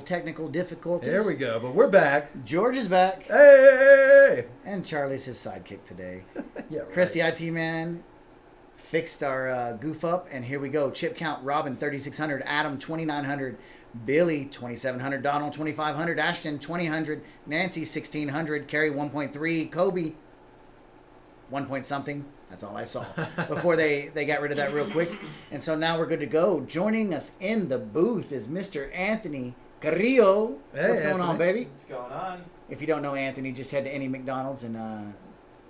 Technical difficulties. There we go, but we're back. George is back. Hey! And Charlie's his sidekick today. Yeah, right. Chris, the IT man, fixed our goof up, and here we go. Chip count: Robin 3,600, Adam 2,900, Billy 2,700, Donald 2,500, Ashton 2,000, Nancy 1,600, Carrie 1.3, Kobe 1 point something. That's all I saw before they got rid of that real quick. And so now we're good to go. Joining us in the booth is Mr. Anthony Carrillo. Hey, What's going on, baby? What's going on? If you don't know Anthony, just head to any McDonald's and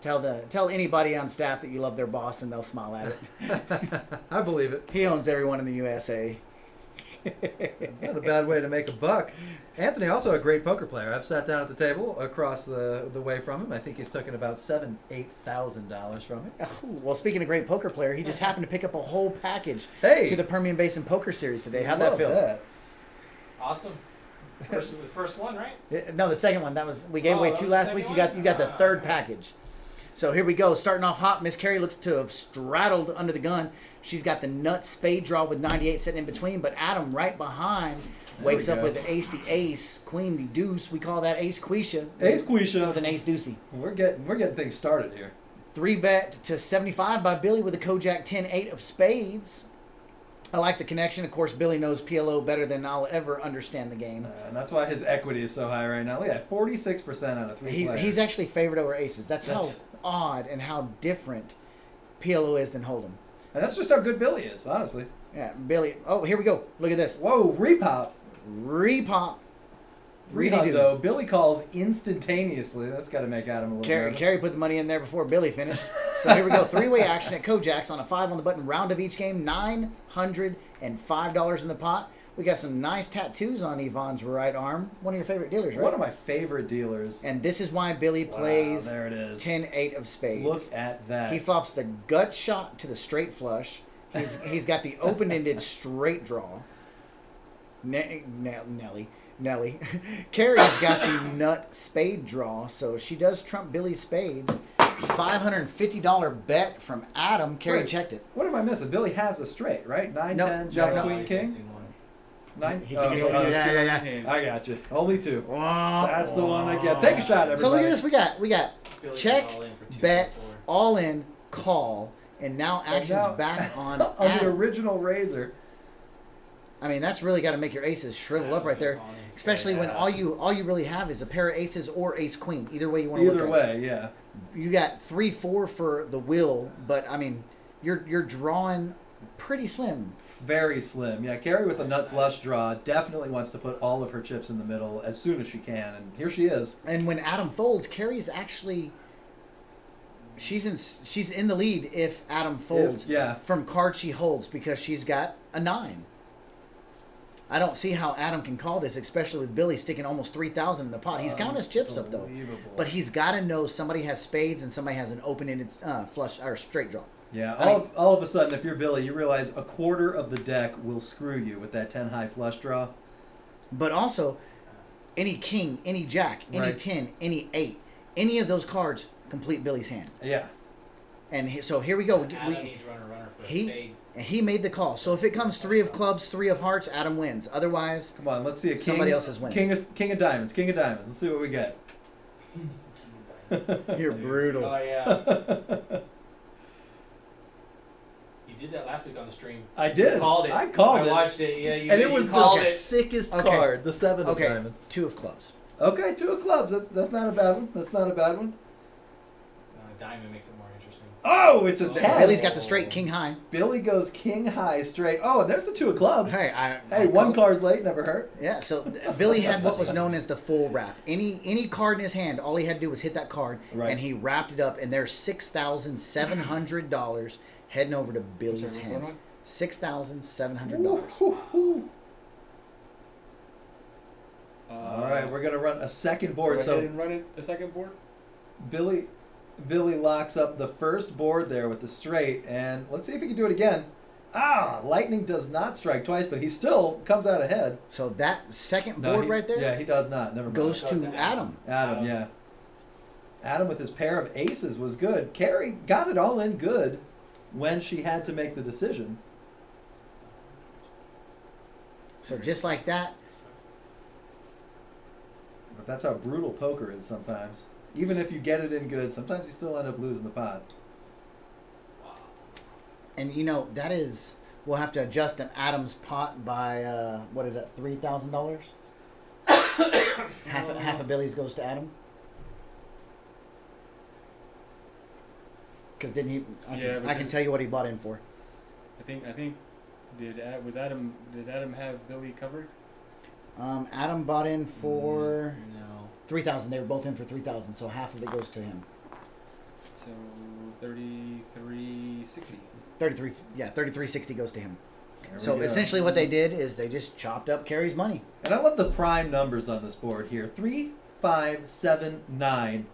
tell anybody on staff that you love their boss, and they'll smile at it. I believe it. He owns everyone in the USA. Not a bad way to make a buck. Anthony, also a great poker player. I've sat down at the table across the way from him. I think he's taken about $8,000 from me. Oh, well, speaking of great poker player, he just happened to pick up a whole package Hey! to the Permian Basin Poker Series today. How'd that Love feel? that. Awesome. First one, right? No, the second one. That was we gave away that two was the last second week. You got the one? third Okay. package. So here we go. Starting off hot. Miss Carrie looks to have straddled under the gun. She's got the nut spade draw with 98 sitting in between, but Adam right behind wakes we up go. with ace the ace, queen the deuce. We call that ace quisha. Ace Quisha. with an ace deucey. We're getting things started here. 3-bet to 75 by Billy with a Kojak 10-8 of spades. I like the connection. Of course, Billy knows PLO better than I'll ever understand the game. And that's why his equity is so high right now. Look at that, 46% out of 3 players. He's actually favored over aces. That's how odd and how different PLO is than Hold'em. And that's just how good Billy is, honestly. Yeah, Billy. Oh, here we go. Look at this. Whoa, repop. Repop. 3 though. Billy calls instantaneously. That's got to make Adam a little nervous. Carrie put the money in there before Billy finished. So here we go. 3-way action at Kojak's on a 5 on the button. Round of each game. $905 in the pot. We got some nice tattoos on Yvonne's right arm. One of your favorite dealers, right? One of my favorite dealers. And this is why Billy plays there it is. 10-8 of spades. Look at that. He flops the gut shot to the straight flush. He's got the open-ended straight draw. Nelly. Carrie's got the nut spade draw, so she does trump Billy's spades. $550 bet from Adam. Carrie Wait, checked it. What am I missing? Billy has a straight, right? 9, No, 10, no, Jack, no. Queen, King? 9? He Oh, can oh, go- oh, yeah. I got you. Only 2. Wow. That's the one I get. Take a shot, everybody. So look at this. We got Billy check, all in for 2.4. bet, all in, call, and now action's back on On the Adam. original razor. I mean, that's really got to make your aces shrivel up right there, especially when all you really have is a pair of aces or ace queen. Either way you want to look at Either way, yeah. it. You got 3-4 for the will, but I mean, you're drawing pretty slim. Very slim. Yeah, Carrie with the nut flush draw definitely wants to put all of her chips in the middle as soon as she can, and here she is. And when Adam folds, Carrie's actually she's in the lead if Adam folds. yeah. From cards she holds because she's got a 9. I don't see how Adam can call this, especially with Billy sticking almost 3,000 in the pot. He's counting his chips up though, Unbelievable. but he's got to know somebody has spades and somebody has an open-ended flush or straight draw. Yeah, I mean- all of a sudden, if you're Billy, you realize a quarter of the deck will screw you with that 10 high flush draw. But also, any king, any jack, any Right. 10, any 8, any of those cards complete Billy's hand. Yeah. And so here we go. Adam needs runner for a spade. He made the call. So if it comes 3 of clubs, 3 of hearts, Adam wins. Otherwise, Come on, let's see a king. Somebody else is winning. King of diamonds. Let's see what we get. you're brutal. Oh yeah. You did that last week on the stream. I did. You called it. I called I it. watched it. Yeah, you And did. it was you called the it. sickest Okay. card, the 7 of Okay, diamonds. 2 of clubs. Okay, 2 of clubs. That's not a bad one. Diamond makes it more interesting. Oh, it's a Oh. 10. Billy's got the straight king high. Billy goes king high straight. Oh, and there's the 2 of clubs. Hey, One card late never hurt. Yeah, so Billy had what was known as the full wrap. Any card in his hand, all he had to do was hit that card, Right. and he wrapped it up, and there's $6,700 heading over to Billy's hand. $6,700. All right, we're gonna run a second board. Go So ahead and run it a second board. Billy locks up the first board there with the straight, and let's see if he can do it again. Lightning does not strike twice, but he still comes out ahead. So that second No, board he- right there Yeah, he does not. Never mind. goes Goes to to Adam. Adam, yeah. Adam with his pair of aces was good. Carrie got it all in good when she had to make the decision. So just like that, But that's how brutal poker is sometimes. Even if you get it in good, sometimes you still end up losing the pot. And that is, we'll have to adjust an Adam's pot by what is that, $3,000? half of Billy's goes to Adam. Because didn't he? I can tell you what he bought in for. I think did Adam have Billy covered? Adam bought in for No. 3,000. They were both in for 3,000, so half of it goes to him. So 3360. 3360 goes to him. There we So go. essentially, what they did is they just chopped up Carrie's money. And I love the prime numbers on this board here. 3, 5, 7, 9.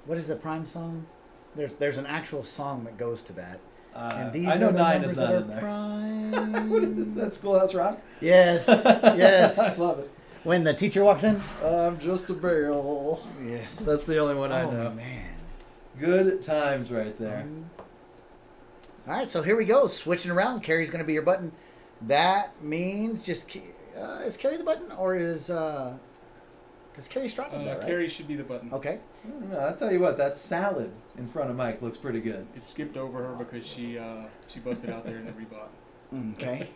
What is the prime song? There's an actual song that goes to that. And these I know are the 9 numbers is not that in are there. prime. What is that, Schoolhouse Rock? Yes, yes. I love it. When the teacher walks in. I'm just a barrel. Yes. That's the only one I Oh know. man. Good times right there. All right, so here we go. Switching around. Carrie's going to be your button. That means just is Carrie the button or is because Carrie straddled that, right? Carrie should be the button. Okay. I don't know. I'll tell you what, that salad in front of Mike looks pretty good. It skipped over her because she busted out there and then rebought. Okay.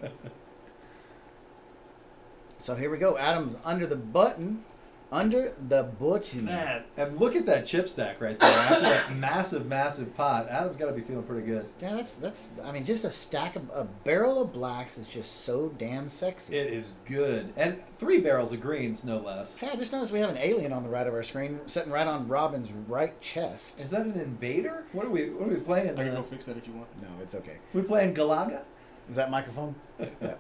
So here we go. Adam's under the button. Under the button. Man, and look at that chip stack right there. After that massive, massive pot, Adam's got to be feeling pretty good. Yeah, that's. I mean, just a barrel of blacks is just so damn sexy. It is good. And 3 barrels of greens, no less. Hey, I just noticed we have an alien on the right of our screen, sitting right on Robin's right chest. Is that an invader? What are we playing? I can go fix that if you want. No, it's okay. We playing Galaga? Is that microphone? Yeah.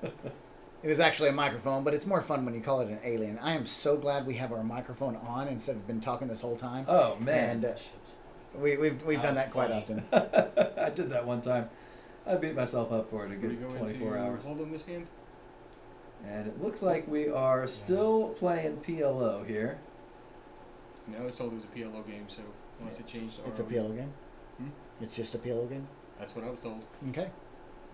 It is actually a microphone, but it's more fun when you call it an alien. I am so glad we have our microphone on instead of been talking this whole time. Oh man, And we've done that quite often. I did that one time. I beat myself up for it a We good go 24 into hours. hold on this hand. And it looks like we are still playing PLO here. No, I was told it was a PLO game, so unless it changed. It's a ROE. PLO game. Hmm? It's just a PLO game. That's what I was told. Okay.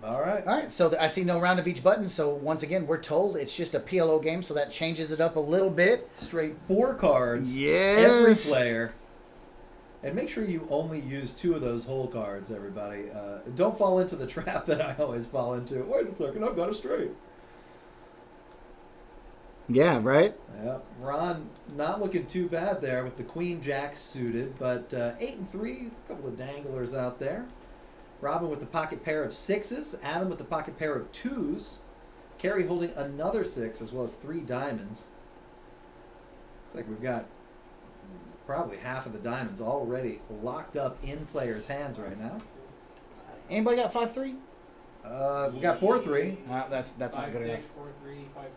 All right. All right. So I see no round of each button. So once again, we're told it's just a PLO game. So that changes it up a little bit. Straight 4 cards. Yes. Every player. And make sure you only use 2 of those whole cards, everybody. Don't fall into the trap that I always fall into. Wait a second, I've got a straight. Yeah. Right. Yep. Ron not looking too bad there with the Queen Jack suited, but 8 and 3, a couple of danglers out there. Robin with the pocket pair of 6s, Adam with the pocket pair of 2s, Carrie holding another 6 as well as 3 diamonds. Looks like we've got probably half of the diamonds already locked up in players' hands right now. Anybody got 5-3? We got 4-3. That's not 5, good 6, enough. 4, 3, 5, 2.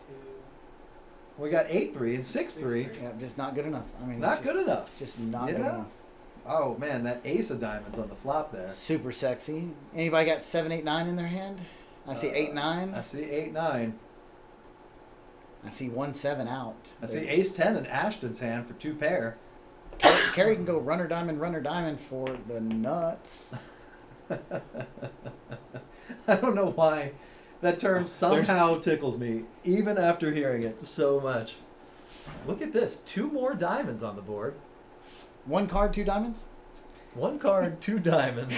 We got 8-3 and 6-3. Yeah, just not good enough. I mean, Not it's good enough. Just not Yeah. good enough. Oh man, that ace of diamonds on the flop there. Super sexy. Anybody got 7, 8, 9 in their hand? I see 8, 9. I see 8, 9. I see 1, 7 out. I see ace 10 in Ashton's hand for 2 pair. Carrie can go runner diamond for the nuts. I don't know why that term somehow tickles me, even after hearing it so much. Look at this. 2 more diamonds on the board. 1 card, 2 diamonds. 1 card, 2 diamonds.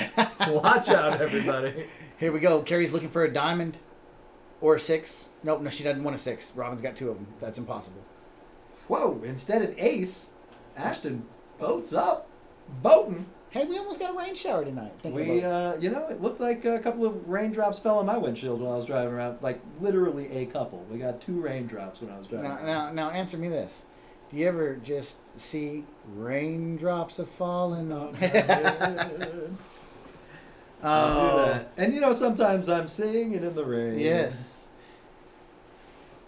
Watch out, everybody. Here we go. Carrie's looking for a diamond or a 6. Nope, no, she doesn't want a 6. Robin's got 2 of them. That's impossible. Whoa, instead of ace, Ashton boats up. Boating. Hey, we almost got a rain shower tonight. Thinking We, about it looked like a couple of raindrops fell on my windshield when I was driving around. Like, literally a couple. We got 2 raindrops when I was driving around. now, answer me this. Do you ever just see raindrops are falling on? I'll do that. And sometimes I'm singing in the rain. Yes.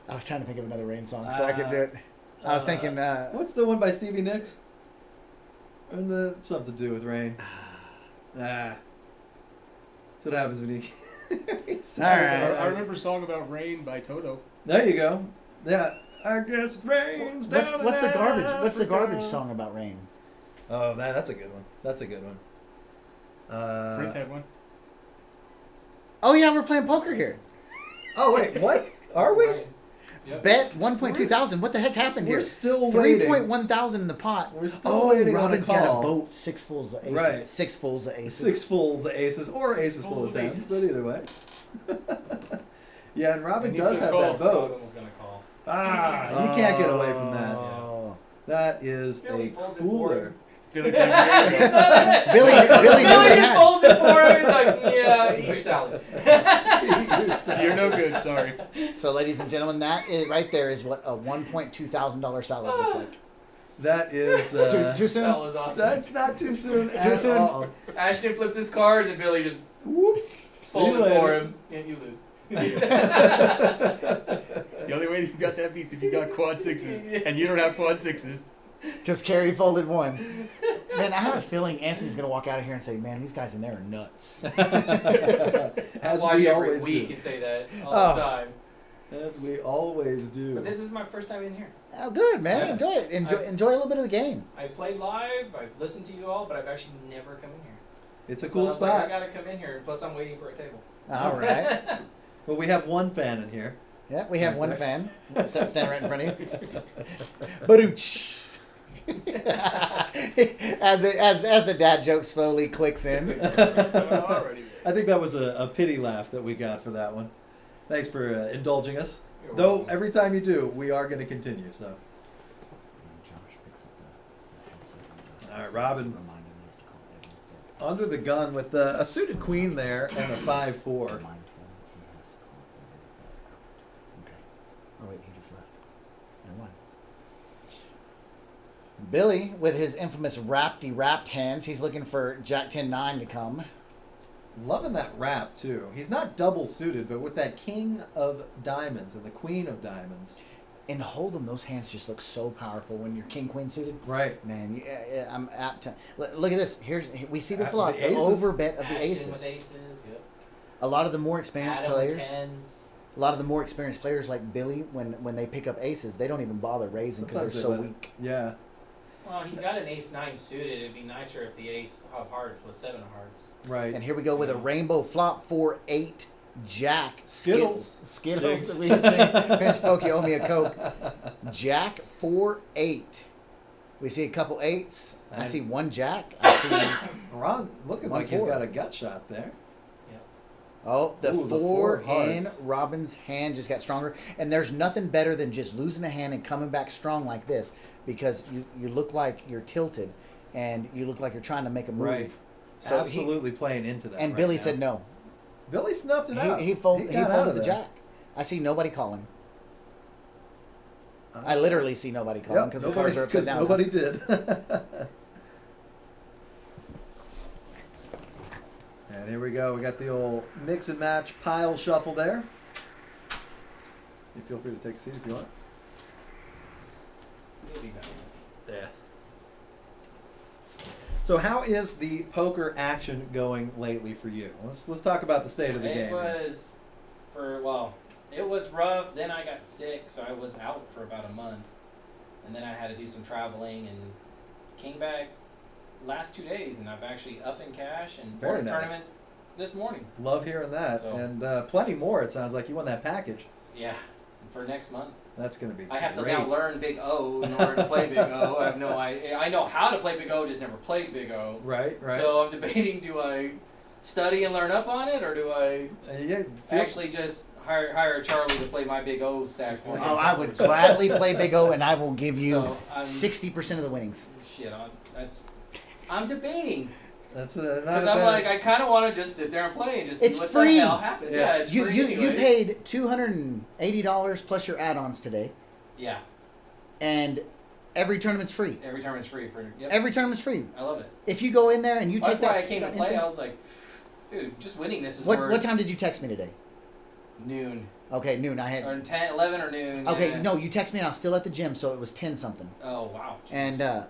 I was trying to think of another rain song so I could do it. I was thinking. What's the one by Stevie Nicks? And something to do with rain. That's what happens when you. All right. I remember a song about rain by Toto. There you go. Yeah. I guess it rains down What's the in garbage? What's the Africa. garbage song about rain? Oh, that's a good one. That's a good one. Prince had one. Oh yeah, we're playing poker here. Oh wait, what? Are we? Right. Yep. Bet 1.2 thousand. What the heck happened here? We're still waiting. 3.1 thousand in the pot. We're still Oh, waiting Robin's on a got call. a boat. 6 fulls of aces. Right. 6 fulls of aces. 6 fulls of aces, or Six aces fulls full of of tens, aces. but either way. Yeah, and Robin And he does said have call. that boat. Robin was gonna call. Ah, you can't get away from that. Oh. That is Billy a folds it cooler. Billy came here. Billy knew what he just had. folds it for him. He's like, yeah, eat your salad. You're no good. Sorry. So, ladies and gentlemen, that is, right there is what a $1.2 thousand salad looks like. That is Too soon? That was awesome. that's not too soon at soon? all. Ashton flips his cards and Billy just Whoop. See folds you it for later. him. And you lose. The only way you got that beat is if you got quad sixes, and you don't have quad sixes. Because Carrie folded 1. Man, I have a feeling Anthony's going to walk out of here and say, man, these guys in there are nuts. As Watch we every always week do. and say that all Oh. the time. As we always do. But this is my first time in here. Oh, good, man. Yeah. Enjoy it. Enjoy a little bit of the game. I played live. I've listened to you all, but I've actually never come in here. It's a So I cool was like, spot. I gotta come in here. Plus, I'm waiting for a table. All right. But we have one fan in here. Yeah, we have Right one there. fan standing right in front of you. Badooch. as the dad joke slowly clicks in. Already. I think that was a pity laugh that we got for that one. Thanks for indulging us. You're Though welcome. every time you do, we are going to continue. So, all right, Robin, under the gun with a suited queen there and a 5-4. Oh wait, he just left. And won. Billy, with his infamous wrapped hands, he's looking for Jack 10-9 to come. Loving that wrap too. He's not double suited, but with that king of diamonds and the queen of diamonds. In Hold'em, those hands just look so powerful when you're king-queen suited. Right. Man, I'm apt to look at this. We see this a lot. The The aces. overbet of the Ashton aces. with aces. Yep. A lot of the more experienced Adam players. with tens. A lot of the more experienced players like Billy, when they pick up aces, they don't even bother raising because they're Sometimes so they weak. Yeah. Well, he's got an ace-9 suited. It'd be nicer if the ace of hearts was 7 of hearts. Right. And here we go with a rainbow flop for 8 Jack Skittles. Skittles. Jinx. We pinch pokey, owe me a Coke. Jack 4-8. We see a couple eights. I see one Jack. I see Ron looking like he's 1-4. got a gut shot there. the Ooh, the 4 four in hearts. Robin's hand just got stronger. And there's nothing better than just losing a hand and coming back strong like this, because you look like you're tilted and you look like you're trying to make a move. Right. So Absolutely playing into that. and right Billy now. said no. Billy snuffed it out. He got folded out of the there. Jack. I see nobody calling. I literally see nobody calling because the cards are upside down. Nobody did. And here we go. We got the old mix and match pile shuffle there. You feel free to take a seat if you want. You'll be nice. Yeah. So how is the poker action going lately for you? Let's talk about the state of the game. It was rough. Then I got sick, so I was out for about a month, and then I had to do some traveling and came back last 2 days, and I've actually up in cash and Very won a nice. tournament this morning. Love hearing that, So, and plenty more. It sounds like you won that package. Yeah, for next month. That's going to be. I have to great. now learn Big O in order to play Big O. I have no idea. I know how to play Big O, just never played Big O. Right. So I'm debating: do I study and learn up on it, or do I Yeah. actually just hire Charlie to play my Big O stack for me? Oh, I would gladly play Big O, and I will give you So, I'm- 60% of the winnings. Shit, I'm debating. That's not a Because bad. I'm like, I kind of want to just sit there and play and just see It's what free. the hell happens. Yeah. Yeah, it's You free you anyway. paid $280 plus your add-ons today, Yeah, and every tournament's free. every tournament's free for. Yep, Every tournament's free. I love it. If you go in there and you That's take why that. I came to that play. entry- I was like, dude, just winning this is what worth what time did you text me today? noon Okay, noon. I had. or 10, 11 or noon. Okay, yeah. no, you texted me and I was still at the gym, so it was 10 something. Oh wow. And I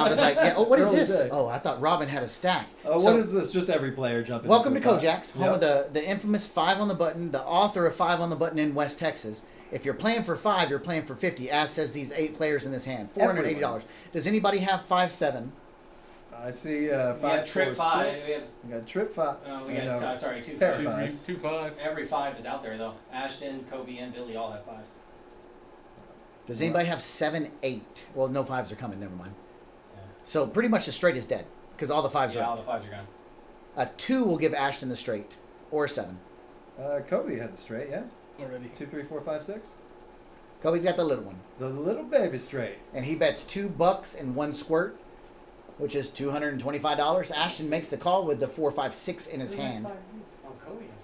was like, yeah, oh, what is Early this? day. Oh, I thought Robin had a stack. Oh, So- what is this? Just every player jumping. Welcome to into the pot. Kojak's, home of the infamous 5 on the button, the author of 5 on the button in West Texas. If you're playing for 5, you're playing for 50, as says these 8 players in this hand. $480. Everyone. Does anybody have 5-7? I see. We 5, have trip 4, 5. 6. We have. We got trip 5. We I got. know. Sorry, 2 Pair 5. of fives. 2-5. Every 5 is out there though. Ashton, Kobe, and Billy all have 5s. Does anybody have 7, 8? Well, no 5s are coming. Never mind. Yeah. So pretty much the straight is dead because all the 5s Yeah, are all out. the 5s are gone. A 2 will give Ashton the straight or a 7. Kobe has a straight, yeah. Already. 2, 3, 4, 5, 6. Kobe's got the little one, The little baby straight. and he bets $2 and 1 squirt, which is $225. Ashton makes the call with the 4, 5, 6 in his Who has hand. 5 deuce? Oh, Kobe has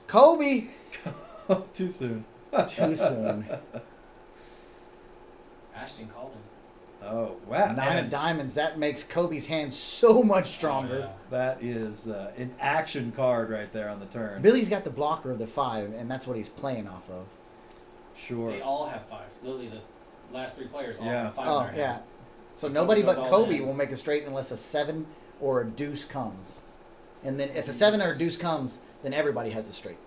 5 Kobe. Too soon. Too soon. deuce. Ashton called him. Oh, wow. 9 And of diamonds. That makes Kobe's hand so much stronger. Yeah. that is an action card right there on the turn. Billy's got the blocker of the 5, and that's what he's playing off of. Sure. They all have 5s. Literally, the last 3 players all Yeah. have 5 Oh, in their yeah. hand. So Kobe nobody goes but all Kobe in. will make a straight unless a 7 or a deuce comes. And then if a 7 or a deuce comes, then everybody has the straight.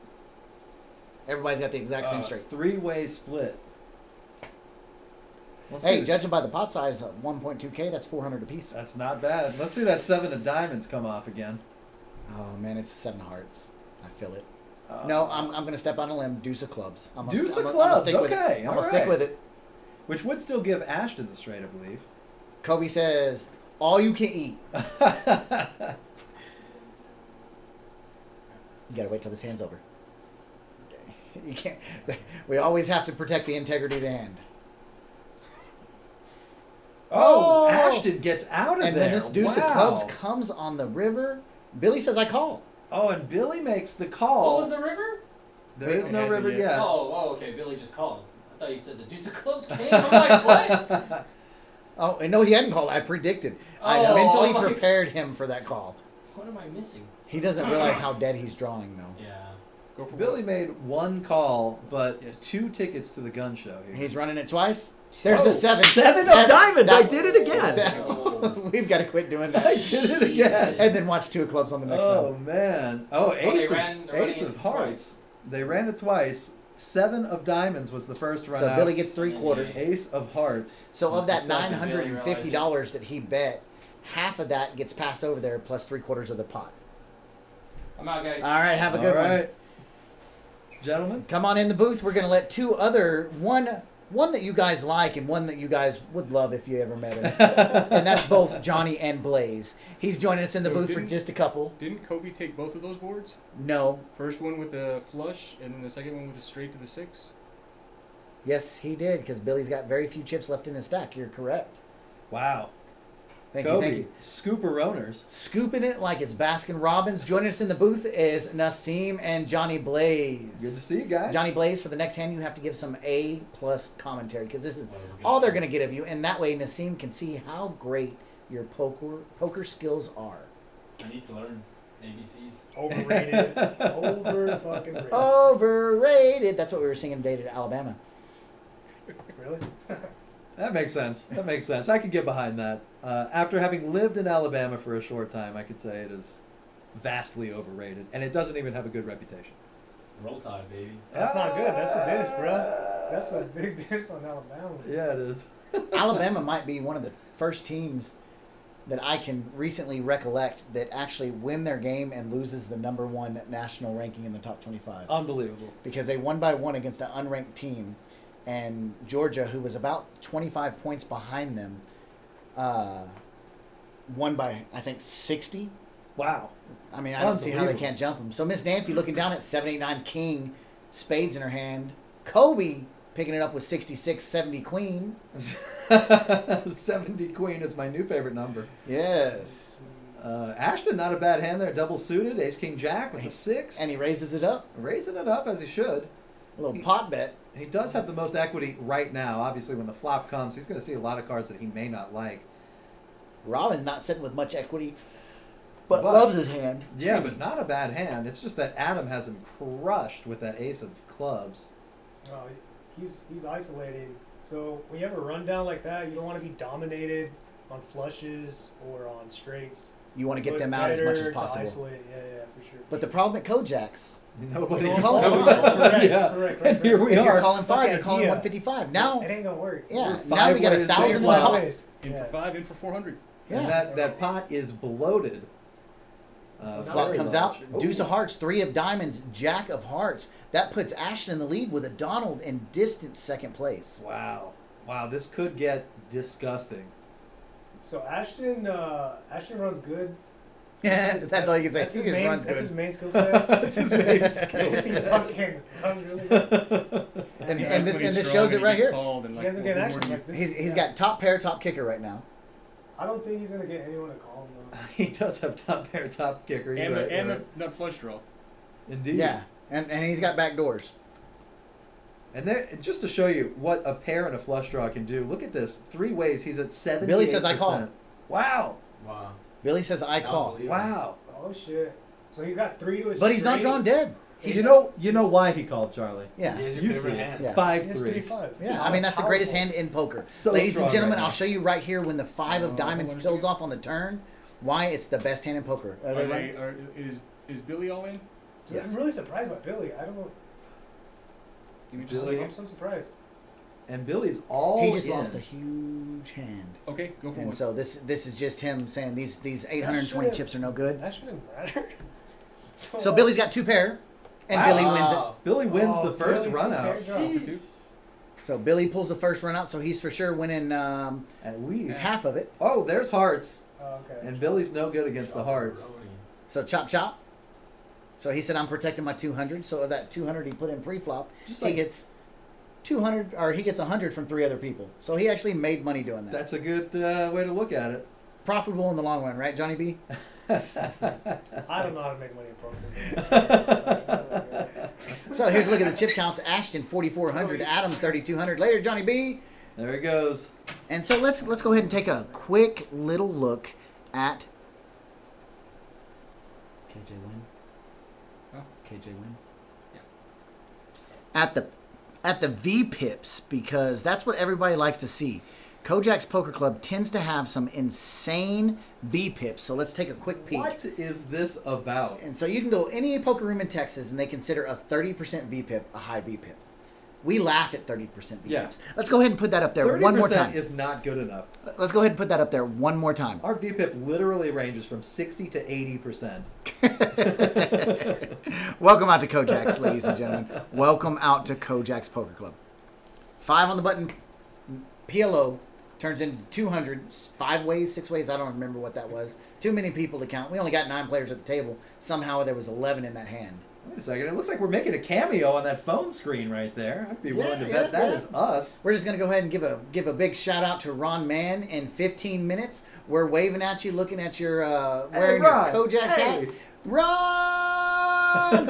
Everybody's got the exact same straight. 3-way split. Let's Hey, see. judging by the pot size, 1.2K, that's 400 apiece. That's not bad. Let's see that 7 of diamonds come off again. Oh man, it's 7 of hearts. I feel it. No, I'm gonna step on a limb. Deuce of clubs. Deuce of I'm clubs, stick with it. okay, I'm all gonna stick right. with it. Which would still give Ashton the straight, I believe. Kobe says, "All you can eat." You gotta wait till this hand's over. You can't. We always have to protect the integrity of the hand. Oh, Ashton gets out of And there. when this deuce Wow. of clubs comes on the river, Billy says, "I call." Oh, and Billy makes the call. What was the river? There is It no hasn't river yet. yet. Oh, okay. Billy just called. I thought you said the deuce of clubs came. I'm like, what? Oh, and no, he hadn't called. I predicted. I Oh, mentally I'm like- prepared him for that call. What am I missing? He doesn't realize how dead he's drawing, though. Yeah. Go for Billy made one call, but Yes. 2 tickets to the gun show here. He's running it twice. There's Oh, the 7. 7 of diamonds. I did it again. We've got to quit doing I that. did it again. And then watch 2 of clubs on the next Oh one. man! Oh, they ace ran- of, they're ace running of it hearts. twice. They ran it twice. 7 of diamonds was the first run So out. Billy gets 3/4. Ace of hearts. So was of the that second. $950 that he bet, half of that gets passed over there, plus 3/4 of the pot. I'm out, guys. All right, have a good All one. right. Gentlemen. Come on in the booth. We're gonna let 2 other one that you guys like and one that you guys would love if you ever met him, and that's both Johnny and Blaze. He's joining us in the So booth for didn't- just a couple. Didn't Kobe take both of those boards? No, First one with the flush, and then the second one with the straight to the 6. yes, he did because Billy's got very few chips left in his stack. You're correct. Wow. Thank Kobe, you. Thank you. Scooper owners. Scooping it like it's Baskin Robbins. Joining us in the booth is Nassim and Johnny Blaze. Good to see you guys. Johnny Blaze, for the next hand, you have to give some A+ commentary because this is all they're going to get of you, and that way Nassim can see how great your poker skills are. I need to learn ABCs. Overrated. Over fucking rated. Overrated. That's what we were singing today to Alabama. Really? That makes sense. That makes sense. I could get behind that. After having lived in Alabama for a short time, I could say it is vastly overrated, and it doesn't even have a good reputation. Roll Tide, baby. That's not good. That's a diss, bro. That's a big diss on Alabama. Yeah, it is. Alabama might be one of the first teams that I can recently recollect that actually win their game and loses the #1 national ranking in the top 25. Unbelievable. Because they won by 1 against an unranked team, and Georgia, who was about 25 points behind them, won by, I think, 60. Wow. I mean, I don't see how they Unbelievable. can't jump them. So Miss Nancy looking down at 789 king, spades in her hand. Kobe picking it up with 66, 70 queen. 70 queen is my new favorite number. Yes. Ashton, not a bad hand there. Double suited. Ace, king, jack with a 6. And he raises it up. Raising it up as he should. A little pot bet. He does have the most equity right now. Obviously, when the flop comes, he's going to see a lot of cards that he may not like. Robin not sitting with much equity, but loves his hand. Yeah, but not a bad hand. It's just that Adam has him crushed with that ace of clubs. Oh, he's isolated. So when you have a rundown like that, you don't want to be dominated on flushes or on straights. You want to So get it's them out as much better as to possible. isolate. Yeah, for sure. But the problem at Kojak's, Nobody You're calls. calling Correct, Yeah. correct, And here we if are. you're calling That's 5, the you're calling idea. 155. Now, it ain't gonna work. yeah, We're now we got five ways 1,000 in the to pot. ways. In Yeah. for 5, in for 400. Yeah. And that pot is bloated. So Flop very comes large. out, deuce of hearts, 3 of diamonds, jack of hearts. That puts Ashton in the lead with a Donald in distant second place. Wow. Wow, this could get disgusting. So Ashton runs good. Yeah, that's all you can say. That's He his just main. runs That's good. his main skill set. That's his main skill He set. fucking runs really good. And That's this when he's shows strong it and right he gets here. called and, He like, hasn't what get more action do you- like this. He's yeah. got top pair, top kicker right now. I don't think he's gonna get anyone to call him though. He does have top pair, top kicker. You're and right, the, and you're the, right. the flush draw. Indeed. Yeah, and he's got back doors. And there, just to show you what a pair and a flush draw can do, look at this. 3 ways, he's at 78%. Billy says, "I call." Wow. Wow. Billy says, "I call," Unbelievable. Wow. Oh shit! So he's got 3 to his. but he's not straight. drawn dead. You know why he called, Charlie? Yeah, Here's your You favorite see. hand. Yeah. 5-3. He has 3-5. yeah. I mean, that's the greatest hand in poker. So Ladies and strong gentlemen, right I'll now. show you right here when the 5 of Oh, diamonds hold on a pills second. off on the turn, why it's the best hand in poker. Are they running? Is Billy all in? Yes. I'm really surprised by Billy. I don't know. Give me just a Billy? I'm second. so surprised. And Billy's all He just in. lost a huge hand, Okay, go for and one. so this is just him saying these 820 should've- chips are no good. That shouldn't matter. So Billy's got 2 pair, and Billy wins it. Wow. Billy wins Oh, the first Billy, run 2 out. pair draw. Go for 2. So Billy pulls the first run out, so he's for sure winning At least. half of it. Oh, there's hearts. Oh, okay. And Billy's no good against the hearts. So chop chop. So he said, "I'm protecting my 200." So of that 200 he put in pre-flop, Just he like- gets 200, or he gets 100 from 3 other people. So he actually made money doing that. That's a good way to look at it. Profitable in the long run, right, Johnny B? I don't know how to make money in poker. So here's a look at the chip counts. Ashton 4,400, Adam 3,200. Later, Johnny B. There he goes. And so let's go ahead and take a quick little look at KJ win. Huh? KJ win. Yeah. At the V pips, because that's what everybody likes to see. Kojak's Poker Club tends to have some insane V pips. So let's take a quick peek. What is this about? And so you can go any poker room in Texas and they consider a 30% V pip a high V pip. We laugh at 30% V Yeah. pips. Let's go ahead and put that up there 30% one more time. is not good enough. Let's go ahead and put that up there one more time. Our VPIP literally ranges from 60 to 80%. Welcome out to Kojak's, ladies and gentlemen. Welcome out to Kojak's Poker Club. 5 on the button. PLO turns into 200. 5 ways, 6 ways. I don't remember what that was. Too many people to count. We only got 9 players at the table. Somehow there was 11 in that hand. Wait a second. It looks like we're making a cameo on that phone screen right there. I'd be willing to Yeah, bet that yeah. is us. We're just going to go ahead and give a big shout out to Ron Mann. In 15 minutes, we're waving at you, looking at your wearing Ron. your Kojak's Hey. hat. Ron!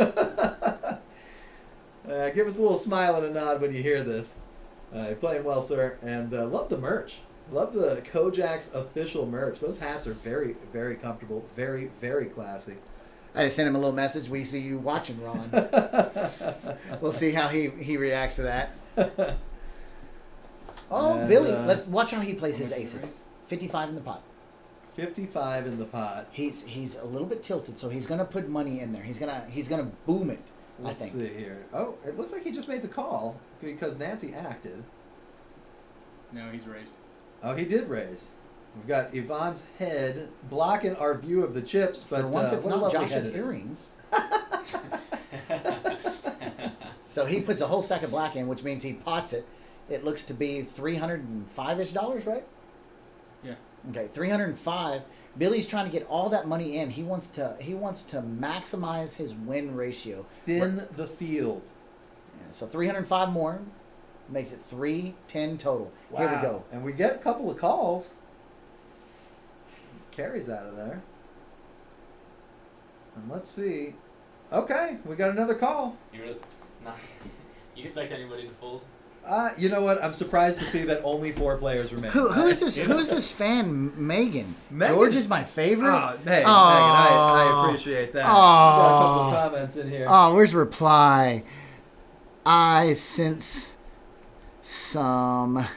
Give us a little smile and a nod when you hear this. You're playing well, sir. And love the merch. Love the Kojak's official merch. Those hats are very, very comfortable. Very, very classy. I just sent him a little message. We see you watching, Ron. We'll see how he reacts to that. Oh, And, Billy. Let's watch how he plays his how much aces. did you raise? 55 in the pot. 55 in the pot. He's a little bit tilted, so he's gonna put money in there. He's gonna boom it. Let's I think. see here. Oh, it looks like he just made the call because Nancy acted. No, he's raised. Oh, he did raise. We've got Yvonne's head blocking our view of the chips, but For once, it's what a not lovely Josh's head it is. earrings. So he puts a whole stack of black in, which means he pots it. It looks to be $305-ish, right? Yeah. Okay, 305. Billy's trying to get all that money in. He wants to maximize his win ratio. Thin the field. Yeah, so 305 more makes it 310 total. Here we Wow. go. And we get a couple of calls. Carries out of there. And let's see. Okay, we got another call. You really, not, you expect anybody to fold? You know what? I'm surprised to see that only 4 players remain. Who is this? Who is this fan, Megan? Megan? George is my favorite. Oh, hey, Megan, Aw. I appreciate that. We got a couple of comments in here. Oh, where's reply? I sense some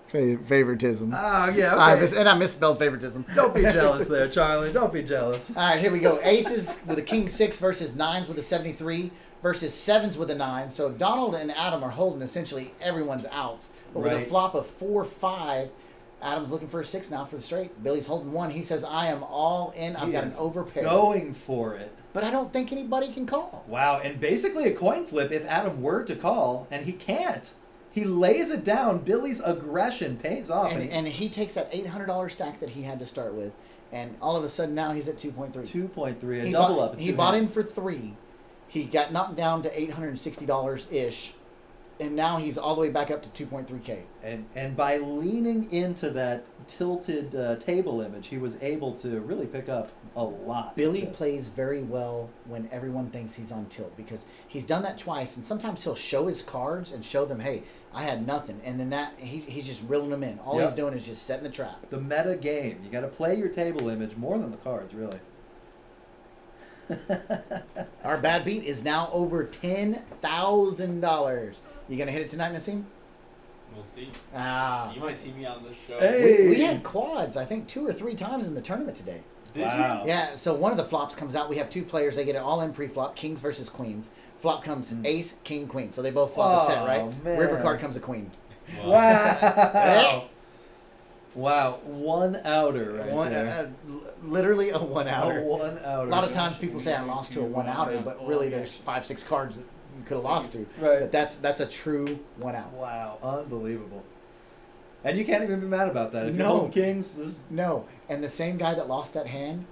favoritism. Oh, yeah, I okay. I misspelled favoritism. Don't be jealous there, Charlie. Don't be jealous. All right, here we go. Aces with a king 6 versus 9s with a 73 versus 7s with a 9. So Donald and Adam are holding essentially everyone's outs. But with a Right. flop of 4-5, Adam's looking for a 6 now for the straight. Billy's holding 1. He says, I am all in. I've He got an is overpair. Going for it. But I don't think anybody can call. Wow, and basically a coin flip if Adam were to call, and he can't. He lays it down. Billy's aggression pays off. And he takes that $800 stack that he had to start with, and all of a sudden now he's at 2.3. 2.3, a He double bought, up. He bought him for 3. He got knocked down to $860 ish, and now he's all the way back up to 2.3K. And by leaning into that tilted table image, he was able to really pick up a lot. Billy Just- plays very well when everyone thinks he's on tilt, because he's done that twice, and sometimes he'll show his cards and show them, hey, I had nothing, and then he's just reeling them in. All Yep. he's doing is just setting the trap. The meta game. You got to play your table image more than the cards, really. Our bad beat is now over $10,000. You gonna hit it tonight, Nassim? We'll see. Ah, You might see me on this show. Hey. we had quads, I think 2 or 3 times in the tournament today. Did Wow. Yeah, so one of the flops comes out. We have 2 players. They get it all in pre-flop, kings versus queens. Flop comes ace, king, queen. So they both flop a set, Oh, right? man. River card comes a queen. you? Wow. Wow. One outer right there. Literally a A 1-outer. one outer. A lot of times people say I lost to a 1-outer, but really there's 5-6 cards that you could have lost to. Right. But that's a true 1-out. Wow. Unbelievable. And you can't even be mad about that. If you're No. holding kings, this No, and the same guy that lost that hand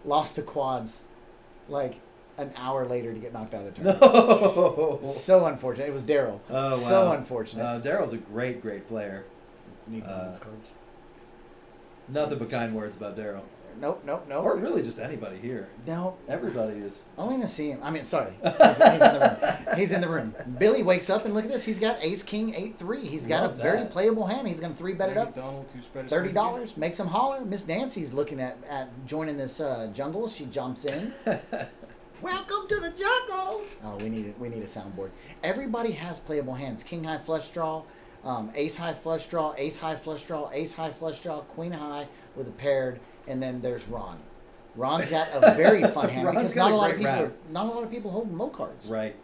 lost to quads like an hour later to get knocked out of the tournament. no. So unfortunate. It was Daryl. Oh, wow. So unfortunate. Daryl's a great player. Need one of uh, those cards. Nothing but kind words about Daryl. Nope. Or really just anybody here. No. Everybody is. Only Nassim. I mean, sorry. He's in the room. He's in the room. Billy wakes up and look at this. He's got ace, king, 8-3. He's got Love a very that. playable hand. He's going to 3-bet it up. Donald to spread his $30 cards makes him holler. Miss Nancy's looking at joining this jungle. She jumps in. Welcome to the jungle. Oh, we need a soundboard. Everybody has playable hands. King high flush draw, ace high flush draw, ace high flush draw, ace high flush draw, queen high with a paired, and then there's Ron. Ron's got a very fun hand Ron's because got not a a lot of great people round. not a lot of people holding low cards. Right.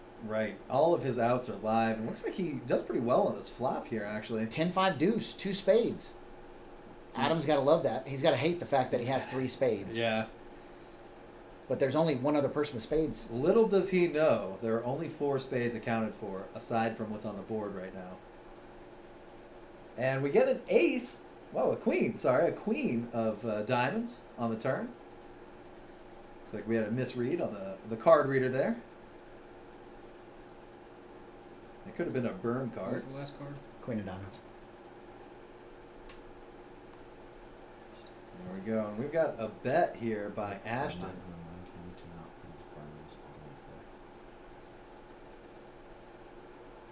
All of his outs are live, and looks like he does pretty well on his flop here, actually. 10-5 deuce, 2 spades. Adam's got to love that. He's got to hate the fact that he has 3 spades. Yeah. But there's only one other person with spades. Little does he know, there are only 4 spades accounted for, aside from what's on the board right now. And we get an ace. Whoa, a queen of diamonds on the turn. Looks like we had a misread on the card reader there. It could have been a burn What card. was the last card? Queen of diamonds. There we go. And we've got a bet here by Ashton.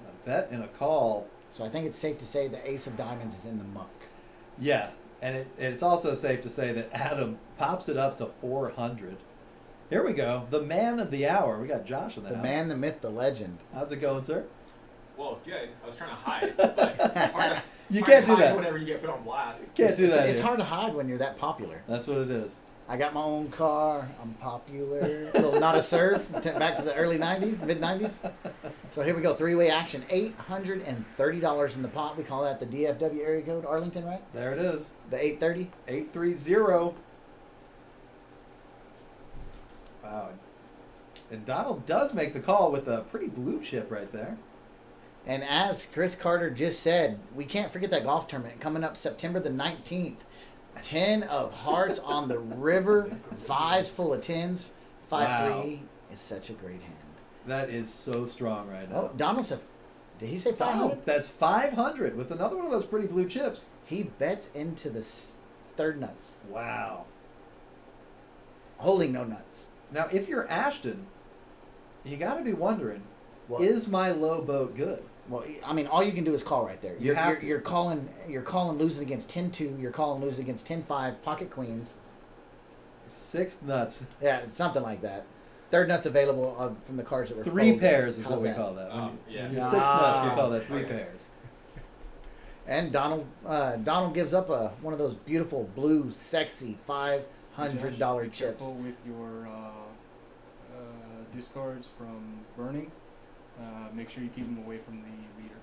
A bet and a call. So I think it's safe to say the ace of diamonds is in the muck. Yeah, and it's also safe to say that Adam pops it up to 400. Here we go. The man of the hour. We got Josh in the The house. man, the myth, the legend. How's it going, sir? Well, good. I was trying to hide. But it's hard to, You hard can't to do hide that. whenever you get put on blast. Can't do that It's here. hard to hide when you're that popular. That's what it is. I got my own car. I'm popular. Little not a surf. Back to the early 90s, mid 90s. So here we go. 3-way action. $830 in the pot. We call that the DFW area code. Arlington, right? There it is. The 830. 830. Wow. And Donald does make the call with a pretty blue chip right there. And as Chris Carter just said, we can't forget that golf tournament coming up September the 19th. 10 of hearts on the river. 5s full of 10s. 5-3 is such a great hand. That is so strong right now. Oh, Donald said, did he say 500? Donald, that's 500 with another one of those pretty blue chips. He bets into the third nuts. Wow. Holding no nuts. Now, if you're Ashton, you got to be wondering, Well, is my low boat good? well, I mean, all you can do is call right there. You have to. You're calling losing against 10-2. You're calling losing against 10-5, pocket queens. 6 nuts. Yeah, something like that. Third nuts available from the cards that were 3 folded. pairs is How's what we that? call that. Oh, yeah. When you're 6 nuts, we call that 3 Okay. pairs. And Donald gives up one of those beautiful blue, sexy $500 Be chips. careful with your discards from burning. Make sure you keep them away from the reader.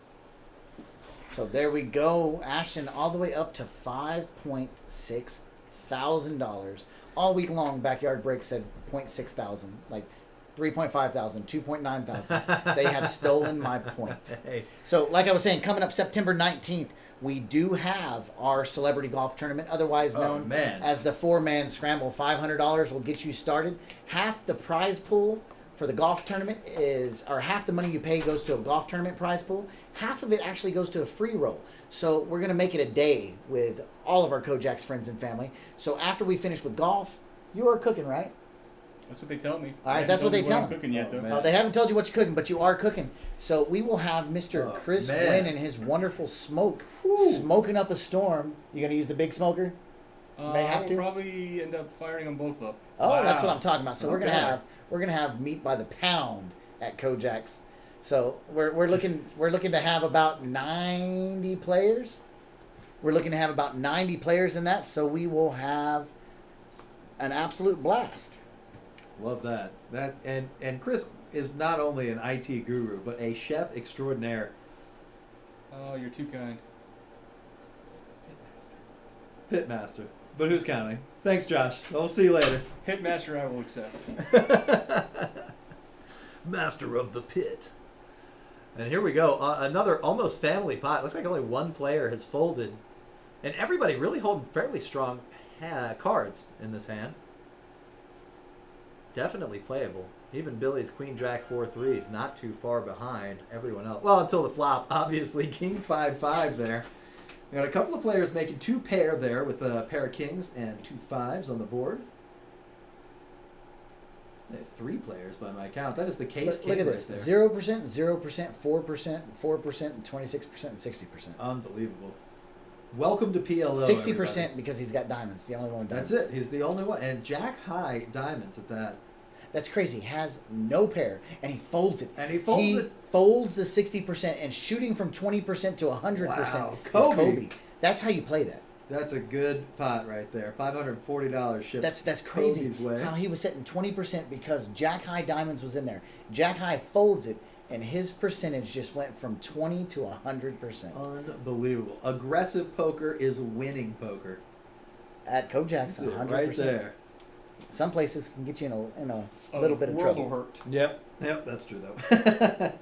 So there we go. Ashton all the way up to $5,600. All week long, Backyard Break said $600. Like, 3.5 thousand, 2.9 thousand. They have stolen my point. Hey, So, like I was saying, coming up September 19th, we do have our celebrity golf tournament, otherwise Oh, known man. as the 4-man scramble. $500 will get you started. Half the prize pool for the golf tournament is, or half the money you pay goes to a golf tournament prize pool. Half of it actually goes to a free roll. So we're going to make it a day with all of our Kojak's friends and family. So after we finish with golf, you are cooking, right? That's what they tell me. All right, They that's haven't what told they me tell I'm me. cooking yet, Oh, though. man. Well, they haven't told you what you're cooking, but you are cooking. So we will have Mr. Oh, Chris man. Wynn and his wonderful smoke smoking up a storm. You gonna use the big smoker? May have I'll to? probably end up firing them both up. Oh, that's what Wow. I'm talking about. So we're Okay. gonna have meat by the pound at Kojak's. So we're looking to have about 90 players. We're looking to have about 90 players in that. So we will have an absolute blast. Love that. That and Chris is not only an IT guru, but a chef extraordinaire. Oh, you're too kind. Pitmaster. But who's counting? Thanks, Josh. We'll see you later. Pitmaster, I will accept. Master of the pit. And here we go. Another almost family pot. Looks like only one player has folded. And everybody really holding fairly strong cards in this hand. Definitely playable. Even Billy's Queen Jack 4-3 is not too far behind everyone else. Well, until the flop, obviously. King 5-5 there. We got a couple of players making two pair there with a pair of kings and 2 5s on the board. They have 3 players by my count. That is the case Look king at right this: there. 0%, 0%, 4%, 4%, and 26% and 60%. Unbelievable. Welcome to PLO. 60% everybody. because he's got diamonds. The only one with diamonds. That's it. He's the only one. And Jack high diamonds at that. That's crazy. He has no pair, and he folds it. And he folds it. Folds the 60%, and shooting from 20% to 100% Wow, is Kobe. Kobe. That's how you play that. That's a good pot right there. $540 shipped. That's crazy. Kobe's way. How he was setting 20% because Jack High Diamonds was in there. Jack High folds it, and his percentage just went from 20 to 100%. Unbelievable. Aggressive poker is winning poker. At Kojak's, That's it, 100%. right there. Some places can get you in a little bit of world trouble. will hurt. Yep. Yep, that's true though.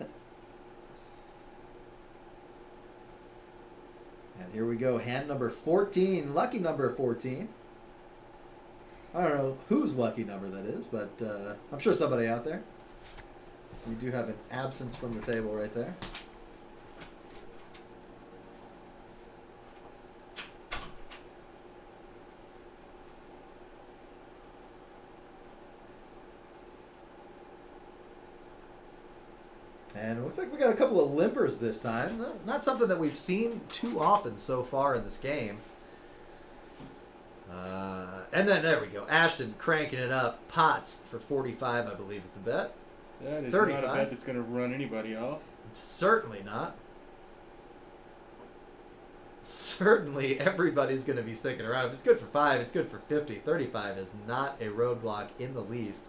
And here we go. Hand number 14. Lucky number 14. I don't know whose lucky number that is, but I'm sure somebody out there. We do have an absence from the table right there. And it looks like we got a couple of limpers this time. Not something that we've seen too often so far in this game. And then there we go. Ashton cranking it up. Pots for 45, I believe, is the bet. That is 35. not a bet that's going to run anybody off. Certainly not. Certainly everybody's going to be sticking around. If it's good for 5, it's good for 50. 35 is not a roadblock in the least.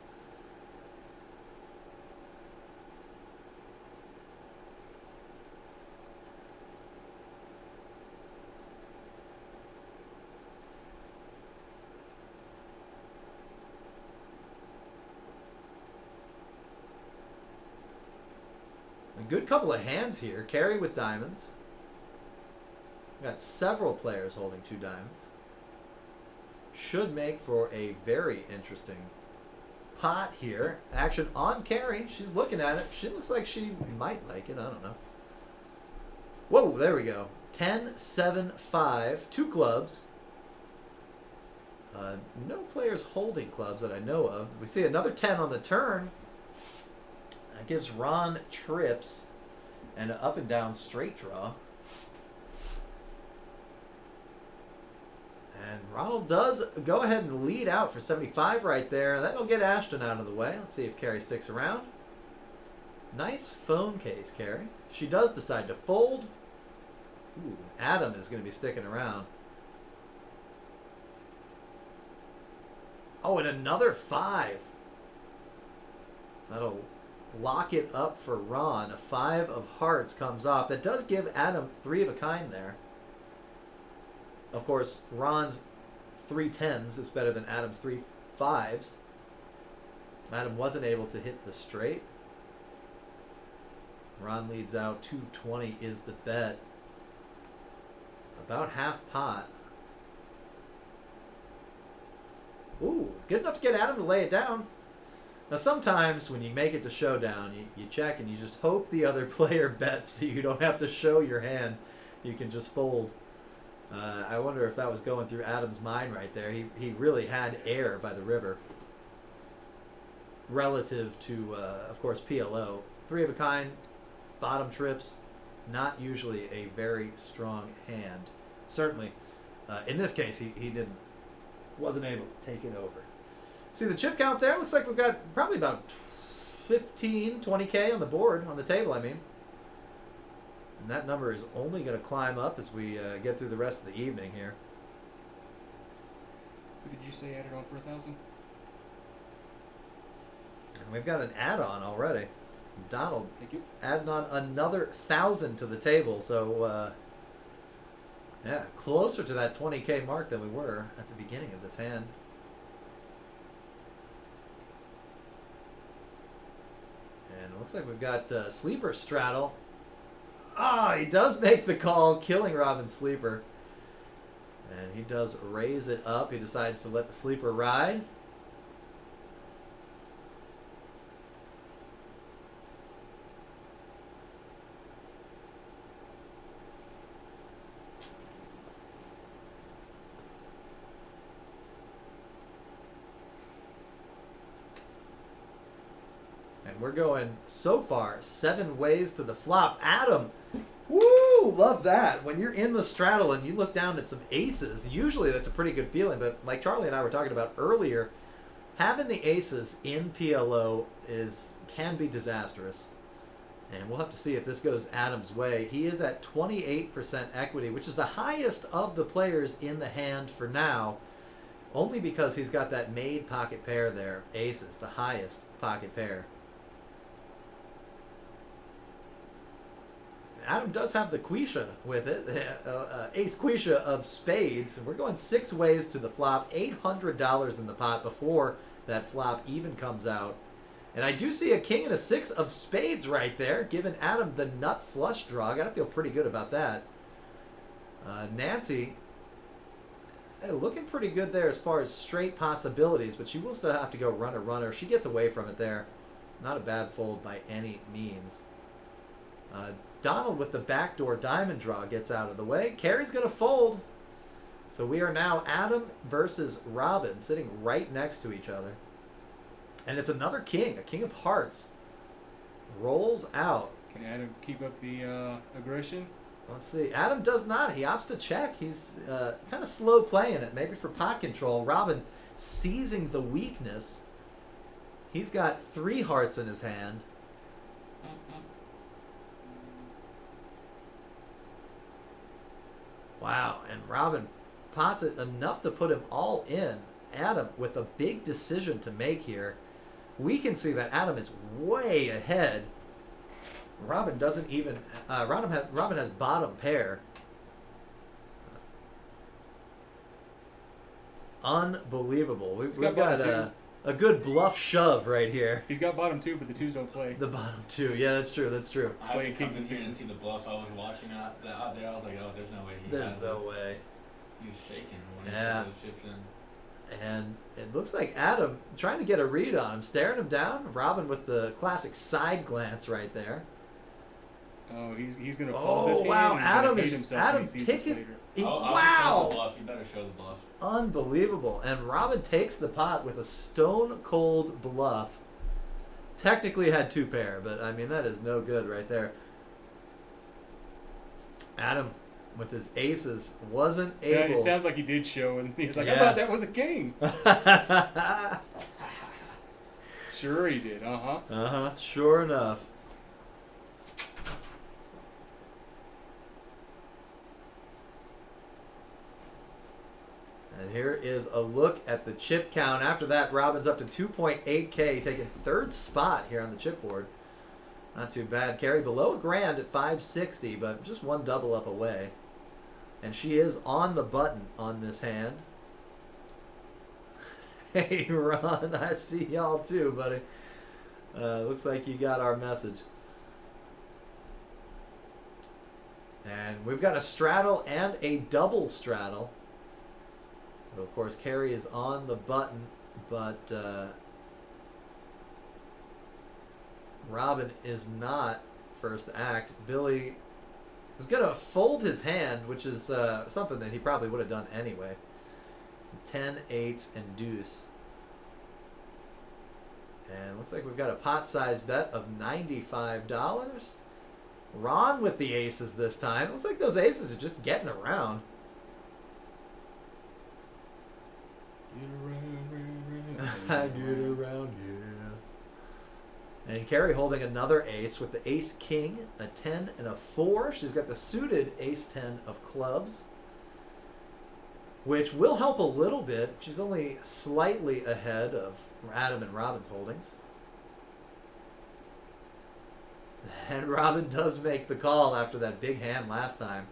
A good couple of hands here. Carry with diamonds. Got several players holding 2 diamonds. Should make for a very interesting pot here. Action on carry. She's looking at it. She looks like she might like it. I don't know. Whoa, there we go. 10, 7, 5. 2 clubs. No players holding clubs that I know of. We see another 10 on the turn. That gives Ron trips and an up and down straight draw. And Ronald does go ahead and lead out for 75 right there. That'll get Ashton out of the way. Let's see if Carrie sticks around. Nice phone case, Carrie. She does decide to fold. Ooh, Adam is going to be sticking around. Oh, and another 5. That'll lock it up for Ron. A 5 of hearts comes off. That does give Adam 3 of a kind there. Of course, Ron's 3 10s is better than Adam's 3 5s. Adam wasn't able to hit the straight. Ron leads out. 220 is the bet. About half pot. Ooh, good enough to get Adam to lay it down. Now sometimes when you make it to showdown, you check and you just hope the other player bets so you don't have to show your hand. You can just fold. I wonder if that was going through Adam's mind right there. He really had air by the river. Relative to, of course, PLO. 3 of a kind, bottom trips, not usually a very strong hand. Certainly, in this case, he wasn't able to take it over. See the chip count there? Looks like we've got probably about 15, 20K on the board, on the table, I mean. And that number is only going to climb up as we get through the rest of the evening here. Who did you say added on for 1,000? And we've got an add-on already. Donald Thank you. adding on another 1,000 to the table. So, yeah, closer to that 20K mark than we were at the beginning of this hand. And it looks like we've got Sleeper straddle. Ah, he does make the call, killing Robin's Sleeper. And he does raise it up. He decides to let the Sleeper ride. And we're going, so far, 7 ways to the flop. Adam, woo, love that. When you're in the straddle and you look down at some aces, usually that's a pretty good feeling. But like Charlie and I were talking about earlier, having the aces in PLO can be disastrous. And we'll have to see if this goes Adam's way. He is at 28% equity, which is the highest of the players in the hand for now, only because he's got that made pocket pair there. Aces, the highest pocket pair. Adam does have the Quisha with it, Ace Quisha of spades. We're going 6 ways to the flop, $800 in the pot before that flop even comes out. And I do see a king and a 6 of spades right there, giving Adam the nut flush draw. I gotta feel pretty good about that. Nancy, looking pretty good there as far as straight possibilities, but she will still have to go runner. She gets away from it there. Not a bad fold by any means. Donald with the backdoor diamond draw gets out of the way. Carrie's going to fold. So we are now Adam versus Robin, sitting right next to each other. And it's another king, a king of hearts. Rolls out. Can Adam keep up the aggression? Let's see. Adam does not. He opts to check. He's kind of slow playing it, maybe for pot control. Robin seizing the weakness. He's got 3 hearts in his hand. Wow, and Robin pots it enough to put him all in. Adam with a big decision to make here. We can see that Adam is way ahead. Robin doesn't even. Robin has bottom pair. Unbelievable. We've got a good bluff shove right here. He's got bottom 2, but the 2s don't play. The bottom 2. Yeah, that's true. That's true. I Playing have to come kings in and here and sixes. see the bluff I was watching out there. I was like, oh, there's no way he There's has no it. way. He was shaking when Yeah. he put those chips in. And it looks like Adam trying to get a read on him, staring him down. Robin with the classic side glance right there. Oh, he's gonna fold this Oh hand. wow! And he's Adam gonna hate is himself Adam when he sees pick this his. later. I'll show the Wow! bluff. You better show the bluff. Unbelievable! And Robin takes the pot with a stone cold bluff. Technically had 2 pair, but I mean that is no good right there. Adam with his aces wasn't able. It sounds like he did show, and he's like, I Yeah. thought that was a king. Sure he did. Sure enough. And here is a look at the chip count. After that, Robin's up to 2.8K, taking 3rd spot here on the chip board. Not too bad. Carrie below $1,000 at 560, but just 1 double up away. And she is on the button on this hand. Hey, Ron, I see y'all too, buddy. Looks like you got our message. And we've got a straddle and a double straddle. So, of course, Carrie is on the button, but Robin is not first to act. Billy is going to fold his hand, which is something that he probably would have done anyway. 10, 8, and deuce. And looks like we've got a pot-sized bet of $95. Ron with the aces this time. Looks like those aces are just getting around. I get around, yeah. And Carrie holding another ace with the ace king, a 10 and a 4. She's got the suited ace 10 of clubs, which will help a little bit. She's only slightly ahead of Adam and Robin's holdings. And Robin does make the call after that big hand last time.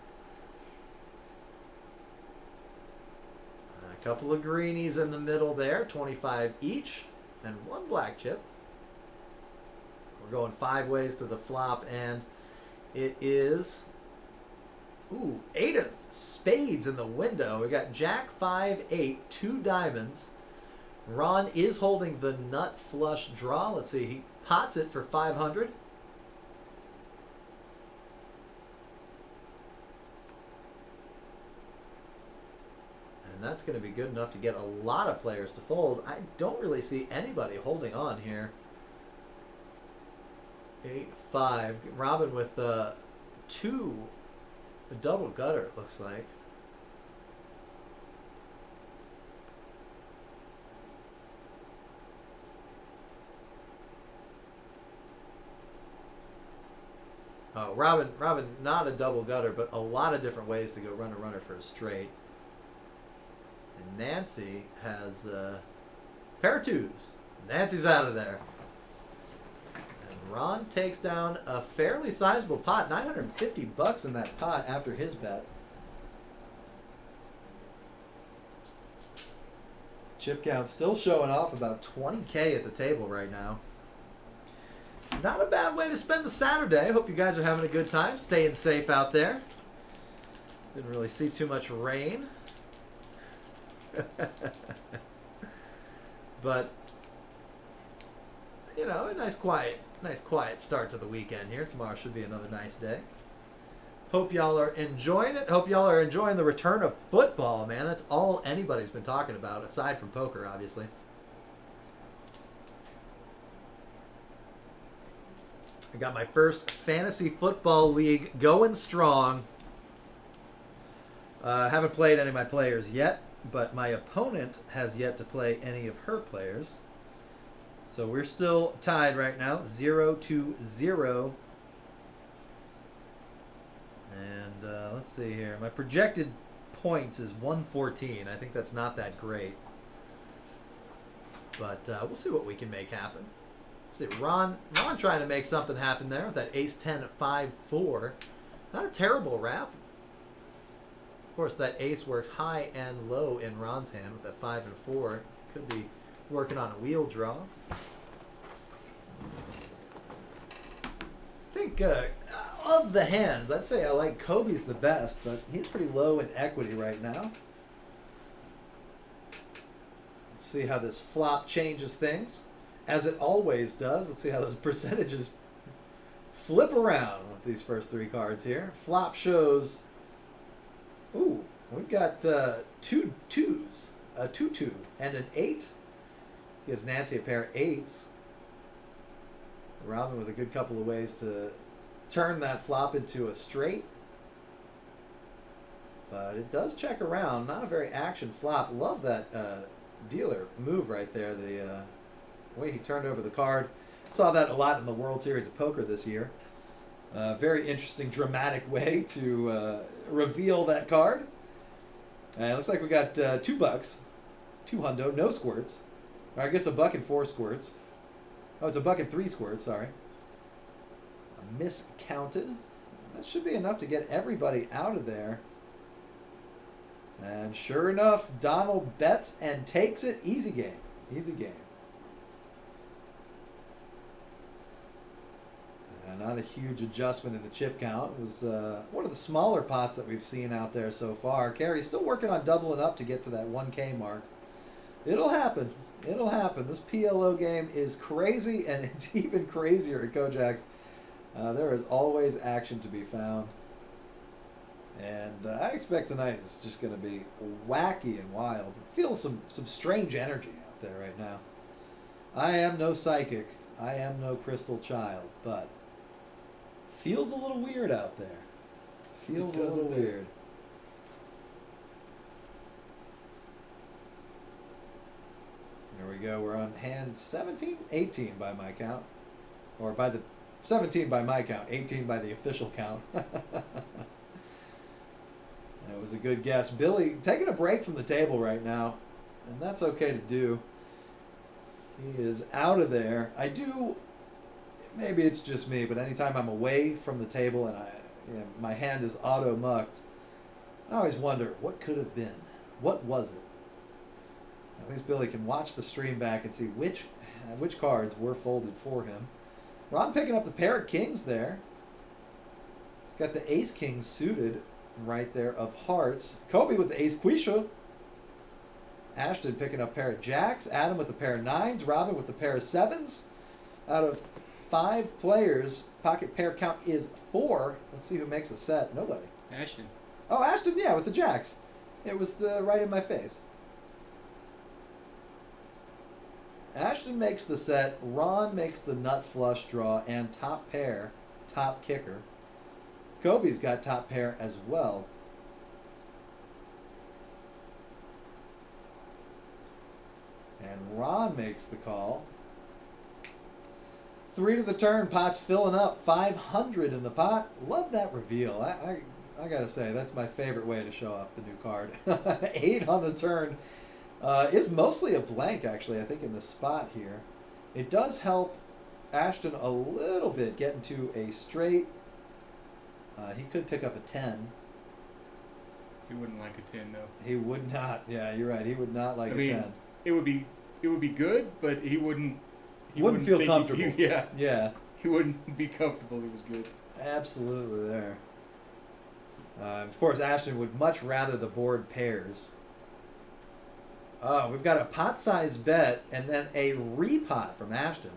A couple of greenies in the middle there, 25 each, and one black chip. We're going 5 ways to the flop, and it is, ooh, 8 of spades in the window. We got Jack, 5, 8, 2 diamonds. Ron is holding the nut flush draw. Let's see, he pots it for 500. And that's going to be good enough to get a lot of players to fold. I don't really see anybody holding on here. 8, 5. Robin with 2. A double gutter, it looks like. Oh, Robin, not a double gutter, but a lot of different ways to go run a runner for a straight. And Nancy has a pair of 2s. Nancy's out of there. And Ron takes down a fairly sizable pot, $950 in that pot after his bet. Chip count still showing off about 20K at the table right now. Not a bad way to spend the Saturday. Hope you guys are having a good time, staying safe out there. Didn't really see too much rain. But you know, a nice quiet start to the weekend here. Tomorrow should be another nice day. Hope y'all are enjoying it. Hope y'all are enjoying the return of football, man. That's all anybody's been talking about, aside from poker, obviously. I got my first fantasy football league going strong. Haven't played any of my players yet, but my opponent has yet to play any of her players. So we're still tied right now, 0-0. And let's see here. My projected points is 114. I think that's not that great. But we'll see what we can make happen. Let's see, Ron trying to make something happen there with that ace-10 at 5-4. Not a terrible wrap. Of course, that ace works high and low in Ron's hand with that 5 and 4. Could be working on a wheel draw. I think of the hands, I'd say I like Kobe's the best, but he's pretty low in equity right now. Let's see how this flop changes things, as it always does. Let's see how those percentages flip around with these first 3 cards here. Flop shows, ooh, we've got 2 2s, a 2-2 and an 8. Gives Nancy a pair of 8s. Robin with a good couple of ways to turn that flop into a straight. But it does check around. Not a very action flop. Love that dealer move right there. The way he turned over the card. Saw that a lot in the World Series of Poker this year. Very interesting, dramatic way to reveal that card. And it looks like we got $2, 2 hundo, no squirts. Or I guess $1 and 4 squirts. Oh, it's $1 and 3 squirts, sorry. I miscounted. That should be enough to get everybody out of there. And sure enough, Donald bets and takes it. Easy game. Easy game. Not a huge adjustment in the chip count. It was one of the smaller pots that we've seen out there so far. Carrie's still working on doubling up to get to that 1K mark. It'll happen. It'll happen. This PLO game is crazy, and it's even crazier at Kojak's. There is always action to be found. And I expect tonight it's just going to be wacky and wild. Feel some strange energy out there right now. I am no psychic. I am no crystal child, but feels a little weird out there. Feels a little weird. There we go. We're on hand 17, 18 by my count. Or by the 17 by my count, 18 by the official count. That was a good guess. Billy taking a break from the table right now, and that's okay to do. He is out of there. I do, maybe it's just me, but anytime I'm away from the table and my hand is auto-mucked, I always wonder, what could have been? What was it? At least Billy can watch the stream back and see which cards were folded for him. Ron picking up the pair of kings there. He's got the ace king suited right there of hearts. Kobe with the ace quisha. Ashton picking up a pair of jacks. Adam with a pair of nines. Robin with a pair of sevens. Out of 5 players, pocket pair count is 4. Let's see who makes a set. Nobody. Ashton. Oh, Ashton, yeah, with the jacks. It was right in my face. Ashton makes the set. Ron makes the nut flush draw and top pair, top kicker. Kobe's got top pair as well. And Ron makes the call. 3 to the turn, pot's filling up. 500 in the pot. Love that reveal. I gotta say, that's my favorite way to show off the new card. 8 on the turn. Is mostly a blank, actually, I think, in the spot here. It does help Ashton a little bit getting to a straight. He could pick up a 10. He wouldn't like a 10 though. He would not. Yeah, you're right. He would not like a 10. It would be good, but he wouldn't. He wouldn't feel think comfortable. Yeah. He wouldn't be comfortable. It was good. Absolutely there. Of course, Ashton would much rather the board pairs. Oh, we've got a pot size bet and then a repot from Ashton.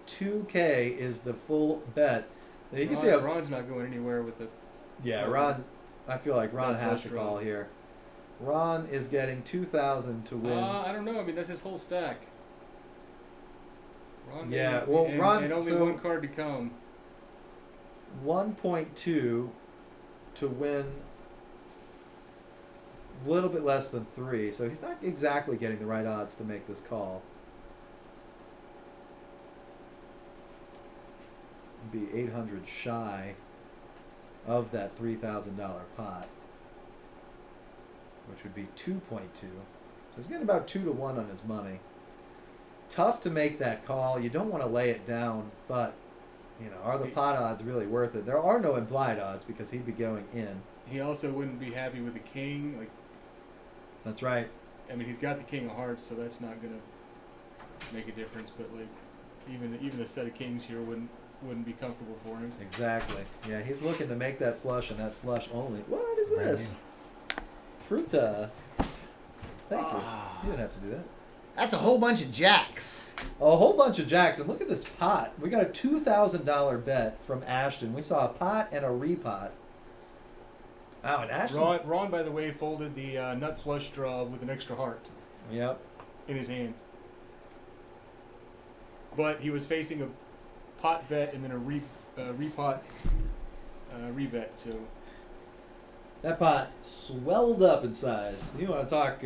2K is the full bet. Now you can see Ron's not going anywhere with the. Yeah, Ron. I feel like Ron Not has to flush call draw. here. Ron is getting 2,000 to win. I don't know. I mean, that's his whole stack. Ron, Yeah, well, Ron- and only so- one card to come. 1.2 to win a little bit less than 3, so he's not exactly getting the right odds to make this call. Be 800 shy of that $3,000 pot, which would be 2.2. So he's getting about 2 to 1 on his money. Tough to make that call. You don't want to lay it down, but are the pot odds really worth it? There are no implied odds because he'd be going in. He also wouldn't be happy with the king. Like, That's right. I mean, he's got the king of hearts, so that's not gonna make a difference. But like, even a set of kings here wouldn't be comfortable for him. Exactly. Yeah, he's looking to make that flush and that flush only. What is this? Fruta. Thank you. You didn't have to do that. That's a whole bunch of jacks. A whole bunch of jacks. And look at this pot. We got a $2,000 bet from Ashton. We saw a pot and a repot. Wow, and Ashton. Ron, by the way, folded the nut flush draw with an extra heart Yep. in his hand. But he was facing a pot bet and then a repot rebet. So That pot swelled up in size. You want to talk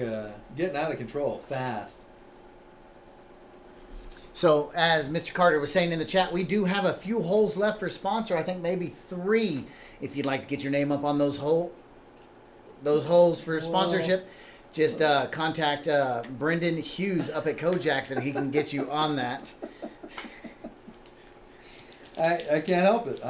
getting out of control fast. So, as Mr. Carter was saying in the chat, we do have a few holes left for sponsor. I think maybe 3. If you'd like to get your name up on those holes for sponsorship, just contact Brendan Hughes up at Kojak's and he can get you on that. I can't help it.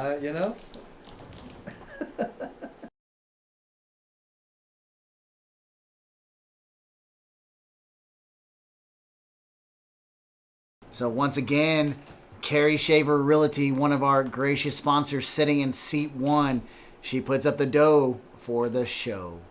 So once again, Carrie Shaver Realty, one of our gracious sponsors, sitting in seat 1. She puts up the dough for the show.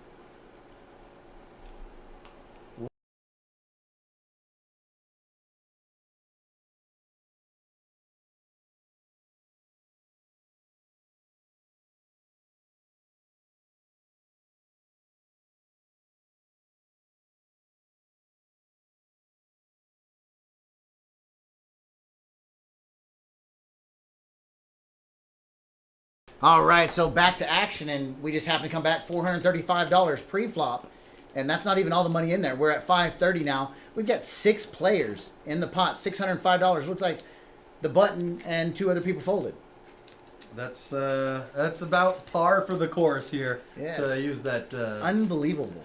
All right, so back to action, and we just happened to come back $435 pre-flop, and that's not even all the money in there. We're at 530 now. We've got 6 players in the pot, $605. Looks like the button and 2 other people folded. That's about par for the course here. Yes. To use that. Unbelievable.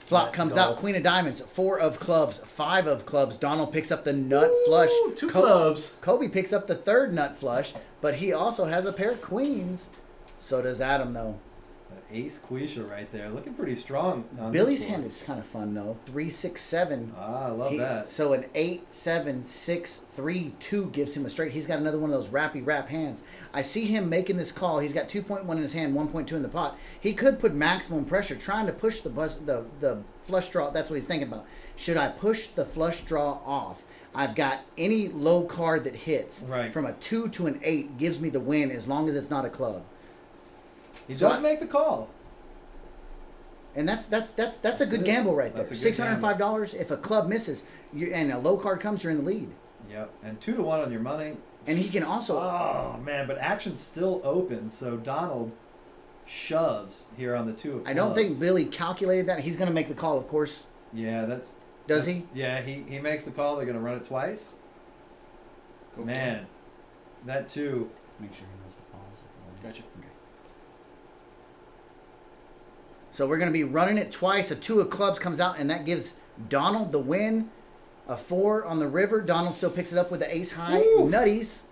Flop comes out. Queen of diamonds, 4 of clubs, 5 of clubs. Donald picks up the nut flush. 2 clubs. Kobe picks up the 3rd nut flush, but he also has a pair of queens. So does Adam, though. That ace Quisha right there, looking pretty strong. On Billy's this board. hand is kind of fun, though. 3, 6, 7. Ah, I love that. So an 8, 7, 6, 3, 2 gives him a straight. He's got another one of those rappy rap hands. I see him making this call. He's got 2.1 in his hand, 1.2 in the pot. He could put maximum pressure trying to push the flush draw. That's what he's thinking about. Should I push the flush draw off? I've got any low card that hits from a 2 to an 8 gives me the win as long as it's not a club. He does make the call. And that's a good gamble right there. $605. If a club misses and a low card comes, you're in the lead. Yep, and 2 to 1 on your money. And he can also. Oh man, but action's still open. So Donald shoves here on the 2 of clubs. I don't think Billy calculated that. He's going to make the call, of course. Yeah, Does he? Yeah, he makes the call. They're going to run it twice. Man, that 2. Make sure he knows the pause. Gotcha. Okay. So we're going to be running it twice. A 2 of clubs comes out, and that gives Donald the win. A 4 on the river. Donald still picks it up with the ace high nutties.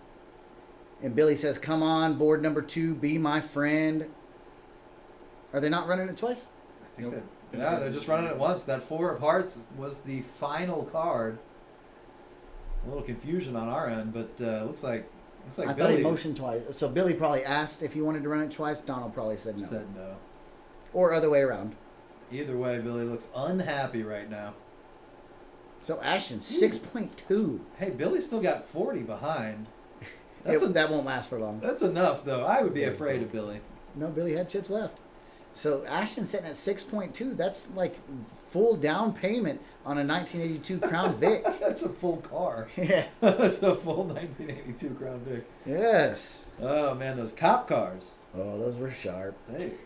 And Billy says, come on, board number 2, be my friend. Are they not running it twice? I think they're just running it once. That 4 of hearts was the final card. A little confusion on our end, but looks like I Billy thought he motioned twice. So Billy probably asked if he wanted to run it twice. Donald probably said no. said no. Or other way around. Either way, Billy looks unhappy right now. So Ashton, 6.2. Hey, Billy still got 40 behind. That won't last for long. That's enough, though. I would be afraid of Billy. No, Billy had chips left. So Ashton's sitting at 6.2. That's like full down payment on a 1982 Crown Vic. That's a full car. Yeah. That's a full 1982 Crown Vic. Yes. Oh, man, those cop cars. Oh, those were sharp.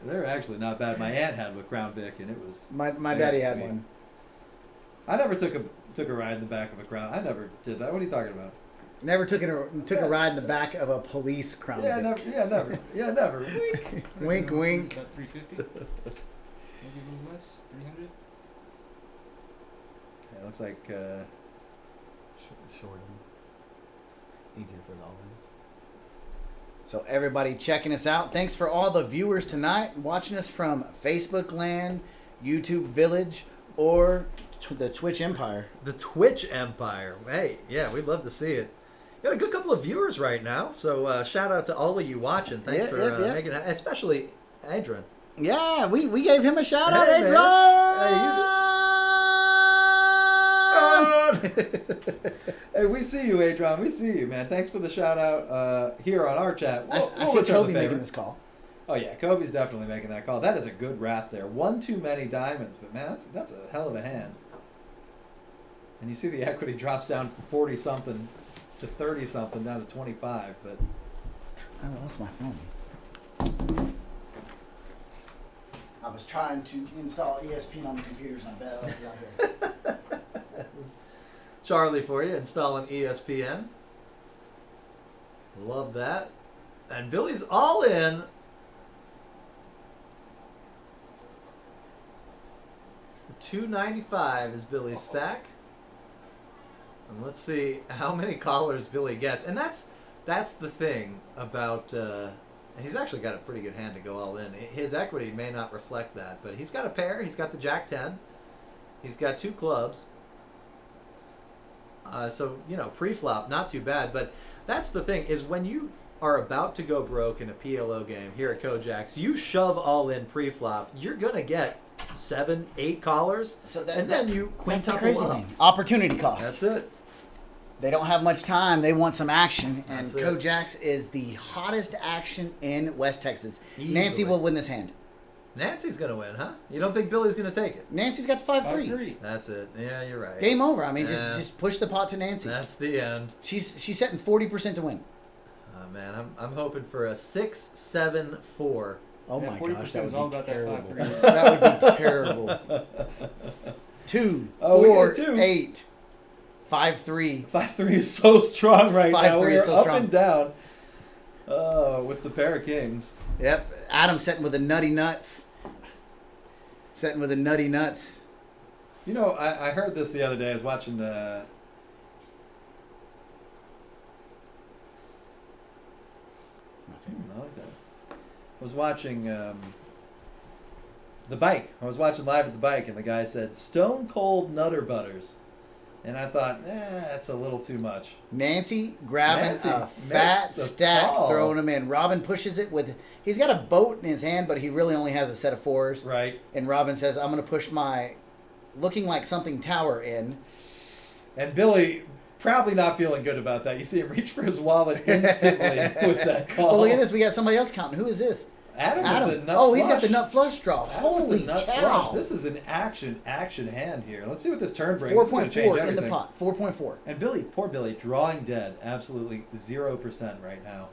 They're actually not bad. My aunt had a Crown Vic, and it was... My daddy had sweet. one. I never took a ride in the back of a Crown. I never did that. What are you talking about? Never took a ride in the back of a police Crown Vic. Never. Yeah, never. Wink. Wink, wink. About 350. Maybe a little less. 300. Yeah, it looks like... Short. Easier for the all-ins. So everybody checking us out. Thanks for all the viewers tonight watching us from Facebook Land, YouTube Village, or the Twitch Empire. The Twitch Empire. Hey, yeah, we'd love to see it. Got a good couple of viewers right now, so shout out to all of you watching. Thanks for making it, especially Adrian. Yeah, we gave him a shout out, Hey, Adrian. Hey, we see you, Adrian. We see you, man. Thanks for the shout out here on our chat. I see Kobe making this call. Oh yeah, Kobe's definitely making that call. That is a good wrap there. One too many diamonds, but man, that's a hell of a hand. And you see the equity drops down from 40 something to 30 something down to 25, but I lost my phone. I was trying to install ESPN on the computers and I bet I left it out here. Charlie for you installing ESPN. Love that. And Billy's all in. $295 is Billy's stack. And let's see how many callers Billy gets. And that's the thing about he's actually got a pretty good hand to go all in. His equity may not reflect that, but he's got a pair. He's got the Jack 10. He's got 2 clubs. So, pre-flop, not too bad. But that's the thing, is when you are about to go broke in a PLO game here at Kojaks, you shove all in pre-flop, you're going to get 7, 8 callers, and then you That's the quintuple crazy up. thing. Opportunity cost. That's it. They don't have much time. They want some action. And That's it. Kojaks is the hottest action in West Texas. Easily. Nancy will win this hand. Nancy's going to win, huh? You don't think Billy's going to take it? Nancy's got the 5-3. 5-3. That's it. Yeah, you're right. Game over. I mean, Yeah. just push the pot to Nancy. That's the end. She's setting 40% to win. Oh, man, I'm hoping for a 6-7-4. Oh Yeah, my 40% gosh, that is would all be about that terrible. 5-3. That would be terrible. 2, Oh, we 4, got 2. 8, 5-3. 5-3 is so strong right now. 5-3 We're is so up strong. and down. With the pair of kings. Yep. Adam setting with the nutty nuts. Setting with the nutty nuts. I heard this the other day. I was watching the. I like that. I was watching the bike. I was watching live at the bike, and the guy said Stone Cold Nutter Butters, and I thought, that's a little too much. Nancy grabbing Nancy a makes fat the stack, call. throwing them in. Robin pushes it with. He's got a boat in his hand, but he really only has a set of 4s. Right. And Robin says, "I'm going to push my looking like something tower in." And Billy probably not feeling good about that. You see him reach for his wallet instantly with that call. Oh, look at this. We got somebody else counting. Who is this? Adam. With the nut Oh, he's got flush. the nut flush draw. Adam with Holy the nut cow. flush. This is an action hand here. Let's see what this turn brings. This is gonna change 4.4 in the everything. pot. 4.4. And Billy, poor Billy, drawing dead. Absolutely 0% right now.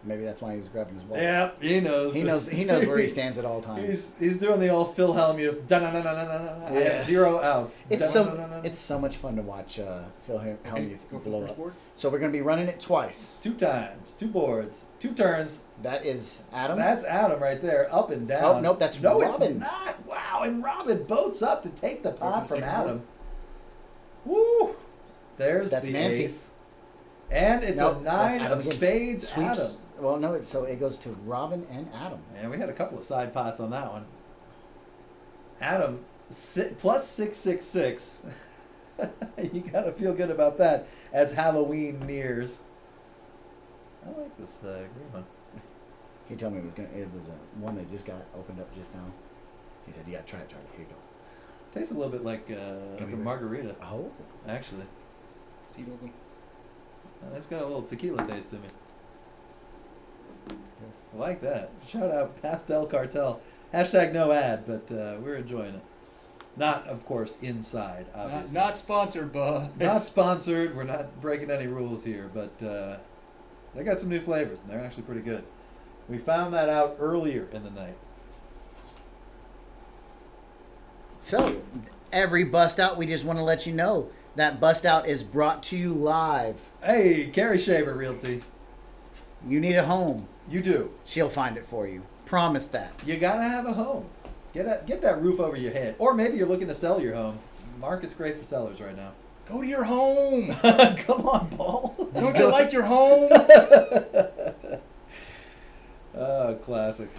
Maybe that's why he was grabbing his wallet. Yeah, he knows. He knows where he stands at all times. He's doing the old Phil Hellmuth. I have Yes. 0 outs. It's so much fun to watch Phil Hellmuth Go for the blow first up. board. So we're going to be running it twice. 2 times, 2 boards, 2 turns. That is Adam. That's Adam right there, up and down. Oh, nope, that's no, Robin. it's not. Wow, and Robin boats up to take the pot for from the second Adam. Woo! There's That's the Nancy. ace. And it's Nope, a that's 9 Adam of again. spades, Sweeps. Adam. Well, no, so it goes to Robin and Adam. And we had a couple of side pots on that one. Adam, plus 666. You gotta feel good about that as Halloween nears. I like this green one. He told me it was one that just got opened up just now. He said, "You got to try it, Charlie. Here you go." Tastes a little bit like a margarita, Oh, actually. Seat open. It's got a little tequila taste to me. yes. I like that. Shout out Pastel Cartel. Hashtag no ad, but we're enjoying it. Not, of course, inside, obviously. Not sponsored, but Not sponsored. We're not breaking any rules here, but they got some new flavors, and they're actually pretty good. We found that out earlier in the night. So, every bust out, we just want to let you know that bust out is brought to you live. Hey, Carrie Shaver Realty. You need a home, You do. she'll find it for you. Promise that. You gotta have a home. Get that roof over your head. Or maybe you're looking to sell your home. Market's great for sellers right now. go to your home. Come on, Paul. Don't you like your home? Oh, classic.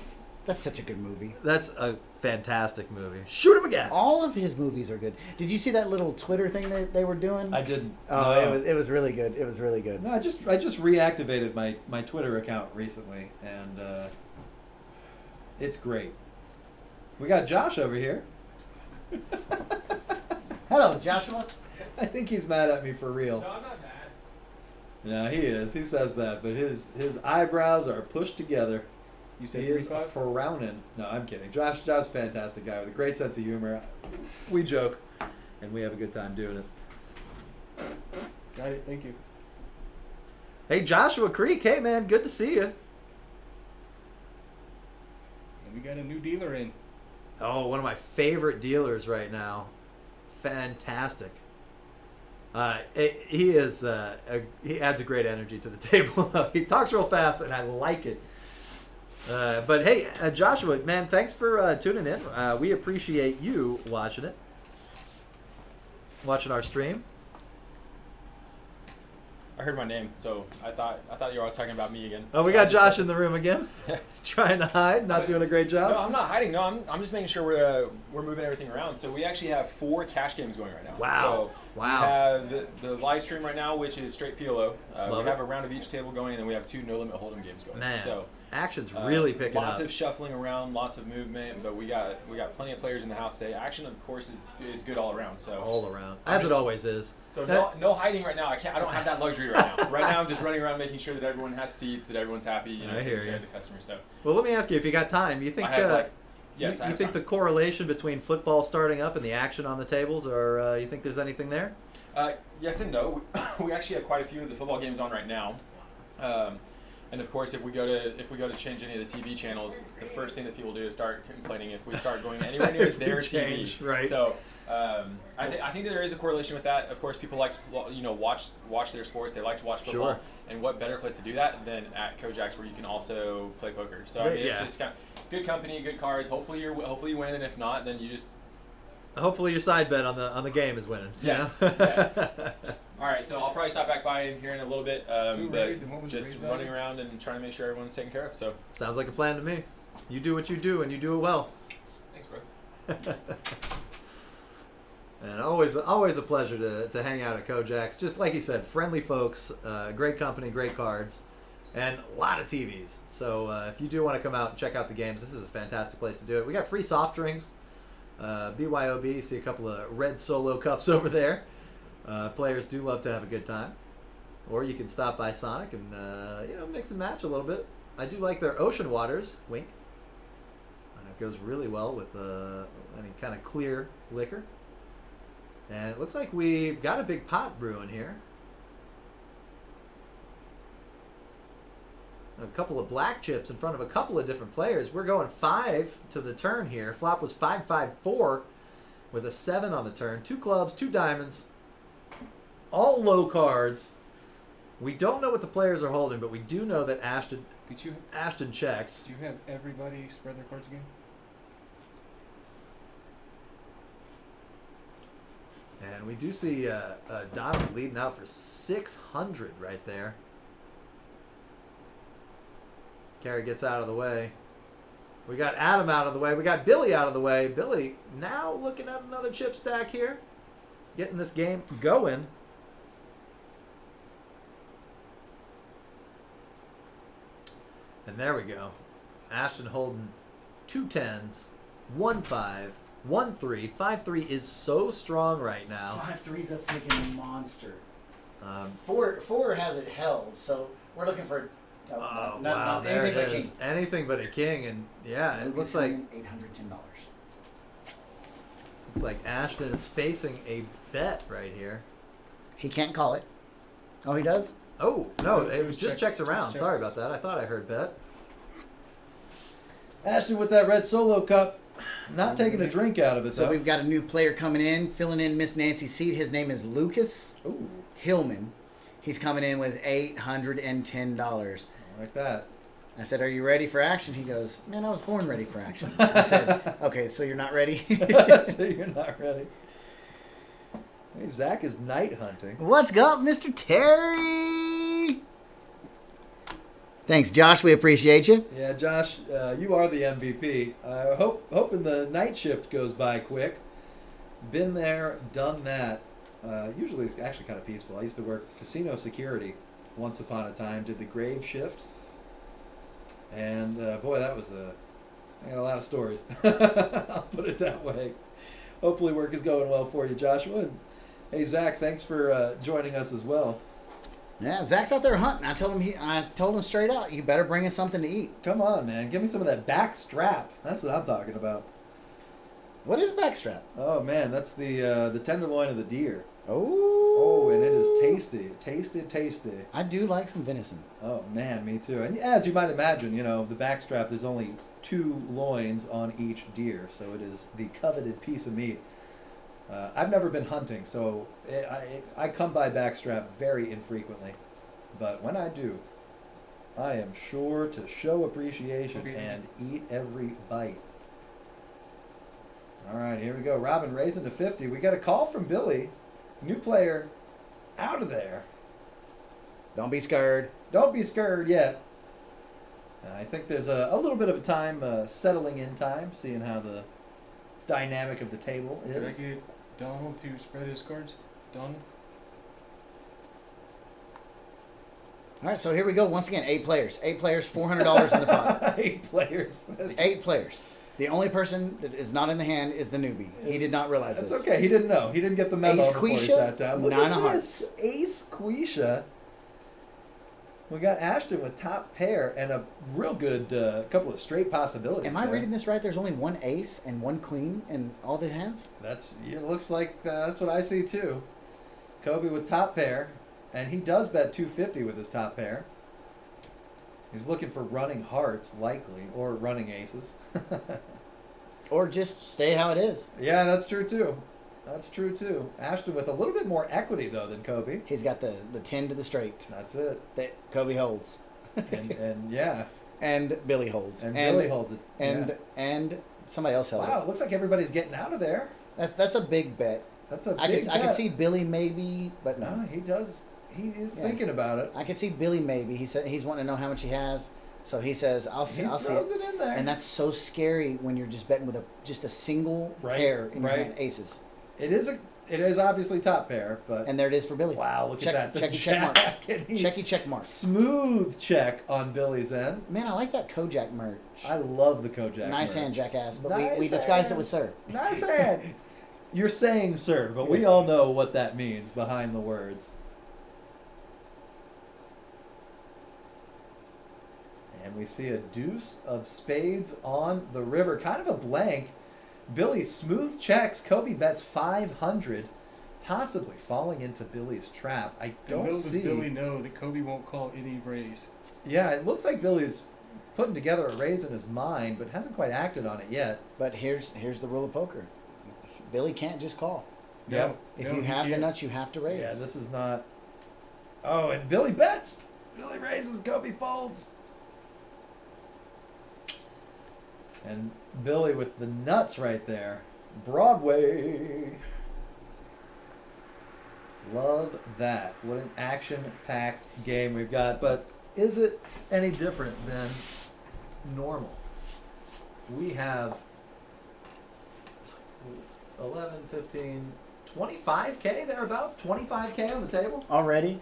That's such a good movie. That's a fantastic movie. Shoot him again. All of his movies are good. Did you see that little Twitter thing that they were doing? I didn't. Oh, No. it was really good. It was really good. No, I just reactivated my Twitter account recently, and it's great. We got Josh over here. Hello, Joshua. I think he's mad at me for real. No, I'm not mad. No, he is. He says that, but his eyebrows are pushed together. You said He is 35? frowning. No, I'm kidding. Josh's a fantastic guy with a great sense of humor. We joke, and we have a good time doing it. Got it. Thank you. Hey, Joshua Creek. Hey, man. Good to see you. And we got a new dealer in. Oh, one of my favorite dealers right now. Fantastic. He is. He adds a great energy to the table. He talks real fast, and I like it. But hey, Joshua, man, thanks for tuning in. We appreciate you watching our stream. I heard my name, so I thought you were all talking about me again. Oh, we So I got just- Josh in the room again, trying to hide, not doing a great job. No, I'm not hiding. No, I'm just making sure we're moving everything around. So we actually have 4 cash games going right now. Wow. So Wow. We have the live stream right now, which is straight PLO. Love We it. have a round of each table going, and then we have 2 no limit hold'em games going. Man, So action's really picking lots up. of shuffling around, lots of movement, but we got plenty of players in the house today. Action, of course, is good all around. So All around, as it always is. So Now- no hiding right now. I don't have that luxury right now. Right now I'm just running around making sure that everyone has seats, that everyone's happy, I taking hear care you. of the customers. So Well, let me ask you, if you got time, you think I have yes, I you have think time. the correlation between football starting up and the action on the tables, or you think there's anything there? Yes and no. We actually have quite a few of the football games on right now, and of course, if we go to change any of the TV channels, the first thing that people do is start complaining if we start going anywhere near If we their change, TV. right. So I think that there is a correlation with that. Of course, people like to watch their sports. They like to watch football. Sure. And what better place to do that than at Kojak's, where you can also play poker. So I mean, it's Yeah. just kind of good company, good cards. Hopefully you win, and if not, then you just Hopefully, your side bet on the game is winning. you Yes, know? yes. All right, so I'll probably stop back by in here in a little bit, Who but raised and what was just raised running value? around and trying to make sure everyone's taken care of. So Sounds like a plan to me. You do what you do, and you do it well. thanks, bro. And always a pleasure to hang out at Kojak's. Just like he said, friendly folks, great company, great cards, and a lot of TVs. So if you do want to come out and check out the games, this is a fantastic place to do it. We got free soft drinks. BYOB, see a couple of red Solo cups over there. Players do love to have a good time. Or you can stop by Sonic and mix and match a little bit. I do like their ocean waters. Wink. It goes really well with any kind of clear liquor. And it looks like we've got a big pot brewing here. A couple of black chips in front of a couple of different players. We're going 5 to the turn here. Flop was 5-5-4 with a 7 on the turn. 2 clubs, 2 diamonds. All low cards. We don't know what the players are holding, but we do know that Ashton checks. Do you have everybody spread their cards again? And we do see Donald leading out for 600 right there. Carrie gets out of the way. We got Adam out of the way. We got Billy out of the way. Billy now looking at another chip stack here. Getting this game going. And there we go. Ashton holding 2 10s, 1 5, 1 3. 5-3 is so strong right now. 5-3's a freaking monster. Um, Four has it held, so we're looking for wow, there anything it but a is. king. Anything but a king, and yeah, it looks like $810. Ashton is facing a bet right here. He can't call it. Oh, he does. Oh no, It it was just checks, checks around. checks. Sorry about that. I thought I heard bet. Ashton with that red Solo cup, not taking a drink out of it. So though. we've got a new player coming in, filling in Miss Nancy's seat. His name is Lucas Ooh, Hillman. He's coming in with $810. like that. I said, "Are you ready for action?" He goes, "Man, I was born ready for action." I said, "Okay, so you're not ready." So you're not ready. Hey, Zach is night hunting. What's up, Mr. Terry? Thanks, Josh. We appreciate you. Yeah, Josh, you are the MVP. Hoping the night shift goes by quick. Been there, done that. Usually it's actually kind of peaceful. I used to work casino security once upon a time. Did the grave shift. And boy, I got a lot of stories. I'll put it that way. Hopefully work is going well for you, Joshua. And, hey, Zach, thanks for joining us as well. Yeah, Zach's out there hunting. I told him straight out, you better bring us something to eat. Come on, man. Give me some of that back strap. That's what I'm talking about. What is backstrap? Oh, man, that's the tenderloin of the deer. Oh, And it is tasty. Tasty. I do like some venison. Oh, man, me too. And as you might imagine, the backstrap, there's only 2 loins on each deer, so it is the coveted piece of meat. I've never been hunting, so I come by backstrap very infrequently. But when I do, I am sure to show appreciation and eat every bite. All right, here we go. Robin raising to 50. We got a call from Billy. New player out of there. Don't be scared. Don't be scared yet. I think there's a little bit of a time settling in time, seeing how the dynamic of the table Did I is. get Donald to spread his cards? Donald? All right, so here we go. Once again, 8 players. 8 players, $400 in the pot. 8 players. 8 players. The only person that is not in the hand is the newbie. He did not realize That's this. okay. He didn't know. He didn't get the memo Ace before he Quisha, sat down. Look 9 at of this. Ace Quisha. We got Ashton with top pair and a real good couple of straight possibilities. Am I there. reading this right? There's only 1 ace and 1 queen in all the hands? It looks like that's what I see too. Kobe with top pair, and he does bet 250 with his top pair. He's looking for running hearts, likely, or running aces. Or just stay how it is. Yeah, that's true too. That's true too. Ashton with a little bit more equity though than Kobe. He's got the 10 to the straight That's it. that Kobe holds. And yeah, And Billy holds. and Billy holds it. And Yeah. and somebody else held Wow, it. it looks like everybody's getting out of there. That's a big bet. That's a I big could bet. see Billy maybe, but No, no. he does. He is Yeah. thinking about it. I could see Billy maybe. He said he's wanting to know how much he has, so he says I'll see. He I'll see throws it. it in there. And that's so scary when you're just betting with just a single Right, pair in your right. hand, aces. It is obviously top pair, but And there it is for Billy. wow, look Check- at that. checky check mark. And he- Checky check mark. Smooth check on Billy's end. Man, I like that Kojak merch. I love the Kojak. Nice merch. hand, jackass. But Nice we disguised hand. it with sir. Nice hand. You're saying sir, but we all know what that means behind the words. And we see a deuce of spades on the river. Kind of a blank. Billy smooth checks. Kobe bets 500, possibly falling into Billy's trap. I And don't little see. does Billy know that Kobe won't call any raise. Yeah, it looks like Billy's putting together a raise in his mind, but hasn't quite acted on it yet. But here's the rule of poker. Billy can't just call. Yeah. If No, you he have the can't. nuts, you have to raise. Yeah, this is not. Oh, and Billy bets. Billy raises. Kobe folds. And Billy with the nuts right there. Broadway. Love that. What an action-packed game we've got. But is it any different than normal? We have 11, 15, 25K thereabouts? 25K on the table? Already?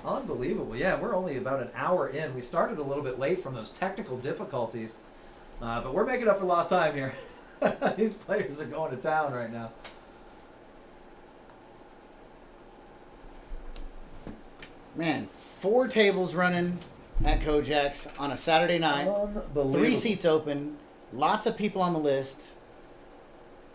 Unbelievable. Yeah, we're only about an hour in. We started a little bit late from those technical difficulties, but we're making up for lost time here. These players are going to town right now. Man, 4 tables running at Kojak's on a Saturday night. Unbelievable. 3 seats open. Lots of people on the list.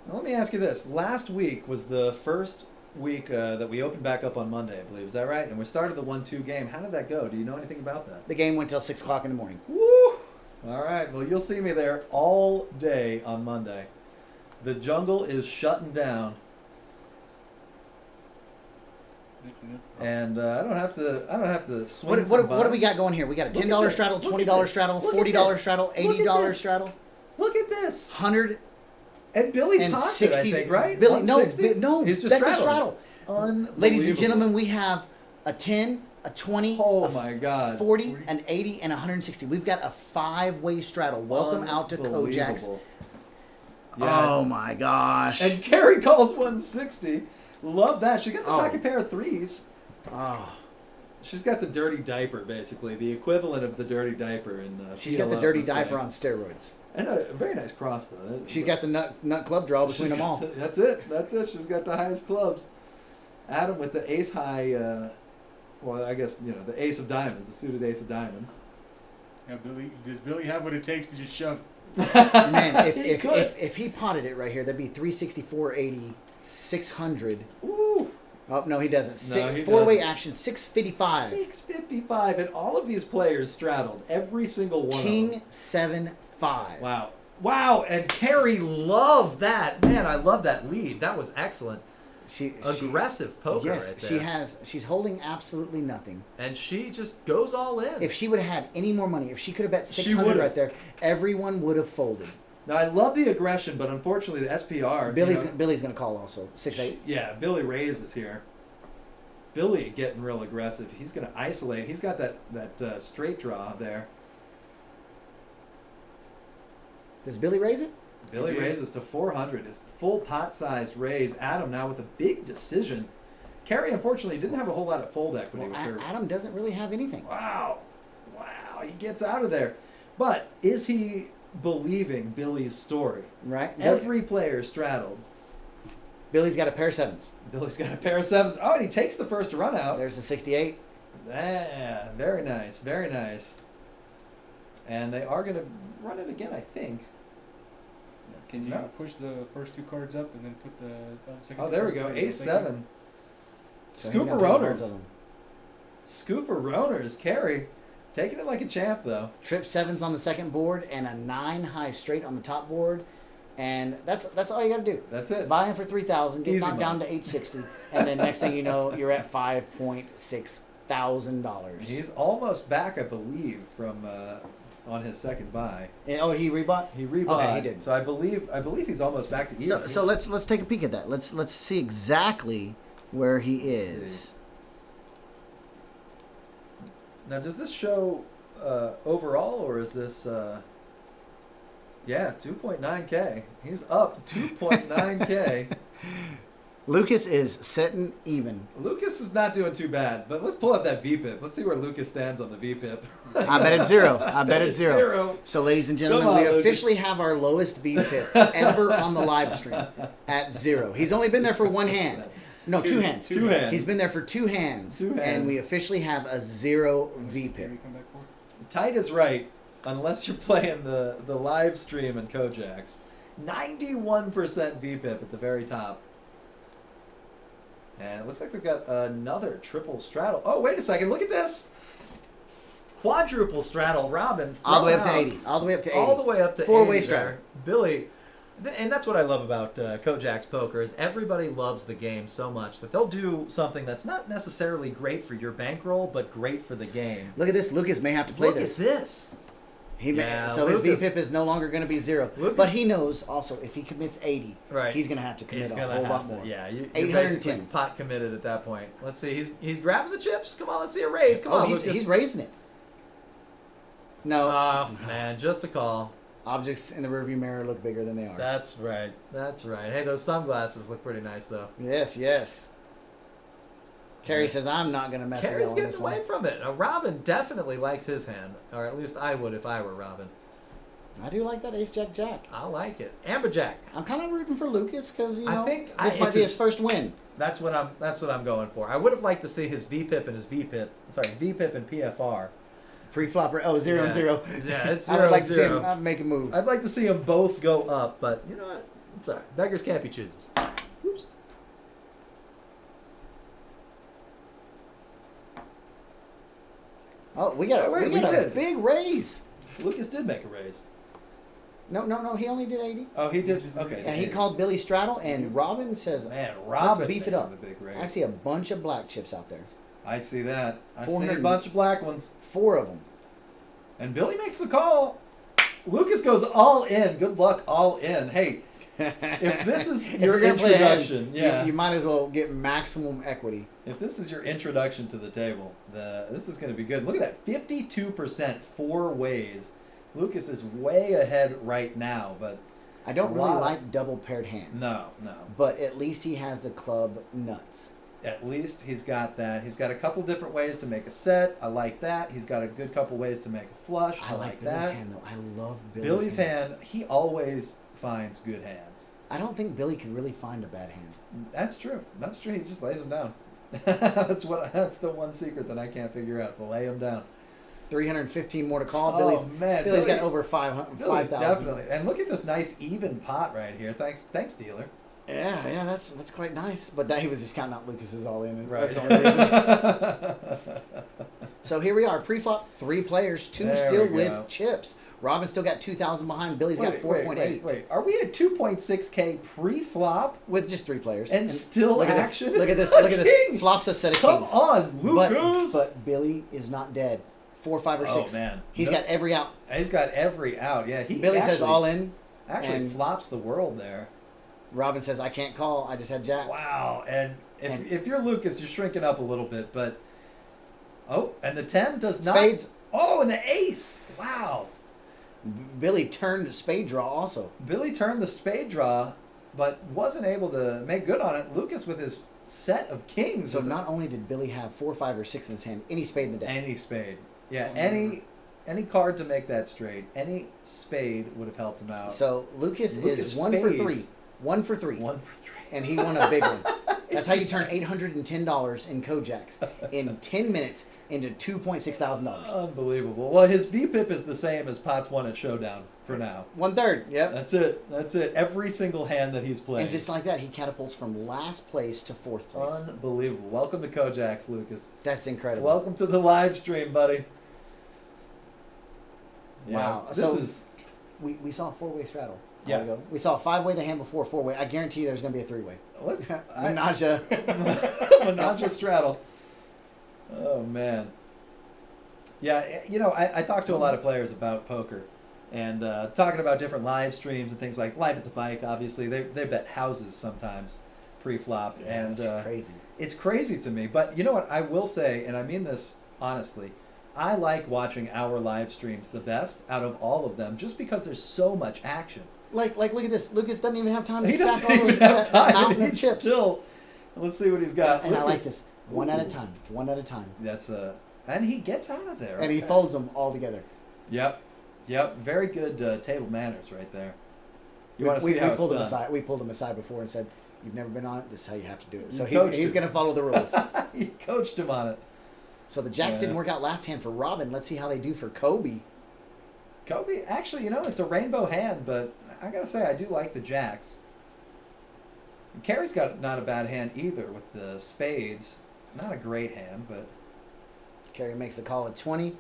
Now, let me ask you this. Last week was the first week that we opened back up on Monday, I believe. Is that right? And we started the 1-2 game. How did that go? Do you know anything about that? The game went till 6 o'clock in the morning. Woo! All right. Well, you'll see me there all day on Monday. The jungle is shutting down, and I don't have to swing. What from do we behind. got going here? We got a Look at $10 this. straddle, Look at $20 this. straddle, Look at $40 this. straddle, Look at $80 this. straddle, Look at this. 100 And Billy and popped it, 60. I think, right? Billy, no, 160? no, He's just that's straddling. a straddle. Unbelievable. Ladies and gentlemen, we have a 10, a 20, Oh a my God. 40, an 80, and 160. We've got a 5-way straddle. Welcome out to Kojak's. Unbelievable. Yeah. Oh my gosh. And Carrie calls 160. Love that. She got the Oh. pocket pair of threes. Oh, She's got the dirty diaper, basically, the equivalent of the dirty diaper. In she's got the dirty diaper on steroids. And a very nice cross, though. She's got the nut club draw between them all. That's it. That's it. She's got the highest clubs. Adam with the ace high. Well, I guess the ace of diamonds, the suited ace of diamonds. Yeah, does Billy have what it takes to just shove? Man, He could. if he potted it right here, that'd be 364, 80, 600. Ooh. Oh no, he doesn't. No, he 4-way doesn't. action, 655. 655, and all of these players straddled. Every single one of them. King 7-5. Wow. Wow, and Carrie loved that. Man, I love that lead. That was excellent. Aggressive poker Yes, right there. she's holding absolutely nothing. And she just goes all in. If she would have had any more money, if she could have bet She 600 would've. right there, everyone would have folded. Now, I love the aggression, but unfortunately the SPR... Billy's going to call also. 6-8. Yeah, Billy raises here. Billy getting real aggressive. He's going to isolate. He's got that straight draw there. Does Billy raise it? Billy He did. raises to 400. His full pot size raise. Adam now with a big decision. Kerry, unfortunately, didn't have a whole lot of fold equity Well, with her. Adam doesn't really have anything. Wow. Wow, he gets out of there. But is he believing Billy's story? Right? Every player straddled. Billy's got a pair of sevens. Billy's got a pair of sevens. Oh, and he takes the first run out. There's a 68. Yeah, very nice, very nice. And they are going to run it again, I think. Can you No. push the first two cards up and then put the second? Oh, there we go. card? Ace Thank you. 7. So he's gonna take both of Scooper-roners. them. Scooper-roners. Kerry taking it like a champ, though. Trip sevens on the second board and a 9 high straight on the top board. And that's all you got to do. That's it. Buy in for 3,000, get Easy knocked down money. to 860, and then next thing you know, you're at $5.6 thousand. He's almost back, I believe, from on his second buy. Oh, he rebought. He rebought. Okay, he did. So I believe he's almost back to even. So let's take a peek at that. Let's see exactly where he Let's is. see. Now, does this show overall, or is this? Yeah, 2.9K. He's up 2.9K. Lucas is sitting even. Lucas is not doing too bad, but let's pull up that VPIP. Let's see where Lucas stands on the VPIP. I bet it's zero. I bet it's zero. So, ladies and gentlemen, Come on, we Lucas. officially have our lowest VPIP ever on the live stream at 0. He's only been there for one hand. No, two hands. Two hands. He's been there for two hands. Two hands. And we officially have a 0 Can VPIP. we come back for? Tight is right, unless you're playing the live stream in Kojaks. 91% VPIP at the very top. And it looks like we've got another triple straddle. Oh, wait a second. Look at this. Quadruple straddle. Robin. All the way thrown up to out. 80. All the way up to 80. All the way up to 4-way 80 straddle. there. Billy. And that's what I love about Kojak's Poker is everybody loves the game so much that they'll do something that's not necessarily great for your bankroll, but great for the game. Look at this. Lucas may have to play Look this. at this. He may, Yeah, so his Lucas- VPIP is no longer going to be 0. Lucas- But he knows also if he commits 80, Right. he's going to have to commit He's a gonna whole have lot to, more. yeah. You're 810. basically pot committed at that point. Let's see. He's grabbing the chips. Come on, let's see a raise. Come on, he's, Lucas. he's raising it. No. Oh man, just a call. Objects in the rearview mirror look bigger than they are. That's right. That's right. Hey, those sunglasses look pretty nice though. Yes, yes. Carrie says, I'm not going to mess Carrie's around with getting this away one. from it. Robin definitely likes his hand, or at least I would if I were Robin. I do like that ace jack jack. I like it. Amberjack. I'm kind of rooting for Lucas because, you I know, think this might it's be his- his first win. That's what I'm going for. I would have liked to see his VPIP and his VPIP. Sorry, VPIP and PFR. Pre-flop, 0 and Yeah. 0. Yeah, it's I 0 would like and to see 0. him make a move. I'd like to see them both go up, but you know what? It's all right. Beggars can't be choosers. Oops. Oh, we got a, Oh, wait, we we got a did. big raise. Lucas did make a raise. No, he only did 80. Oh, he did. Okay. Yeah, he called Billy Straddle, and Robin says, Man, Robin beef it making up. the big raise. I see a bunch of black chips out there. I see that. I see a 400. bunch of black ones. 4 of them. And Billy makes the call. Lucas goes all in. Good luck, all in. Hey, if this is If your you're gonna play ahead, introduction, yeah. you might as well get maximum equity. If this is your introduction to the table, this is going to be good. Look at that, 52% 4 ways. Lucas is way ahead right now, but I don't A really lot of- like double paired hands. no. But at least he has the club nuts. At least he's got that. He's got a couple different ways to make a set. I like that. He's got a good couple ways to make a flush. I like Billy's that. hand though. I love Billy's hand, he always finds good hands. I don't think Billy could really find a bad hand. That's true. That's true. He just lays them down. That's the one secret that I can't figure out. To lay them down. 315 more to call. Oh, man, Billy's Billy- got over 500. Billy's 5,000. definitely. And look at this nice even pot right here. Thanks, dealer. Yeah, that's quite nice. But that he was just counting out Lucas's all in. Right. That's the only reason. So here we are, pre-flop, 3 players, 2 There still we with go. chips. Robin still got 2,000 behind. Billy's got 4.8 Wait. Are we at 2.6K pre-flop with just 3 players. and still look action? At this, look at this. Look at King! this. Flops a set of Come kings. on, Lucas. But Billy is not dead. 4, 5, or 6. Oh man, He's No- got every out. He's got every out. Yeah, he. Billy says actually- all in. Actually, and- flops the world there. Robin says I can't call. I just had jacks. Wow, and And- if you're Lucas, you're shrinking up a little bit, but and the 10 does not. Spades. Oh, and the ace. Wow. Billy turned spade draw also. Billy turned the spade draw, but wasn't able to make good on it. Lucas with his set of kings. So is not only did Billy have 4, 5, or 6 in his hand, any spade in the deck. any spade. Yeah, Oh, any card to make that straight. Any spade would have helped him out. So Lucas Lucas is 1 for 3. fades. 1 for 3. 1 for 3. And he won a big one. That's how you turn $810 in Kojaks in 10 minutes into $2.6 thousand. Unbelievable. Well, his VPIP is the same as Potts won at Showdown for now. 1/3. Yep. That's it. That's it. Every single hand that he's playing. And just like that, he catapults from last place to 4th place. Unbelievable. Welcome to Kojaks, Lucas. That's incredible. Welcome to the live stream, buddy. Yeah, Wow. This So- is We saw a 4-way straddle. a Yeah. while ago. We saw a 5-way the hand before, 4-way. I guarantee there's going to be a 3-way. let's Menaja. Menage straddle. Oh man. Yeah, you know, I talk to a lot of players about poker, and talking about different live streams and things like Live at the Bike. Obviously, they bet houses sometimes pre-flop, and that's crazy. it's crazy to me. But you know what? I will say, and I mean this honestly, I like watching our live streams the best out of all of them, just because there's so much action. Like, look at this. Lucas doesn't even have time to He stack doesn't all even those have time. mountain And of he's chips. still. Let's see what he's got. And I like Lucas- this. One at a Ooh. time. One at a time. That's and he gets out of there. And he okay. folds them all together. Yep. Very good table manners right there. You want to we see how pulled it's him done? aside. We pulled him aside before and said, "You've never been on it. This is how you have to do it." So You coached he's him. going to follow the rules. He coached him on it. So the jacks Yeah. didn't work out last hand for Robin. Let's see how they do for Kobe. Kobe, actually, you know, it's a rainbow hand, but I gotta say, I do like the jacks. And Kerry's got not a bad hand either with the spades. Not a great hand, but Kerry makes the call at 20.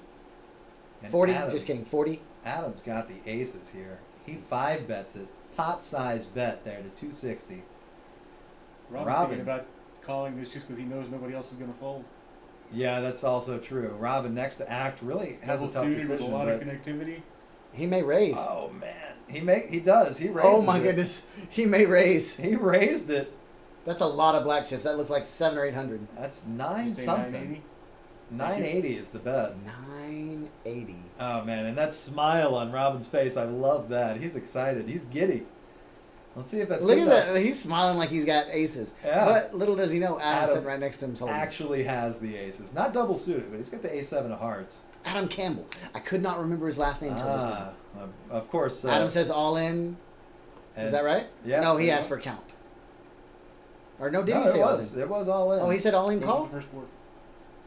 and 40. Adam- Just kidding. 40. Adam's got the aces here. He 5-bets it. Pot-sized bet there to 260. Robin's Robin. thinking about calling this just because he knows nobody else is going to fold. Yeah, that's also true. Robin, next to act, really has Double a tough suited decision. with a lot but- of connectivity. He may raise. Oh man, he does. He raises. Oh my it. goodness. He may raise. He raised it. That's a lot of black chips. That looks like 700 or 800. That's You nine say something. 980? 980 is the bet. 980. Oh man, and that smile on Robin's face, I love that. He's excited. He's giddy. Let's see if that's Look good at enough. that. He's smiling like he's got aces. Yeah. But little does he know, Adam's Adam sitting right next to him. Holding. Actually has the aces, not double suited, but he's got the A7 of hearts. Adam Campbell. I could not remember his last name until just now. Of course. Adam says all in. and- Is that right? Yeah. No, he there you asked go. for count. Or no, did No, he say it all was. in? It was all in. Oh, he said all in Goes call? with the first board.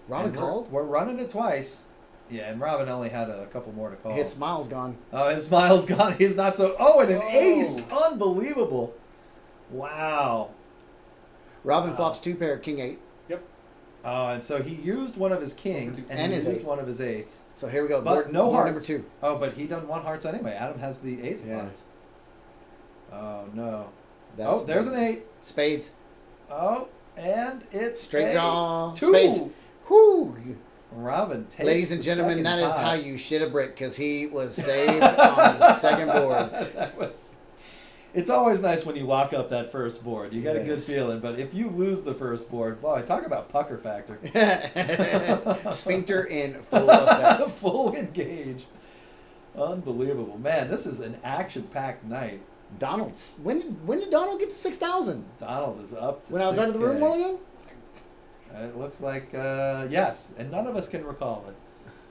Robin And called? We're running it twice. Yeah, and Robin only had a couple more to call. His smile's gone. Oh, his smile's gone. He's not so. Oh, and an Oh. ace! Unbelievable! Wow. Robin Wow. flops 2 pair, king 8. Oh, and so he used one of his kings and, And he his used eight. one of his eights. So here we go. But Board, no board hearts. number 2. Oh, but he doesn't want hearts anyway. Adam has the ace of Yeah. hearts. Oh no. That's, There's that's an 8. Spades. Oh, and it's Straight a draw. 2. Spades. Whoo! Robin takes Ladies and the gentlemen, second that is pot. how you shit a brick because he was saved on the second board. That was- It's always nice when you lock up that first board. You get a good Yes. feeling. But if you lose the first board, boy, talk about pucker factor. Sphincter in full effect. Full engage. Unbelievable. Man, this is an action-packed night. Donald's. When did Donald get to 6,000? Donald is up to When I was out of the room a 6K. while ago? It looks like, yes. And none of us can recall it.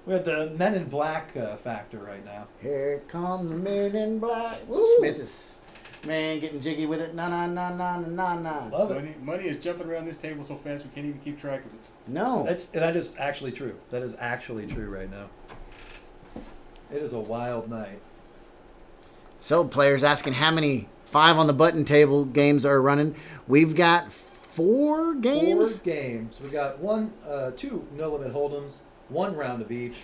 We're at the Men in Black factor right now. Here come the men in black. Woo. Smith is, man, getting jiggy with it. Na. Love it. Money is jumping around this table so fast we can't even keep track of it. No. That is actually true. That is actually true right now. It is a wild night. So players asking how many 5 on the button table games are running. We've got 4 games. 4 games. We got 2 no limit hold'ems, 1 round of each,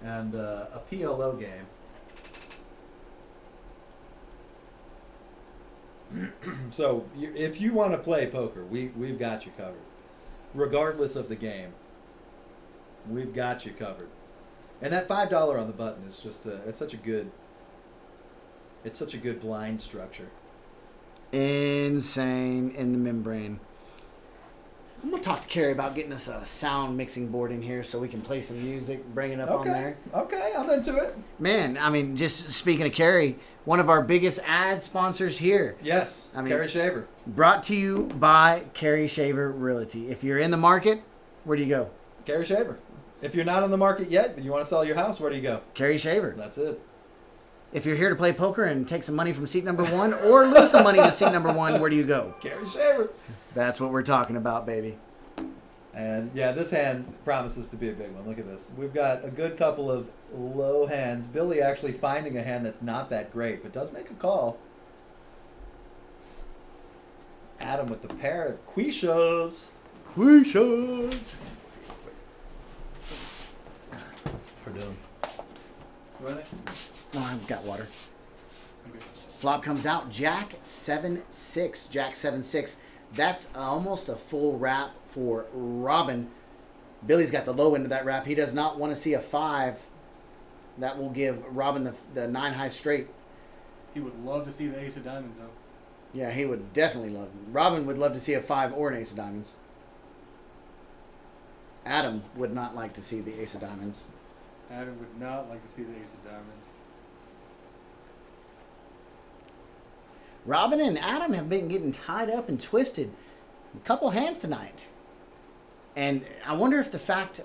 and a PLO game. So if you want to play poker, we've got you covered, regardless of the game. We've got you covered, and that $5 on the button is just it's such a good blind structure. Insane in the membrane. I'm gonna talk to Carrie about getting us a sound mixing board in here so we can play some music, bring it up on there. Okay, I'm into it. Man, I mean, just speaking of Carrie, one of our biggest ad sponsors here. Yes, I mean- Carrie Shaver. Brought to you by Carrie Shaver Realty. If you're in the market, where do you go? Carrie Shaver. If you're not on the market yet, but you want to sell your house, where do you go? Carrie Shaver. That's it. If you're here to play poker and take some money from seat number 1 or lose some money to seat number 1, where do you go? Carrie Shaver. That's what we're talking about, baby. And yeah, this hand promises to be a big one. Look at this. We've got a good couple of low hands. Billy actually finding a hand that's not that great, but does make a call. Adam with the pair of Quishas. Quishas. We're doing. Ready? No, I've got water. Okay. Flop comes out. Jack 7-6. Jack 7-6. That's almost a full wrap for Robin. Billy's got the low end of that wrap. He does not want to see a 5. That will give Robin the 9 high straight. He would love to see the ace of diamonds, though. Yeah, he would definitely love it. Robin would love to see a 5 or an ace of diamonds. Adam would not like to see the ace of diamonds. Adam would not like to see the ace of diamonds. Robin and Adam have been getting tied up and twisted a couple hands tonight. And I wonder if the factor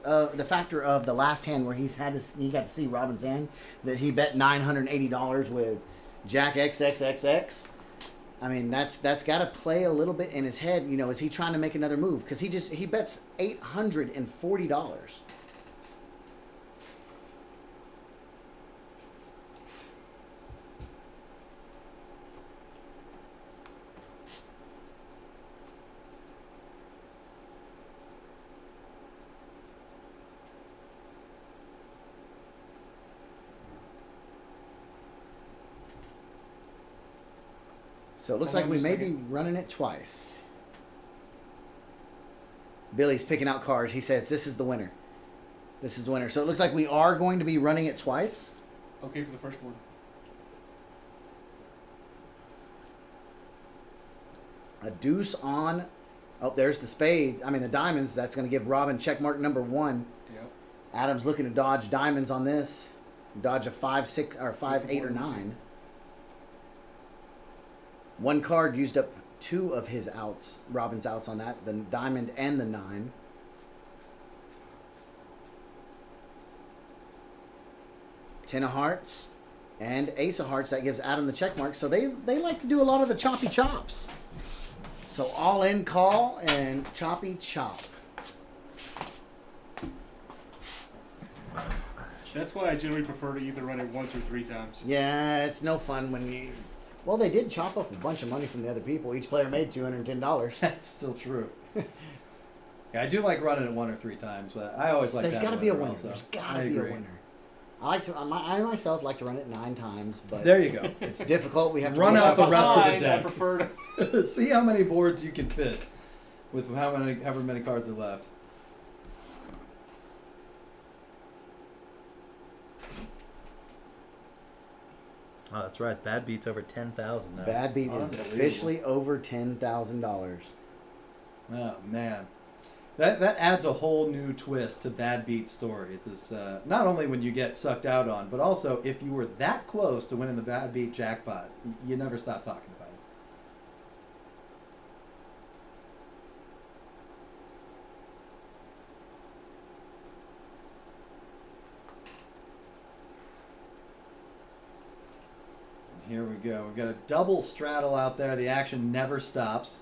of the last hand where he got to see Robin's hand, that he bet $980 with Jack XXXX. I mean, that's got to play a little bit in his head. You know, is he trying to make another move? Because he bets $840. So it looks Hold like on we just a may be second. running it twice. Billy's picking out cards. He says this is the winner. This is the winner. So it looks like we are going to be running it twice. Okay for the first board. A deuce on. Oh, there's the spade. I mean the diamonds. That's going to give Robin check mark number 1. Yep. Adam's looking to dodge diamonds on this. Dodge a 5, 6, or 5, 8, or 9. One card used up 2 of his outs, Robin's outs on that, the diamond and the 9. Ten of hearts and ace of hearts. That gives Adam the check mark. So they like to do a lot of the choppy chops. So all in call and choppy chop. That's why I generally prefer to either run it once or 3 times. Yeah, it's no fun when you... Well, they did chop up a bunch of money from the other people. Each player made $210. That's still true. Yeah, I do like running it 1 or 3 times. I always like There's that. got to be a winner winner. also. There's got I to be a agree. winner. I myself like to run it 9 times, but There you go. it's difficult. We have to Run push out up the a rest of the high. deck. I prefer to. See how many boards you can fit with however many cards are left. Oh, that's right. Bad beat's over 10,000 now. Bad beat is Unbelievable. officially over $10,000. Oh man, that adds a whole new twist to bad beat stories. Is not only when you get sucked out on, but also if you were that close to winning the bad beat jackpot, you never stop talking about it. And here we go. We've got a double straddle out there. The action never stops.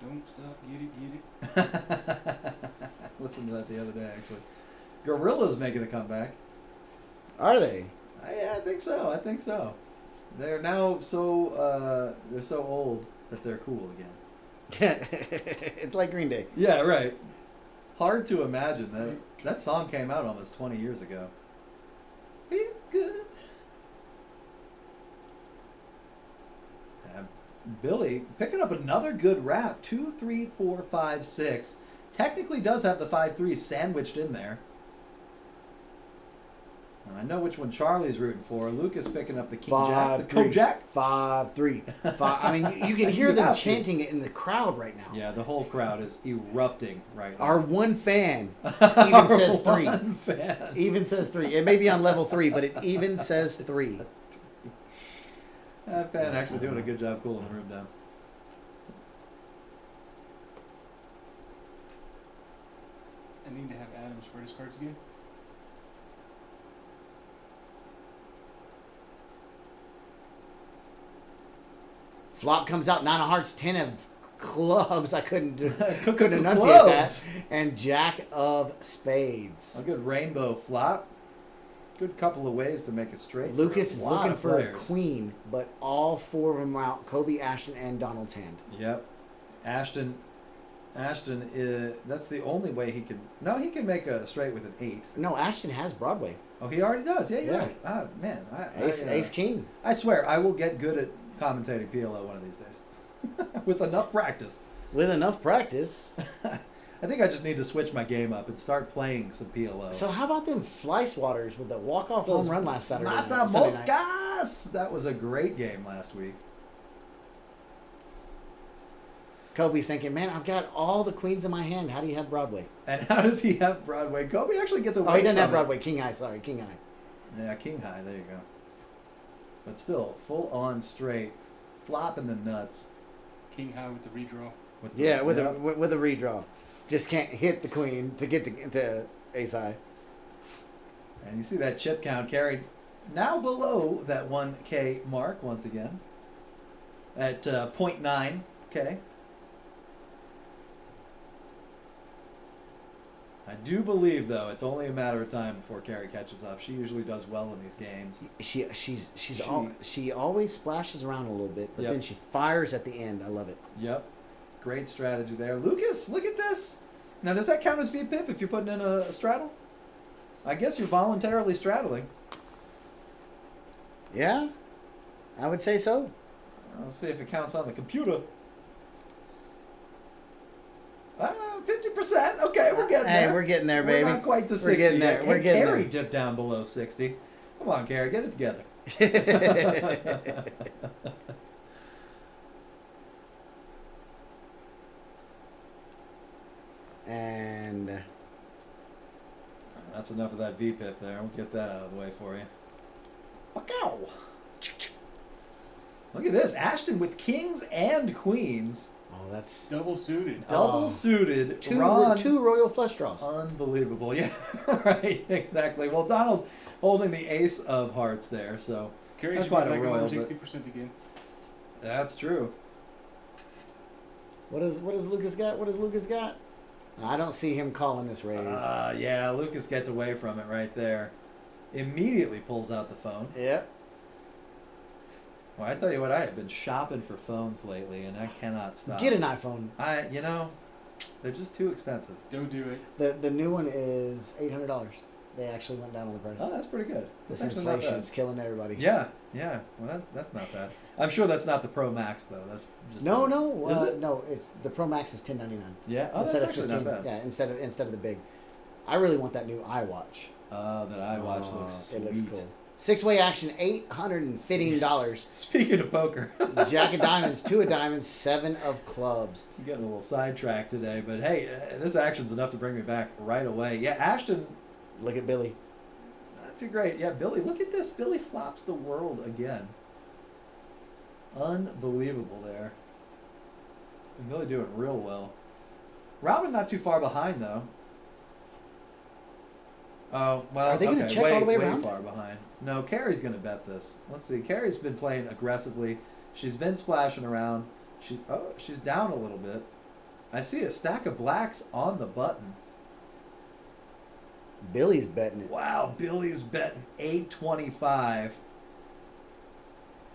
Don't stop, get it. Listened to that the other day, actually. Gorilla's making a comeback. Are they? I think so. I think so. They're now so they're so old that they're cool again. It's like Green Day. Yeah, right. Hard to imagine that song came out almost 20 years ago. Feel good. Billy picking up another good rap. 2, 3, 4, 5, 6. Technically does have the 5-3 sandwiched in there. And I know which one Charlie's rooting for. Lucas picking up the King Jack, the 5-3. Kojak. 5-3. I mean, you can hear You them have to. chanting it in the crowd right now. Yeah, the whole crowd is erupting right now. Our one fan Our even says 3. one fan. Even says 3. It may be on level 3, but it even says 3. That fan actually doing a good job cooling the room down. I need to have Adam spread his cards again. Flop comes out, 9 of hearts, 10 of clubs. I couldn't Couldn't couldn't enunciate close. that. And Jack of spades. A good rainbow flop. Good couple of ways to make a straight. Lucas for is a lot looking of for a players. queen, but all 4 of them are out. Kobe, Ashton, and Donald's hand. Yep. Ashton, that's the only way he can. No, he can make a straight with an 8. No, Ashton has Broadway. Oh, he already does. Yeah, you're Yeah. right. Ah, man. Ace King. I swear, I will get good at commentating PLO one of these days. With enough practice. With enough practice. I think I just need to switch my game up and start playing some PLO. So how about them fly swatters with the walk-off home run last Saturday night? Mata Sunday night? Moscas! That was a great game last week. Kobe's thinking, man, I've got all the queens in my hand. How do you have Broadway? And how does he have Broadway? Kobe actually gets away Oh, he doesn't from have it. Broadway. King High, sorry, King High. Yeah, King High. There you go. But still, full on straight, flopping the nuts. King high with the redraw. With the, Yeah, with yep. a with a redraw. Just can't hit the queen to get to ace high. And you see that chip count carried now below that 1K mark once again at 0.9K. I do believe, though, it's only a matter of time before Carrie catches up. She usually does well in these games. She always splashes around a little bit, but Yep. then she fires at the end. I love it. Yep. Great strategy there. Lucas, look at this. Now, does that count as VPIP if you're putting in a straddle? I guess you're voluntarily straddling. Yeah, I would say so. Let's see if it counts on the computer. 50%. Okay, we're getting Hey, there. we're getting there, We're baby. not quite to 60 We're getting there. yet. We're Hey, getting Carrie there. dipped down below 60. Come on, Carrie, get it together. And That's enough of that VPIP there. We'll get that out of the way for you. Wow. Look at this. Ashton with kings and queens. oh, that's Double suited. Double Oh. suited. two Ron. royal flush draws. Unbelievable. Yeah, right. Exactly. Well, Donald holding the ace of hearts there. So Carrie That's should be quite a back royal, over but- 60% again. that's true. What does Lucas got? What does Lucas got? I don't see him calling this raise. Yeah, Lucas gets away from it right there. Immediately pulls out the phone. Yep. Well, I tell you what, I have been shopping for phones lately, and I cannot stop. Get an iPhone. They're just too expensive. Don't do it. The new one is $800. They actually went down on the price. Oh, that's pretty good. This That's actually not inflation bad. is killing everybody. Yeah. Well, that's not bad. I'm sure that's not the Pro Max though. That's just No, Is it? no. It's the Pro Max is $10.99 Yeah. Oh, that's instead of actually 15. not bad. Yeah, instead of the big. I really want that new iWatch. That iWatch looks It looks sweet. cool. 6-way action, $815. Speaking of poker, Jack of diamonds, 2 of diamonds, 7 of clubs. I'm getting a little sidetracked today, but hey, this action's enough to bring me back right away. Yeah, Ashton, Look at Billy. not too great. Yeah, Billy, look at this. Billy flops the world again. Unbelievable there. And Billy doing real well. Robin not too far behind though. Oh, well, Are they gonna okay, check all the way around? Way far behind. No, Carrie's going to bet this. Let's see. Carrie's been playing aggressively. She's been splashing around. She's down a little bit. I see a stack of blacks on the button. Billy's betting it. Wow, Billy's betting 825.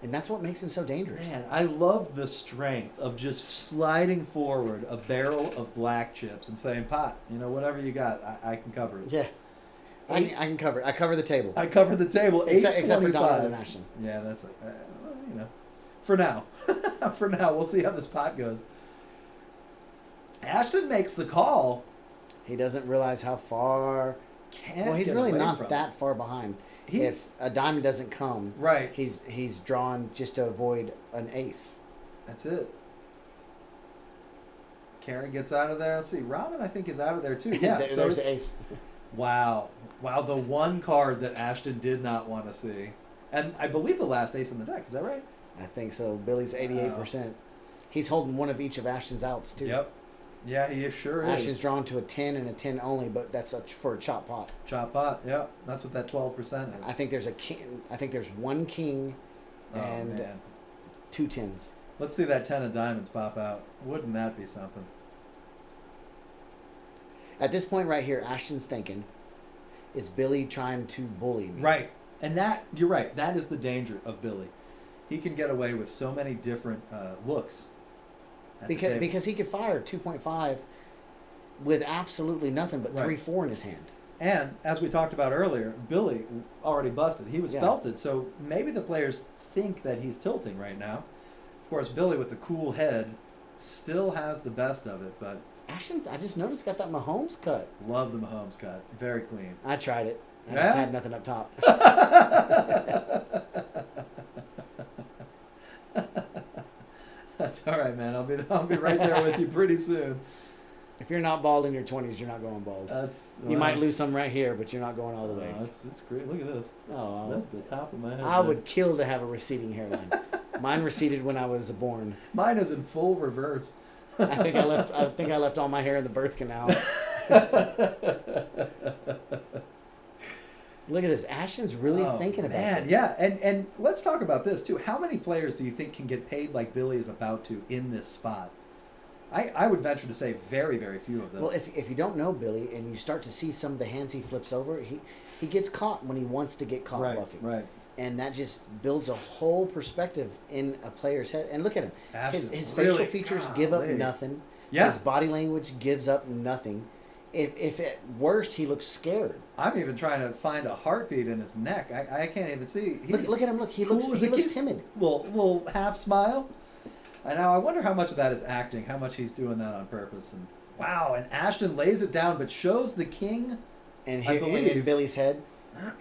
And that's what makes him so dangerous. Man, I love the strength of just sliding forward a barrel of black chips and saying, "Pot, whatever you got, I can cover it." Yeah. I can cover it. I cover the table. I cover the table. Except for Donald 825. and Ashton. Yeah, that's like, for now. For now, we'll see how this pot goes. Ashton makes the call. He doesn't realize how far. Can't Well, he's get really away not from that far behind. if a diamond doesn't come, Right. he's drawn just to avoid an ace. That's it. Karen gets out of there. Let's see. Robin, I think, is out of there too. Yeah. There- so there's it's- the ace. Wow. Wow. The one card that Ashton did not want to see. And I believe the last ace in the deck. Is that right? I think so. Billy's 88%. He's holding one of each of Ashton's outs too. Yep. Yeah, he sure is. Ashton's drawn to a 10 and a 10 only, but that's for a chop pot. Chop pot. Yep. That's what that 12% is. I think there's a king. I think there's one king Oh, and man. two tens. Let's see that 10 of diamonds pop out. Wouldn't that be something? At this point right here, Ashton's thinking, is Billy trying to bully me? Right. And that, you're right. That is the danger of Billy. He can get away with so many different looks. at the table. Because he could fire 2.5 with absolutely nothing but Right. 3-4 in his hand. And as we talked about earlier, Billy already busted. He was Yeah. felted. So maybe the players think that he's tilting right now. Of course, Billy with the cool head still has the best of it, but Ashton's, I just noticed, got that Mahomes cut. love the Mahomes cut. Very clean. I tried it. I Yeah? just had nothing up top. That's all right, man. I'll be right there with you pretty soon. If you're not bald in your 20s, you're not going bald. You might lose some right here, but you're not going all the way. It's great. Look at this. Oh, That's the top of my head. I man. would kill to have a receding hairline. Mine receded when I was born. Mine is in full reverse. I think I left all my hair in the birth canal. Look at this. Ashton's really Oh, thinking about man. this. Yeah, and let's talk about this too. How many players do you think can get paid like Billy is about to in this spot? I would venture to say very, very few of them. Well, if you don't know Billy and you start to see some of the hands he flips over, he gets caught when he wants to get caught bluffing. right. And that just builds a whole perspective in a player's head. And look at him. Ashton's His really- facial features give up golly. nothing. Yeah. His body language gives up nothing. If at worst he looks scared. I'm even trying to find a heartbeat in his neck. I can't even see. Look at him. Look, he cool looks as a kiss. timid. Little half smile. And now I wonder how much of that is acting, how much he's doing that on purpose. And wow, and Ashton lays it down, but shows the king. And I here believe. in Billy's head,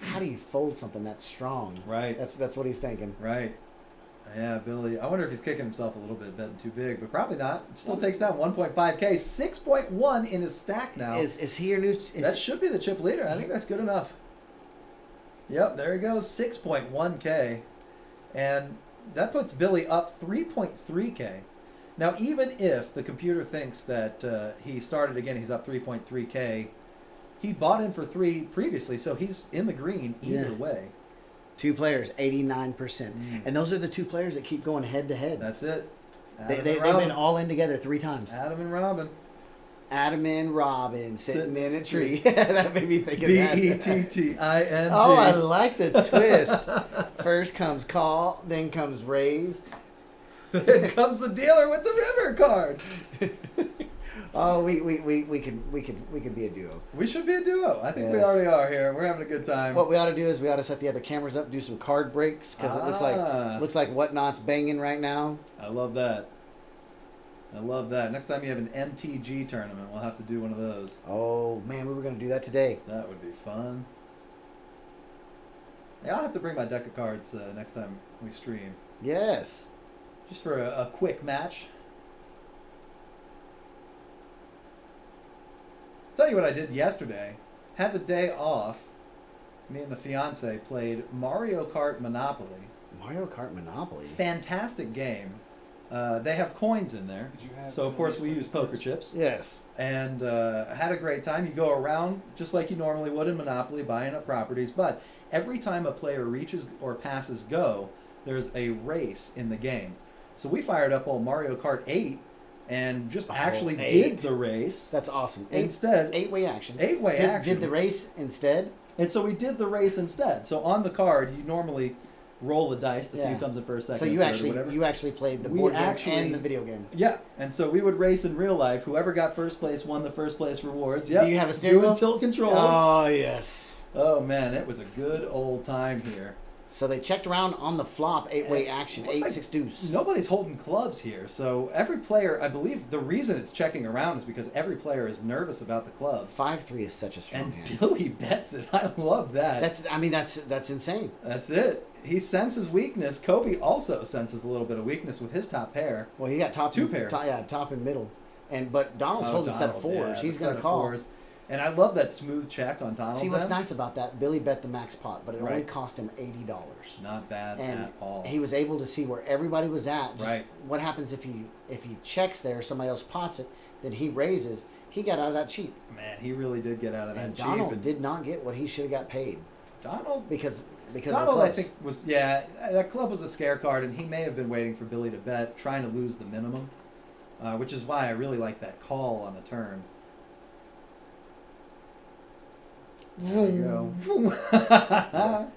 how do you fold something that strong? Right. That's what he's thinking. Right. Yeah, Billy. I wonder if he's kicking himself a little bit, betting too big, but probably not. Still takes down 1.5K, 6.1 in his stack now. Is he your new? That should be the chip leader. I think that's good enough. Yep, there he goes, 6.1K. And that puts Billy up 3.3K. Now, even if the computer thinks that he started again, he's up 3.3K, he bought in for 3 previously, so he's in the green either Yeah. way. Two players, 89%, and those are the two players that keep going head to head. That's it. They've been all in together 3 times. Adam and Robin. Adam and Robin sitting in a tree. That made me think of that. Betting. Oh, I like the twist. First comes call, then comes raise. Then comes the dealer with the river card. Oh, we could be a duo. We should be a duo. I think we Yes. already are here. We're having a good time. What we ought to do is we ought to set the other cameras up, do some card breaks because it looks like Whatnot's banging right now. I love that. I love that. Next time you have an MTG tournament, we'll have to do one of those. Oh man, we were gonna do that today. That would be fun. Yeah, I'll have to bring my deck of cards next time we stream, Yes. just for a quick match. Tell you what I did yesterday. Had the day off. Me and the fiance played Mario Kart Monopoly. Mario Kart Monopoly. Fantastic game. They have coins in there. Did you have So, of course, we use poker chips. Yes. And had a great time. You go around just like you normally would in Monopoly, buying up properties. But every time a player reaches or passes go, there's a race in the game. So we fired up old Mario Kart 8 and just actually 8. did the race. That's awesome. Instead, 8-way action. 8-way action. Did the race instead? And so we did the race instead. So on the card, you normally roll the dice to see Yeah. who comes in first, second, So you third, or whatever. actually played the We board game actually- and the video game. Yeah, and so we would race in real life. Whoever got first place won the first place rewards. Yep. Do you have a steering Doing wheel? tilt controls. Oh yes. Oh man, it was a good old time here. So they checked around on the flop, 8-way action, Looks 8-6 like deuce. Nobody's holding clubs here, so every player, I believe the reason it's checking around is because every player is nervous about the clubs. 5-3 is such a strong And hand. Billy bets it. I love that. That's insane. That's it. He senses weakness. Kobe also senses a little bit of weakness with his top pair. Well, he got top Two and, pair. top and middle, but Donald's holding a set of Donald, fours. yeah, He's the going set to of call. fours. And I love that smooth check on Donald's See what's end. nice about that? Billy bet the max pot, but it only Right. cost him $80. Not bad And at all. he was able to see where everybody was at. Just Right. What happens if he checks there, somebody else pots it, then he raises. He got out of that cheap. Man, he really did get out of that And cheap. Donald And did not get what he should have got paid Donald, because of the Donald, clubs. I think was that club was a scare card, and he may have been waiting for Billy to bet, trying to lose the minimum, which is why I really like that call on the turn. There you go.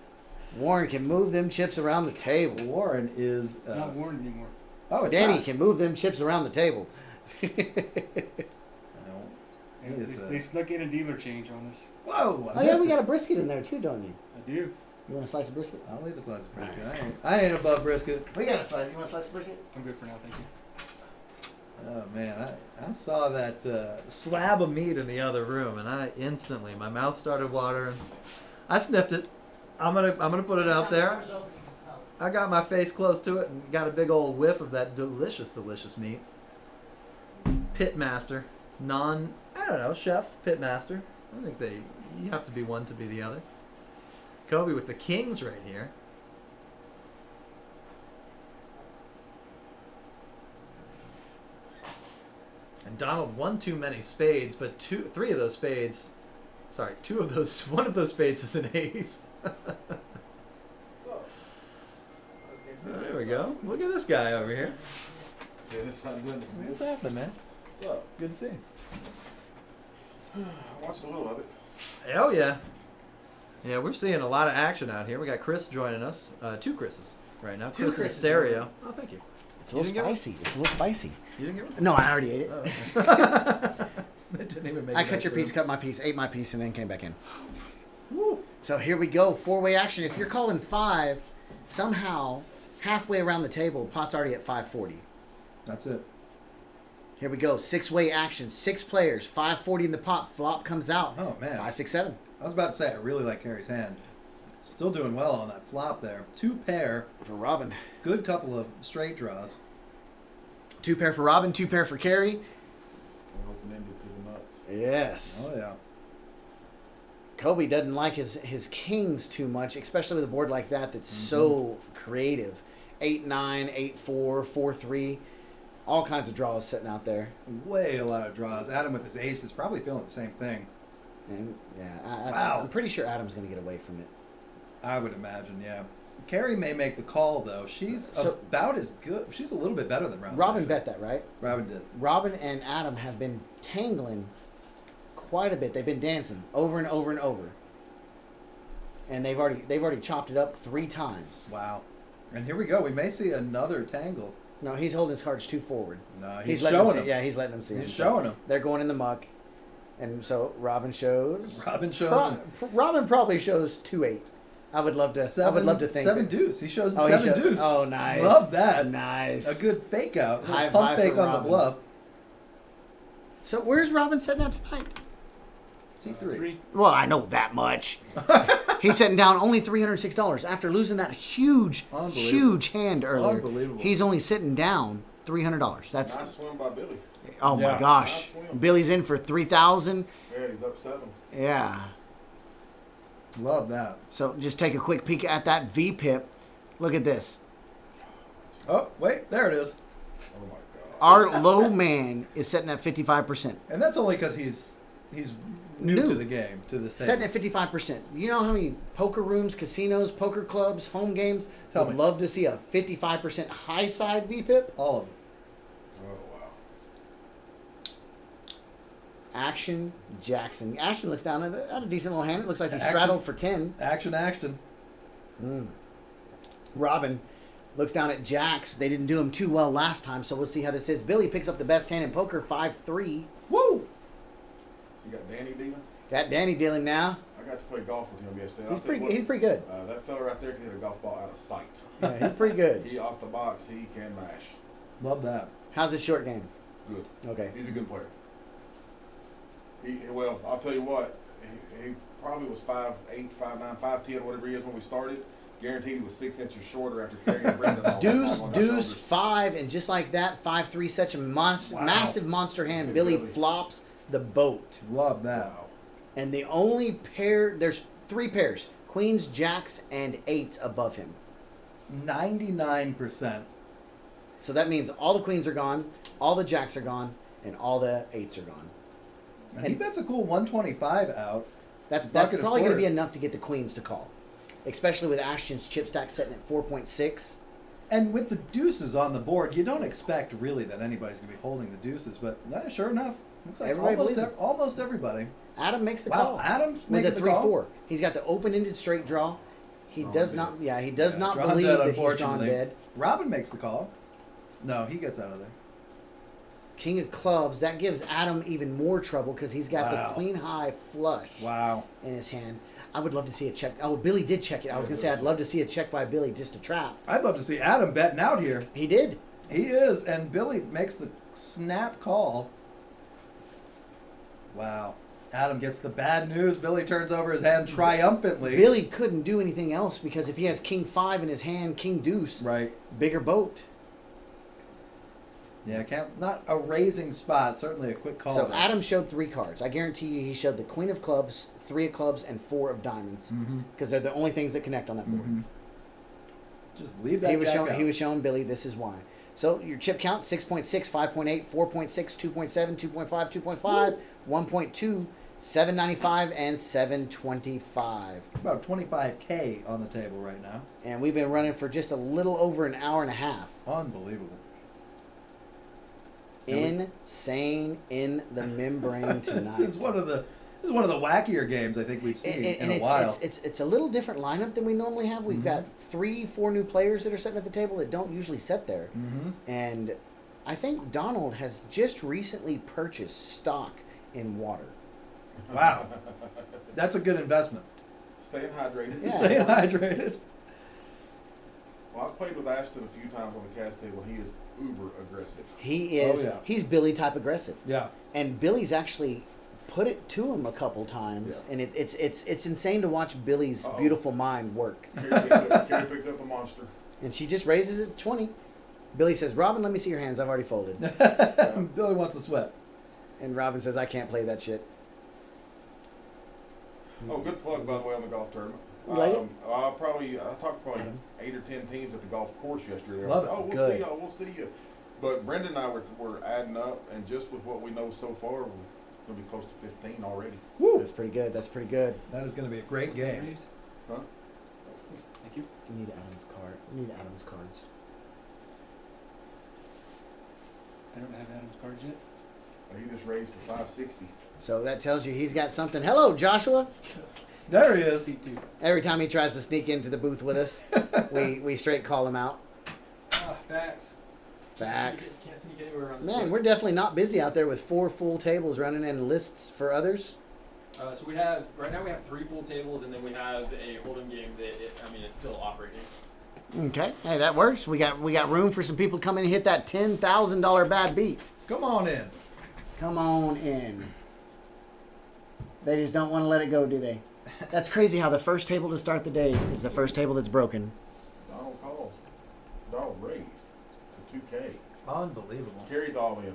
Warren can move them chips around the table. Warren is. It's not Warren anymore. Oh, it's Danny not. can move them chips around the table. No. He They, is, they snuck in a dealer change on us. whoa! Oh yeah, we got a brisket in there too, don't you? I do. You want a slice of brisket? I'll eat a slice of brisket. I ain't above brisket. We got a slice. You want a slice of brisket? I'm good for now, thank you. Oh man, I saw that slab of meat in the other room, and I instantly my mouth started watering. I sniffed it. I'm gonna put it out there. I got my face close to it and got a big old whiff of that delicious meat. Pitmaster, I don't know, chef, pitmaster. I think you have to be one to be the other. Kobe with the kings right here. And Donald won too many spades, but two of those spades one of those spades is an ace. There we go. Look at this guy over here. Yeah, this not good. What's happening, man? What's up? Good to see you. I watched a little of it. Oh yeah. Yeah, we're seeing a lot of action out here. We got Chris joining us. Two Chris's right now. Two Chris in Chris's. stereo. Oh, thank you. It's a little You didn't get spicy. It's a little spicy. You didn't get one? No, I already ate it. Oh, okay. It didn't even make I it cut back your through. piece, cut my piece, ate my piece, and then came back in. Woo. So here we go, 4-way action. If you're calling 5, somehow halfway around the table, pot's already at 540. That's it. Here we go, 6-way action. 6 players, 540 in the pot. Flop comes out. Oh man. 5, 6, 7. I was about to say I really like Carey's hand. Still doing well on that flop there. 2 pair. For Robin. Good couple of straight draws. 2 pair for Robin, 2 pair for Carey. Open-ended to the nuts. Yes. Oh yeah. Kobe doesn't like his kings too much, especially with a board like that that's so creative. 8-9, 8-4, 4-3. All kinds of draws sitting out there. Way a lot of draws. Adam with his ace is probably feeling the same thing. And yeah, Wow. I'm pretty sure Adam's going to get away from it. I would imagine, yeah. Carey may make the call though. She's about as good. She's a little bit better than Robin. Robin actually. bet that, right? Robin did. Robin and Adam have been tangling quite a bit. They've been dancing over and over and over. And they've already chopped it up 3 times. Wow. And here we go. We may see another tangle. No, he's holding his cards too forward. No, he's letting them showing see, them. Yeah, he's letting them see. He's them. showing them. They're going in the muck. And so Robin shows. Robin shows him. Robin probably shows 2-8. I would love to. I would love to think 7 that- deuce. He shows the Oh, he 7 showed- deuce. oh, nice. Love that. Nice. A good fake out. A High little pump five fake for on the Robin. bluff. So where's Robin sitting at tonight? T3. Well, I know that much. He's sitting down only $306 after losing that huge hand earlier. Unbelievable. He's only sitting down $300. That's Nice swim by Billy. oh Yeah. my gosh. Nice swim. Billy's in for 3,000. Yeah, he's up 7. Yeah. Love that. So just take a quick peek at that V-pip. Look at this. Oh, wait. There it is. Oh my God. Our low man is sitting at 55%. And that's only because he's new New. to the game, to this Setting table. at 55%. You know how many poker rooms, casinos, poker clubs, home games Tell would me. love to see a 55% high side V-pip? All of it. Oh wow. Action Jackson. Ashton looks down at a decent little hand. It looks like he Action. straddled for 10. Action. Robin looks down at Jacks. They didn't do him too well last time, so we'll see how this is. Billy picks up the best hand in poker, 5-3. Woo! You got Danny dealing? Got Danny dealing now. I got got to play golf with him yesterday. I'll He's tell you pretty good. that fella right there can hit a golf ball out of sight. Yeah, he's pretty good. He off the box, he can mash. Love that. How's his short game? Good. Okay. He's a good player. Well, I'll tell you what. He probably was 5'8", 5'9", 5'10", whatever he is when we started. Guaranteed he was 6 inches shorter after carrying Brendan all Deuce, the time on his deuce, shoulders. 5, and just like that, 5'3", such a massive monster hand. Good Billy Billy. flops the boat. Love that. Wow. And the only pair, there's 3 pairs, queens, jacks, and 8s above him. 99%. So that means all the queens are gone, all the jacks are gone, and all the 8s are gone. And he bets a cool 125 out. That's Bucket of probably going to be squirt. enough to get the queens to call. Especially with Ashton's chip stack sitting at 4.6. And with the deuces on the board, you don't expect really that anybody's going to be holding the deuces, but sure enough, looks like Everybody believes it. almost everybody. Adam makes the Wow, call. Adam's With a making the call. 3-4. He's got the open-ended straight draw. He Drawn does dead. not. Yeah, he does not Drawn believe dead, that he's drawn unfortunately. dead. Robin makes the call. No, he gets out of there. King of clubs. That gives Adam even more trouble because he's got Wow. the queen high flush Wow. in his hand. I would love to see a check. Oh, Billy did check it. I was gonna say I'd love to see a check by Billy just to trap. I'd love to see Adam betting out here. He did. He is, and Billy makes the snap call. Wow. Adam gets the bad news. Billy turns over his hand triumphantly. Billy couldn't do anything else because if he has king 5 in his hand, king deuce, Right. bigger boat. Yeah, not a raising spot. Certainly a quick call. So there. Adam showed 3 cards. I guarantee you he showed the queen of clubs, 3 of clubs, and 4 of diamonds Mhm. because they're the only things that connect on that board. Mhm. Just leave that He was jack showing. out. He was showing Billy. This is why. So your chip count: 6.6, 5.8, 4.6, 2.7, 2.5, 2.5, 1.2, 795, and 725. About 25K on the table right now. And we've been running for just a little over an hour and a half. Unbelievable. Insane in the membrane tonight. This is one of the wackier games I think we've seen in a while. It's a little different lineup than we normally have. We've got 3-4 new players that are sitting at the table that don't usually sit there. Mm-hmm. And I think Donald has just recently purchased stock in water. Wow. That's a good investment. Staying hydrated. Yeah. Staying hydrated. Well, I've played with Ashton a few times on the cast table. He is uber aggressive. He is. Oh, yeah. He's Billy type aggressive, Yeah. and Billy's actually put it to him a couple times, and it's insane to watch Billy's Uh-oh. beautiful mind work. Carrie picks up a monster. And she just raises it to 20. Billy says, "Robin, let me see your hands. I've already folded." Billy wants to sweat. And Robin says, "I can't play that shit." Oh, good plug, by the way, on the golf tournament. You like it? I talked probably Adam? 8 or 10 teams at the golf course yesterday. Love it. Oh, we'll Good. see y'all. We'll see you. But Brendan and I were adding up, and just with what we know so far, we're going to be close to 15 already. Woo. That's pretty good. That's pretty good. That is going to be a great game. Huh? Thank you. We need Adam's card. We need Adam's cards. I don't have Adam's cards yet. He just raised to 560. So that tells you he's got something. Hello, Joshua. There he is. C2. Every time he tries to sneak into the booth with us, we straight call him out. Ah, facts. Facts. Can't sneak anywhere around this Man, place. we're definitely not busy out there with 4 full tables running and lists for others. So we have right now we have 3 full tables, and then we have a hold'em game that it's still operating. Okay, hey, that works. We got room for some people to come in and hit that $10,000 bad beat. Come on in. Come on in. They just don't want to let it go, do they? That's crazy how the first table to start the day is the first table that's broken. Donald calls. Donald raised to 2K. Unbelievable. Carries all in.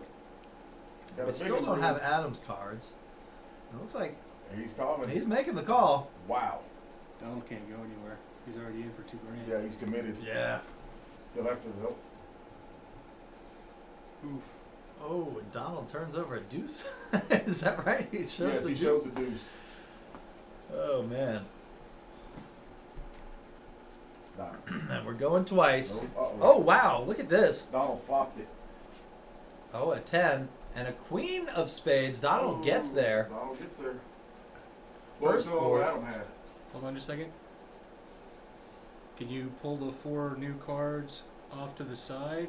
Got a We big still don't one, have Adam's cards. It looks like He's calling. he's making the call. Wow. Donald can't go anywhere. He's already in for $2 grand. Yeah, he's committed. Yeah. He'll have to help. Oof. Oh, and Donald turns over a deuce. Is that right? He shows Yes, the he deuce. shows the deuce. Oh man. Donald. And we're going twice. Oh, Oh wow, look at this. Donald flopped it. Oh, a 10 and a queen of spades. Donald gets there. Donald gets there. First First all board. Adam had. Hold on just a second. Can you pull the 4 new cards off to the side?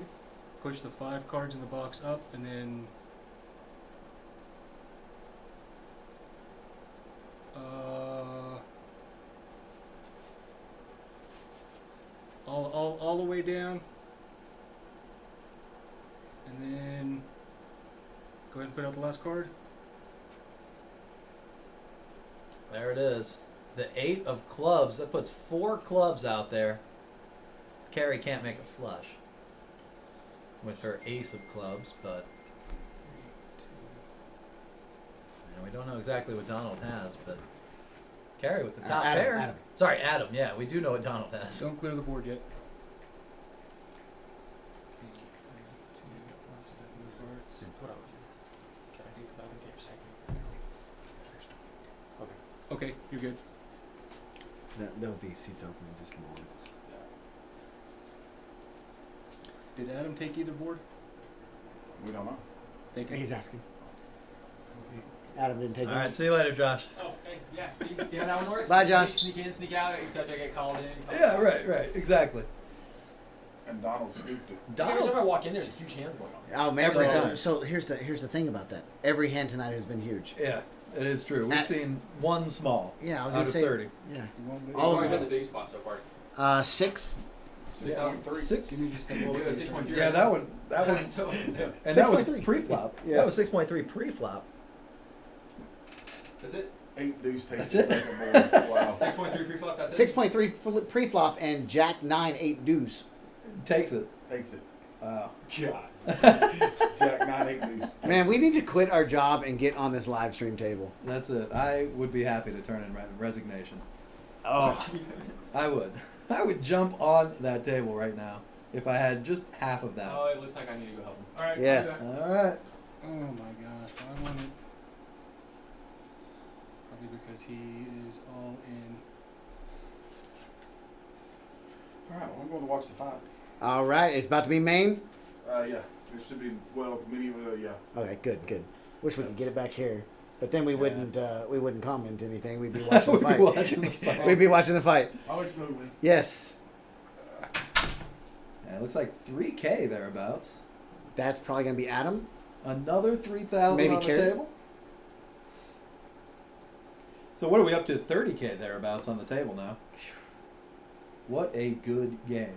Push the 5 cards in the box up, and then down. And then go ahead and put out the last card. There it is. The 8 of clubs. That puts 4 clubs out there. Carrie can't make a flush with her ace of clubs, but we don't know exactly what Donald has, but Carrie with the top pair. Adam. Sorry, Adam. Yeah, we do know what Donald has. Don't clear the board yet. Okay, you're good. There'll be seats open in just moments. Did Adam take either board? We don't know. Thank you. He's asking. Adam didn't take All it. right, see you later, Josh. Oh, hey, yeah. See how that one works? Bye, Josh. Sneak in, sneak out, except I get called in. Yeah, right, exactly. And Donald scooped it. Every time I walk in, there's huge hands going on. Oh man! Every So, time. so here's the thing about that. Every hand tonight has been huge. Yeah, it is true. We've At- seen one small Yeah, I was out gonna of say 30. Yeah. You won't lose. All of We've them. had the big spot so far. 6. 6.3. 6. Give me just a Well, we little got bit. 6.3. Yeah, that one. So, yeah. And that was 6.3. pre-flop. Yes. That was 6.3 pre-flop. That's it. 8 deuce takes That's the it? second board. Wow. 6.3 pre-flop. That's it. 6.3 pre-flop and Jack 9 8 deuce. Takes it. Takes it. Wow. God. Jack 9 8 deuce. Man, we need to quit our job and get on this live stream table. That's it. I would be happy to turn in resignation. Oh, I would. I would jump on that table right now if I had just half of that. Oh, it looks like I need to go help him. All right. Yes. I'll do that. All right. Oh my gosh, why won't it? Probably because he is all in. All right, well, I'm going to watch the fight. all right. It's about to be main. Yeah. It should be, well, many, yeah. Okay, good. Wish we could get it back here, but then we wouldn't comment anything. We'd be watching the We'd be fight. watching the fight. We'd be watching the fight. I'll let you know who wins. Yes, Yeah, it looks like 3K thereabouts. that's probably gonna be Adam. Another 3,000 Maybe on the carrot? table. So what are we up to? 30K thereabouts on the table now. What a good game.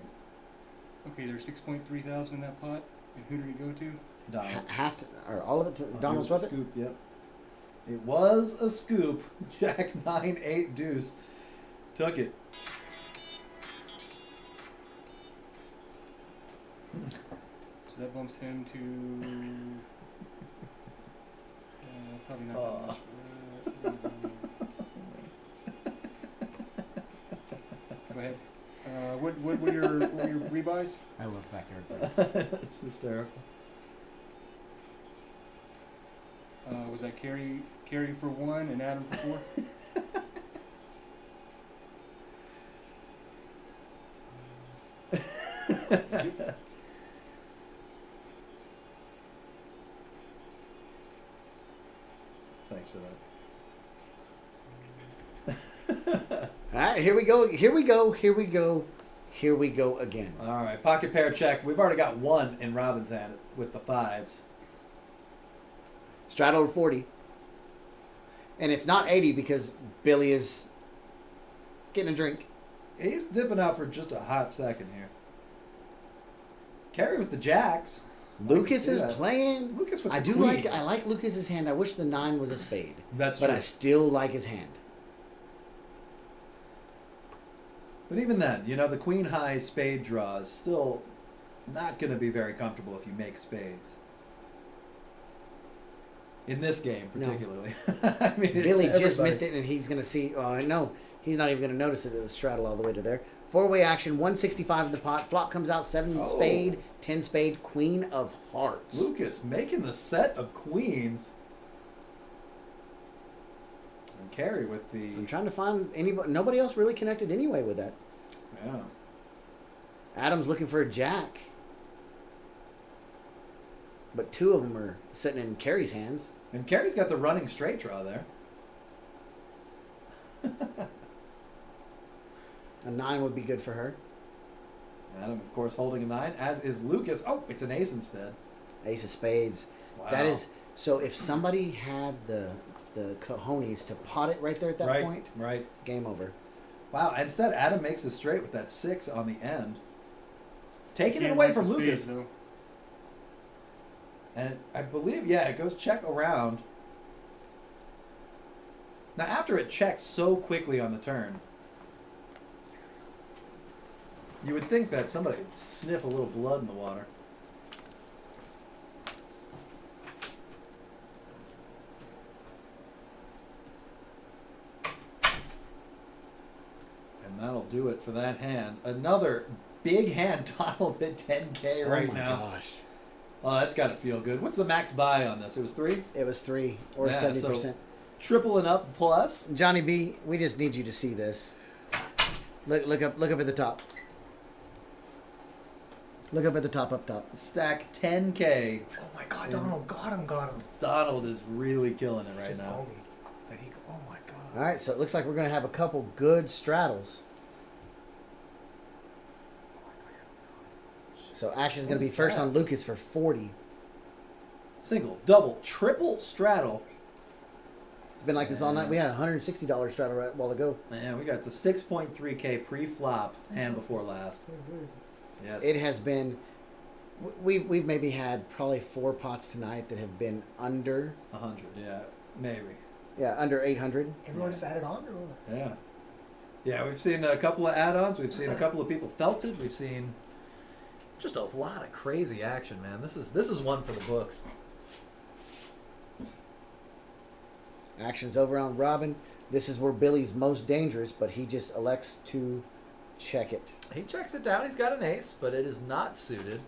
Okay, there's 6.3 thousand in that pot, and who did it go to? Donald. Half to, or all of it to Donald's It was with a it. scoop, yep. It was a scoop. Jack 9 8 deuce. Took it. So that bumps him to probably not that much. Go ahead. What were your rebuys? I love backyard. That's hysterical. Was that Carrie for 1 and Adam for 4? Thanks for that. All right, here we go again. All right, pocket pair check. We've already got 1 in Robin's hand with the 5s. Straddle to 40, and it's not 80 because Billy is getting a drink. He's dipping out for just a hot second here. Carry with the jacks. Lucas see is that. playing. Lucas with I the do queens. like Lucas's hand. I wish the 9 was a spade, That's but true. I still like his hand. But even then, the queen high spade draw is still not going to be very comfortable if you make spades. In this game, No. particularly. I mean, it's Billy just everybody. missed it, and he's gonna see. Oh no, he's not even gonna notice it. It was straddle all the way to there. 4-way action, 165 in the pot. Flop comes out 7 Oh. spade, 10 spade, queen of hearts. Lucas making the set of queens. And Carrie with the... I'm trying to find anybody. Nobody else really connected anyway with that. Yeah. Adam's looking for a jack, but 2 of them are sitting in Carrie's hands. And Carrie's got the running straight draw there. A 9 would be good for her. Adam, of course, holding a 9, as is Lucas. Oh, it's an ace instead. Ace of spades. Wow. That is so. If somebody had the cojones to pot it right there at that right, point, Right. game over. Wow, instead Adam makes a straight with that 6 on the end. taking it Can't away like from the spade, Lucas. though. And I believe, yeah, it goes check around. Now, after it checked so quickly on the turn, you would think that somebody would sniff a little blood in the water. And that'll do it for that hand. Another big hand Donald at 10K right oh my now. gosh. Oh, that's got to feel good. What's the max buy on this? It was 3? It was 3 or Yeah, 70%. so tripling up plus. Johnny B, we just need you to see this. Look up at the top. Look up at the top, up top. Stack 10K. Oh my God, Donald got him. Donald is really killing it right Just now. told me that he. Oh my God. All right, so it looks like we're going to have a couple good straddles. So action is going to be What is first that? on Lucas for 40. Single, double, triple straddle. It's been like this all night. We had a $160 straddle right a while ago. Man, we got the 6.3K pre-flop hand before last. Yes. It has been. We've maybe had probably 4 pots tonight that have been under. 100, yeah, maybe. Yeah, under 800. Everyone just added on, or what? Yeah. Yeah, we've seen a couple of add-ons. We've seen a couple of people felted. We've seen just a lot of crazy action, man. This is one for the books. Action's over on Robin. This is where Billy's most dangerous, but he just elects to check it. He checks it down. He's got an ace, but it is not suited.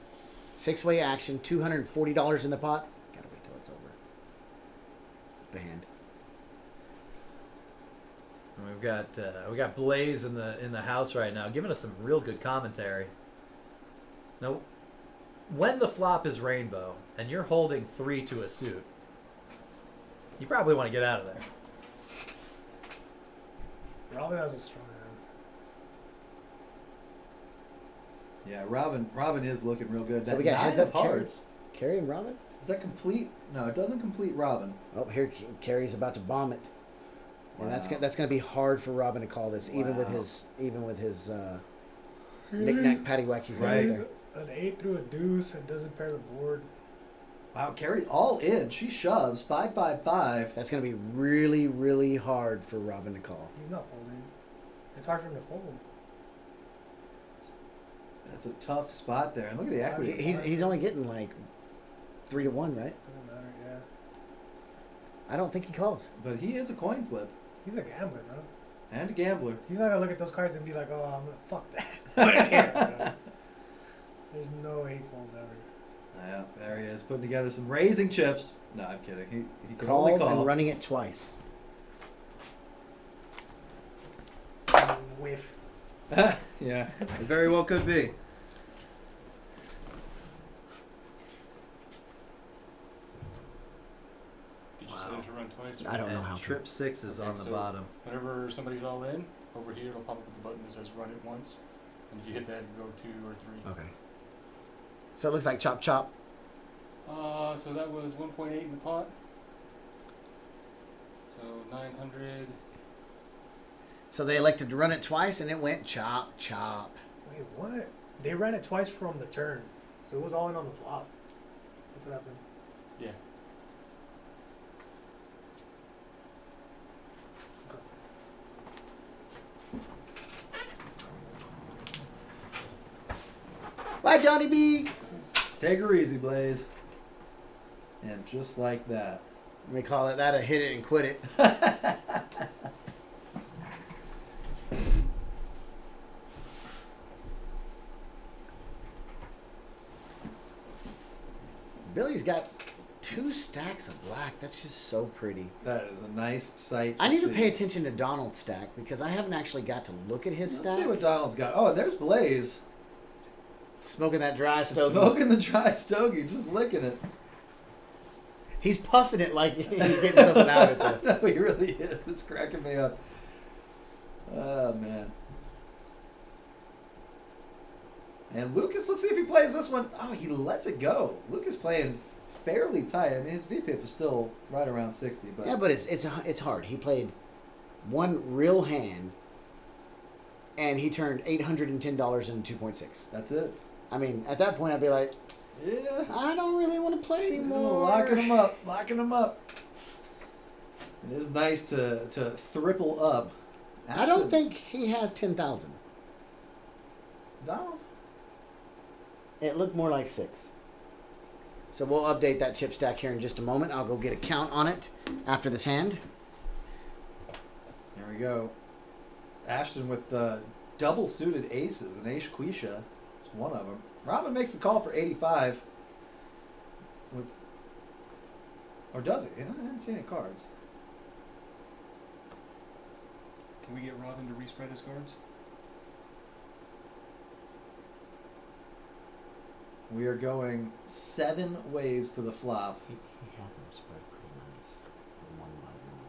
6-way action, $240 in the pot. Gotta wait till it's over. Band. And we got Blaze in the house right now, giving us some real good commentary. Now, when the flop is rainbow and you're holding 3 to a suit, you probably want to get out of there. Robin has a strong hand. Yeah, Robin is looking real good. So That we got 9 heads of up Carrie. hearts. Carrie and Robin? Does that complete? No, it doesn't complete Robin. Oh, here Carrie's about to bomb it. And Wow. that's gonna be hard for Robin to call this, even with Wow. his knick-knack paddywhack he's got Right. right there. An 8 through a deuce and doesn't pair the board. Wow, Carrie all in. She shoves 5-5-5. That's gonna be really, really hard for Robin to call. He's not folding. It's hard for him to fold. That's a tough spot there. And look at the equity. He's only getting like 3 to 1, right? Doesn't matter, yeah. I don't think he calls. But he is a coin flip He's a gambler, bro. and a gambler. He's not gonna look at those cards and be like, oh, I'm gonna fuck that. Put it here. bro. There's no way he folds ever. Yeah, there he is, putting together some raising chips. No, I'm kidding. He can Calls only call. and running it twice. Whiff. Yeah, it very well could be. Did you Wow. set it to run twice? I don't know And how. trip 6 is on the so bottom. Whenever somebody's all in, over here it'll pop up with the button that says run it once. And if you hit that, you go 2 or 3. Okay. So it looks like chop chop. So that was 1.8 in the pot. So 900. So they elected to run it twice, and it went chop chop. Wait, what? They ran it twice from the turn. So it was all in on the flop. That's what happened. Yeah. Bye, Johnny B. Take her easy, Blaze. And just like that. Let me call it that a hit it and quit it. Billy's got 2 stacks of black. That's just so pretty. That is a nice sight. I need to see. pay attention to Donald's stack because I haven't actually got to look at his Let's stack. see what Donald's got. Oh, and there's Blaze. Smoking that dry stogie. Smoking the dry stogie, just licking it. He's puffing it like he's getting something out of it. Though. No, he really is. It's cracking me up. Oh, man. And Lucas, let's see if he plays this one. Oh, he lets it go. Lucas playing fairly tight. I mean, his VPIP is still right around 60. But Yeah, but it's hard. He played one real hand, and he turned $810 into 2.6. that's it. I mean, at that point, I'd be like, Yeah. I don't really want to play anymore. Locking them up. Locking them up. It is nice to triple up. I don't think he has 10,000. Donald. It looked more like 6. So we'll update that chip stack here in just a moment. I'll go get a count on it after this hand. There we go. Ashton with double suited aces. An ace Quisha is one of them. Robin makes the call for 85. Or does he? I didn't see any cards. Can we get Robin to respread his cards? We are going 7 ways to the flop. He had them spread pretty nice. One by one.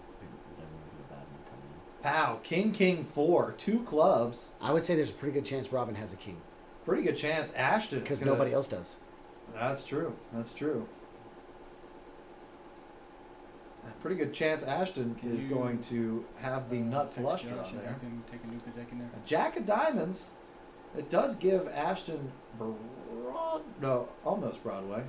There may be a bad one coming in. Pow. King, king, 4. 2 clubs. I would say there's a pretty good chance Robin has a king. Pretty good chance Ashton. Because nobody else does. That's true. That's true. A pretty good chance Ashton Can is you, going to have the nut text flush Josh draw and there. have him take a new deck in there. A jack of diamonds. It does give Ashton almost Broadway.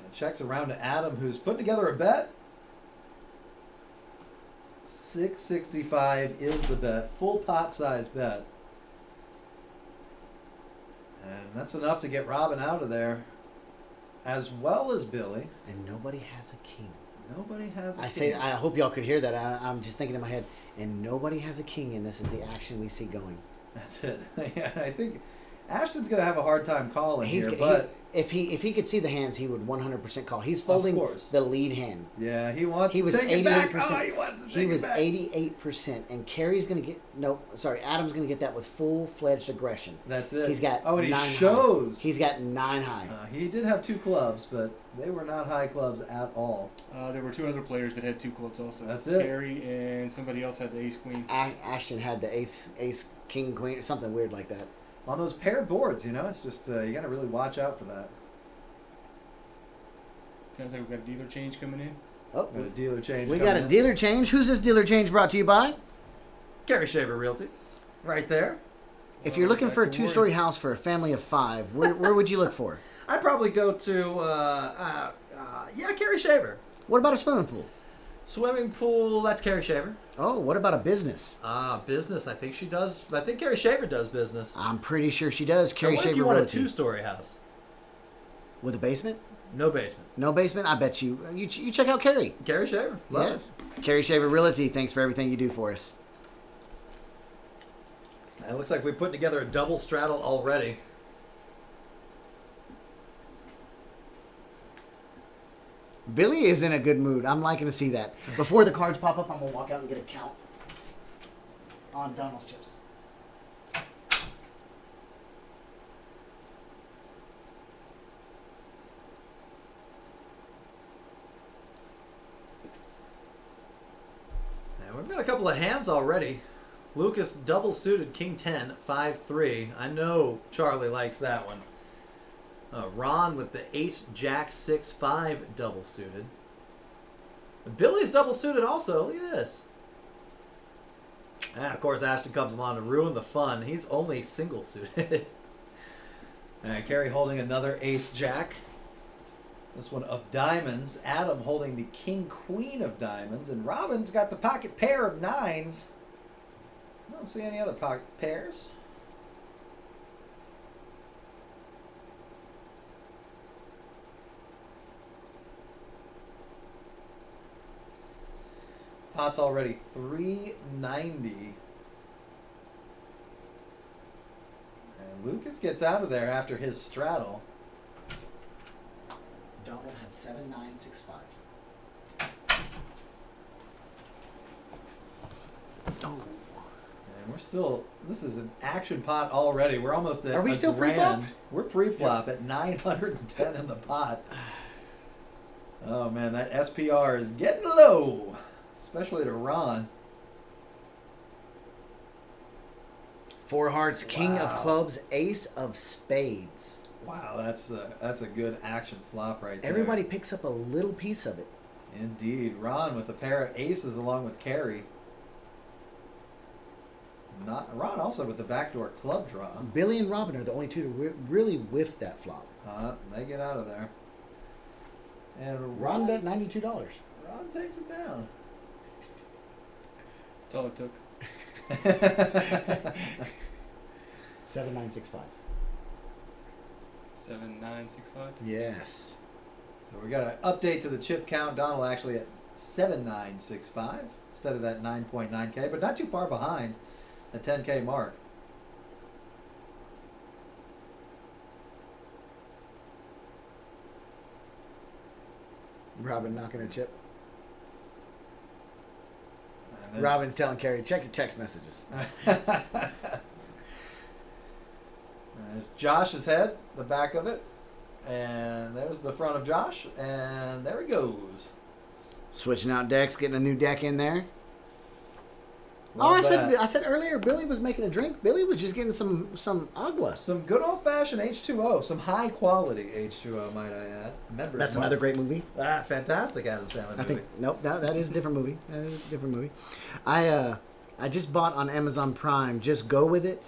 And checks around to Adam, who's putting together a bet. 665 is the bet. Full pot size bet. And that's enough to get Robin out of there. As well as Billy. And nobody has a king. Nobody has a king. Say, I hope y'all could hear that. I'm just thinking in my head, and nobody has a king, and this is the action we see going. That's it. Yeah, I think Ashton's going to have a hard time calling He's, here, but if he could see the hands, he would 100% call. He's folding course. the lead hand. yeah, he wants He to was take it back. 88%. Oh, he wants to take He was it back. 88%, and Carrie's going to get Adam's going to get that with full-fledged aggression. That's it. He's got and he 9 shows. high. He's got 9 high. He did have 2 clubs, but they were not high clubs at all. There were 2 other players that had 2 clubs also. That's it. Carrie and somebody else had the ace queen. Ashton had the ace, king, queen, or something weird like that. On those paired boards, it's just you got to really watch out for that. Sounds like we've got a dealer change coming in. Oh, Got a dealer change. we got coming a in. dealer change. Who's this dealer change brought to you by? Gary Shaver Realty, right there. If you're looking for a 2-story house for a family of 5, where would you look for? I'd probably go to Gary Shaver. What about a swimming pool? Swimming pool, that's Carrie Shaver. Oh, what about a business? Business, I think she does. I think Carrie Shaver does business. I'm pretty sure she does. Carrie What Shaver if you want a Realty. 2-story house? With a basement? No basement. No basement? I bet you check out Carrie. Carrie Shaver. Love Yes. Carrie Shaver Realty, thanks for everything you do for us. it. It looks like we're putting together a double straddle already. Billy is in a good mood. I'm liking to see that. Before the cards pop up, I'm going to walk out and get a count on Donald's chips. And we've got a couple of hands already. Lucas double suited King 10, 5-3. I know Charlie likes that one. Ron with the Ace Jack 6-5 double suited. Billy's double suited also. Look at this. And of course, Ashton comes along to ruin the fun. He's only single suited. And Carrie holding another Ace Jack. This one of diamonds. Adam holding the King Queen of diamonds. And Robin's got the pocket pair of 9s. I don't see any other pocket pairs. Pot's already 390. And Lucas gets out of there after his straddle. Donald had 7965. Oh. And we're still, this is an action pot already. We're almost at Are we a still grand. pre-flop? We're pre-flop at 910 in the pot. Oh man, that SPR is getting low. Especially to Ron. 4 hearts, King of Wow. clubs, Ace of spades. Wow, that's a good action flop right there. Everybody picks up a little piece of it. Indeed. Ron with a pair of aces along with Carrie. Ron also with the backdoor club draw. Billy and Robin are the only two to really whiff that flop. They get out of there. And Ron bet $92. Ron takes it down. That's all it took. 7965. 7965. Yes. So we got an update to the chip count. Donald actually at 7965 instead of that 9.9K, but not too far behind the 10K mark. Robin knocking a chip. And there's- Robin's telling Carrie, check your text messages. There's Josh's head, the back of it, and there's the front of Josh, and there he goes. Switching out decks, getting a new deck in there. Love that. I said earlier, Billy was making a drink. Billy was just getting some agua. Some good old-fashioned H2O, some high-quality H2O, might I add. Remember, That's another great movie. fantastic Adam Sandler movie. I think nope, that is a different movie. That is a different movie. I just bought on Amazon Prime. Just Go With It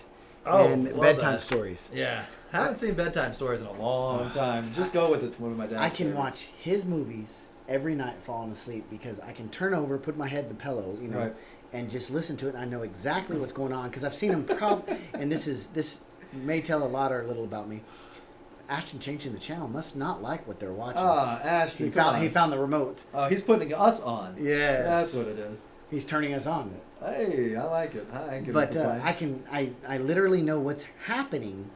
and love Bedtime that. Stories. Yeah, haven't seen bedtime stories in a long time. Just Go With It's one of my dad's I can favorites. watch his movies every night falling asleep because I can turn over, put my head in the pillow, Right. and just listen to it. And I know exactly what's going on because I've seen him. And this may tell a lot or a little about me. Ashton changing the channel must not like what they're watching. Ashton, he come on. found the remote. Oh, he's putting us on. Yes, That's what it is. He's turning us on. Hey, I like it. I ain't gonna But complain. I literally know what's happening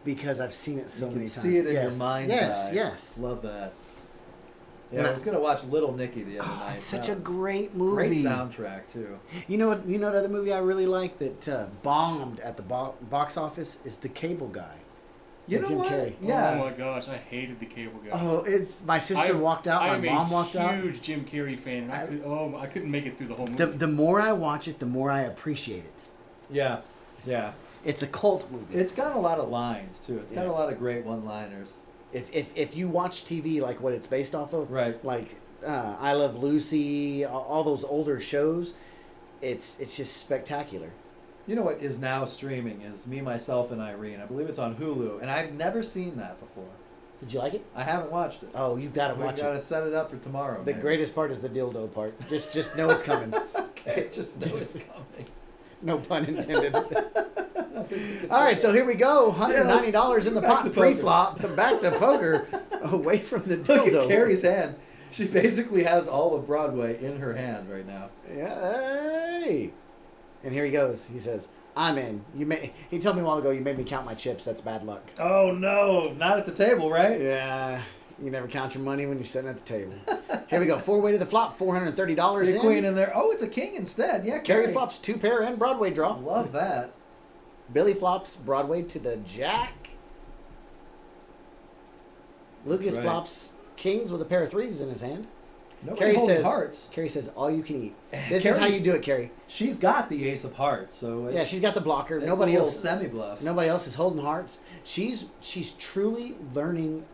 because I've seen it so you many can times. see it in yes. your mind's Yes, eye. yes. Love that. Yeah, And I was gonna watch Little Nicky the other Oh, night. it's such That a was great movie. great soundtrack too. You know what? You know another movie I really like that bombed at the box office is The Cable Guy. You With know Jim what? Carrey. Yeah. Oh my gosh, I hated the Cable Guy. Oh, it's my sister walked out, my mom walked out. I'm a huge Jim Carrey fan. I couldn't make it through the whole movie. The more I watch it, the more I appreciate it. Yeah. Yeah. It's a cult movie. It's got a lot of lines too. It's got Yeah. a lot of great one-liners. If you watch TV like what it's based off of, Right. like I Love Lucy, all those older shows, it's just spectacular. You know what is now streaming is Me, Myself, and Irene. I believe it's on Hulu, and I've never seen that before. Did you like it? I haven't watched it. Oh, you've got to We watch gotta it. set it up for tomorrow. The maybe. greatest part is the dildo part. Just know it's coming. Okay, just know it's coming. No pun intended. All right, so here we go. $190 in the back pot to poker. pre-flop. Back to poker. Away from the Look dildo. at Carrie's hand. She basically has all of Broadway in her hand right now. Yeah, hey. And here he goes. He says, I'm in. He told me a while ago, you made me count my chips. That's bad luck. Oh no, not at the table, right? Yeah, you never count your money when you're sitting at the table. Here we go. 4-way to the flop. $430 See a in. queen in there. Oh, it's a king instead. Yeah, Carrie flops 2 pair and Broadway draw. Love that. Billy flops Broadway to the jack. Lucas right. flops kings with a pair of threes in his hand. Nobody Carrie holding says, hearts. Carrie says, all you can eat. This is how Carrie's- you do it, Carrie. She's got the ace of hearts, so Yeah, she's got the blocker. it's Nobody a little else. semi bluff. Nobody else is holding hearts. She's truly learning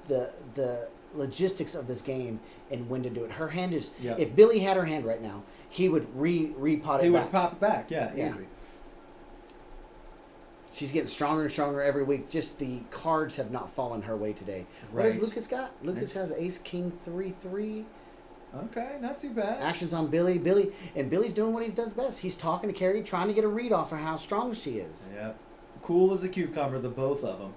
the logistics of this game and when to do it. Her hand is. Yeah. If Billy had her hand right now, he would repot it He back. would pop it back. Yeah, Yeah. easy. She's getting stronger and stronger every week. Just the cards have not fallen her way today. What has Right. Lucas got? Lucas has ace king 3-3. Okay, not too bad. Actions on Billy. Billy's doing what he does best. He's talking to Carrie, trying to get a read off of how strong she is. Yep. Cool as a cucumber, the both of them.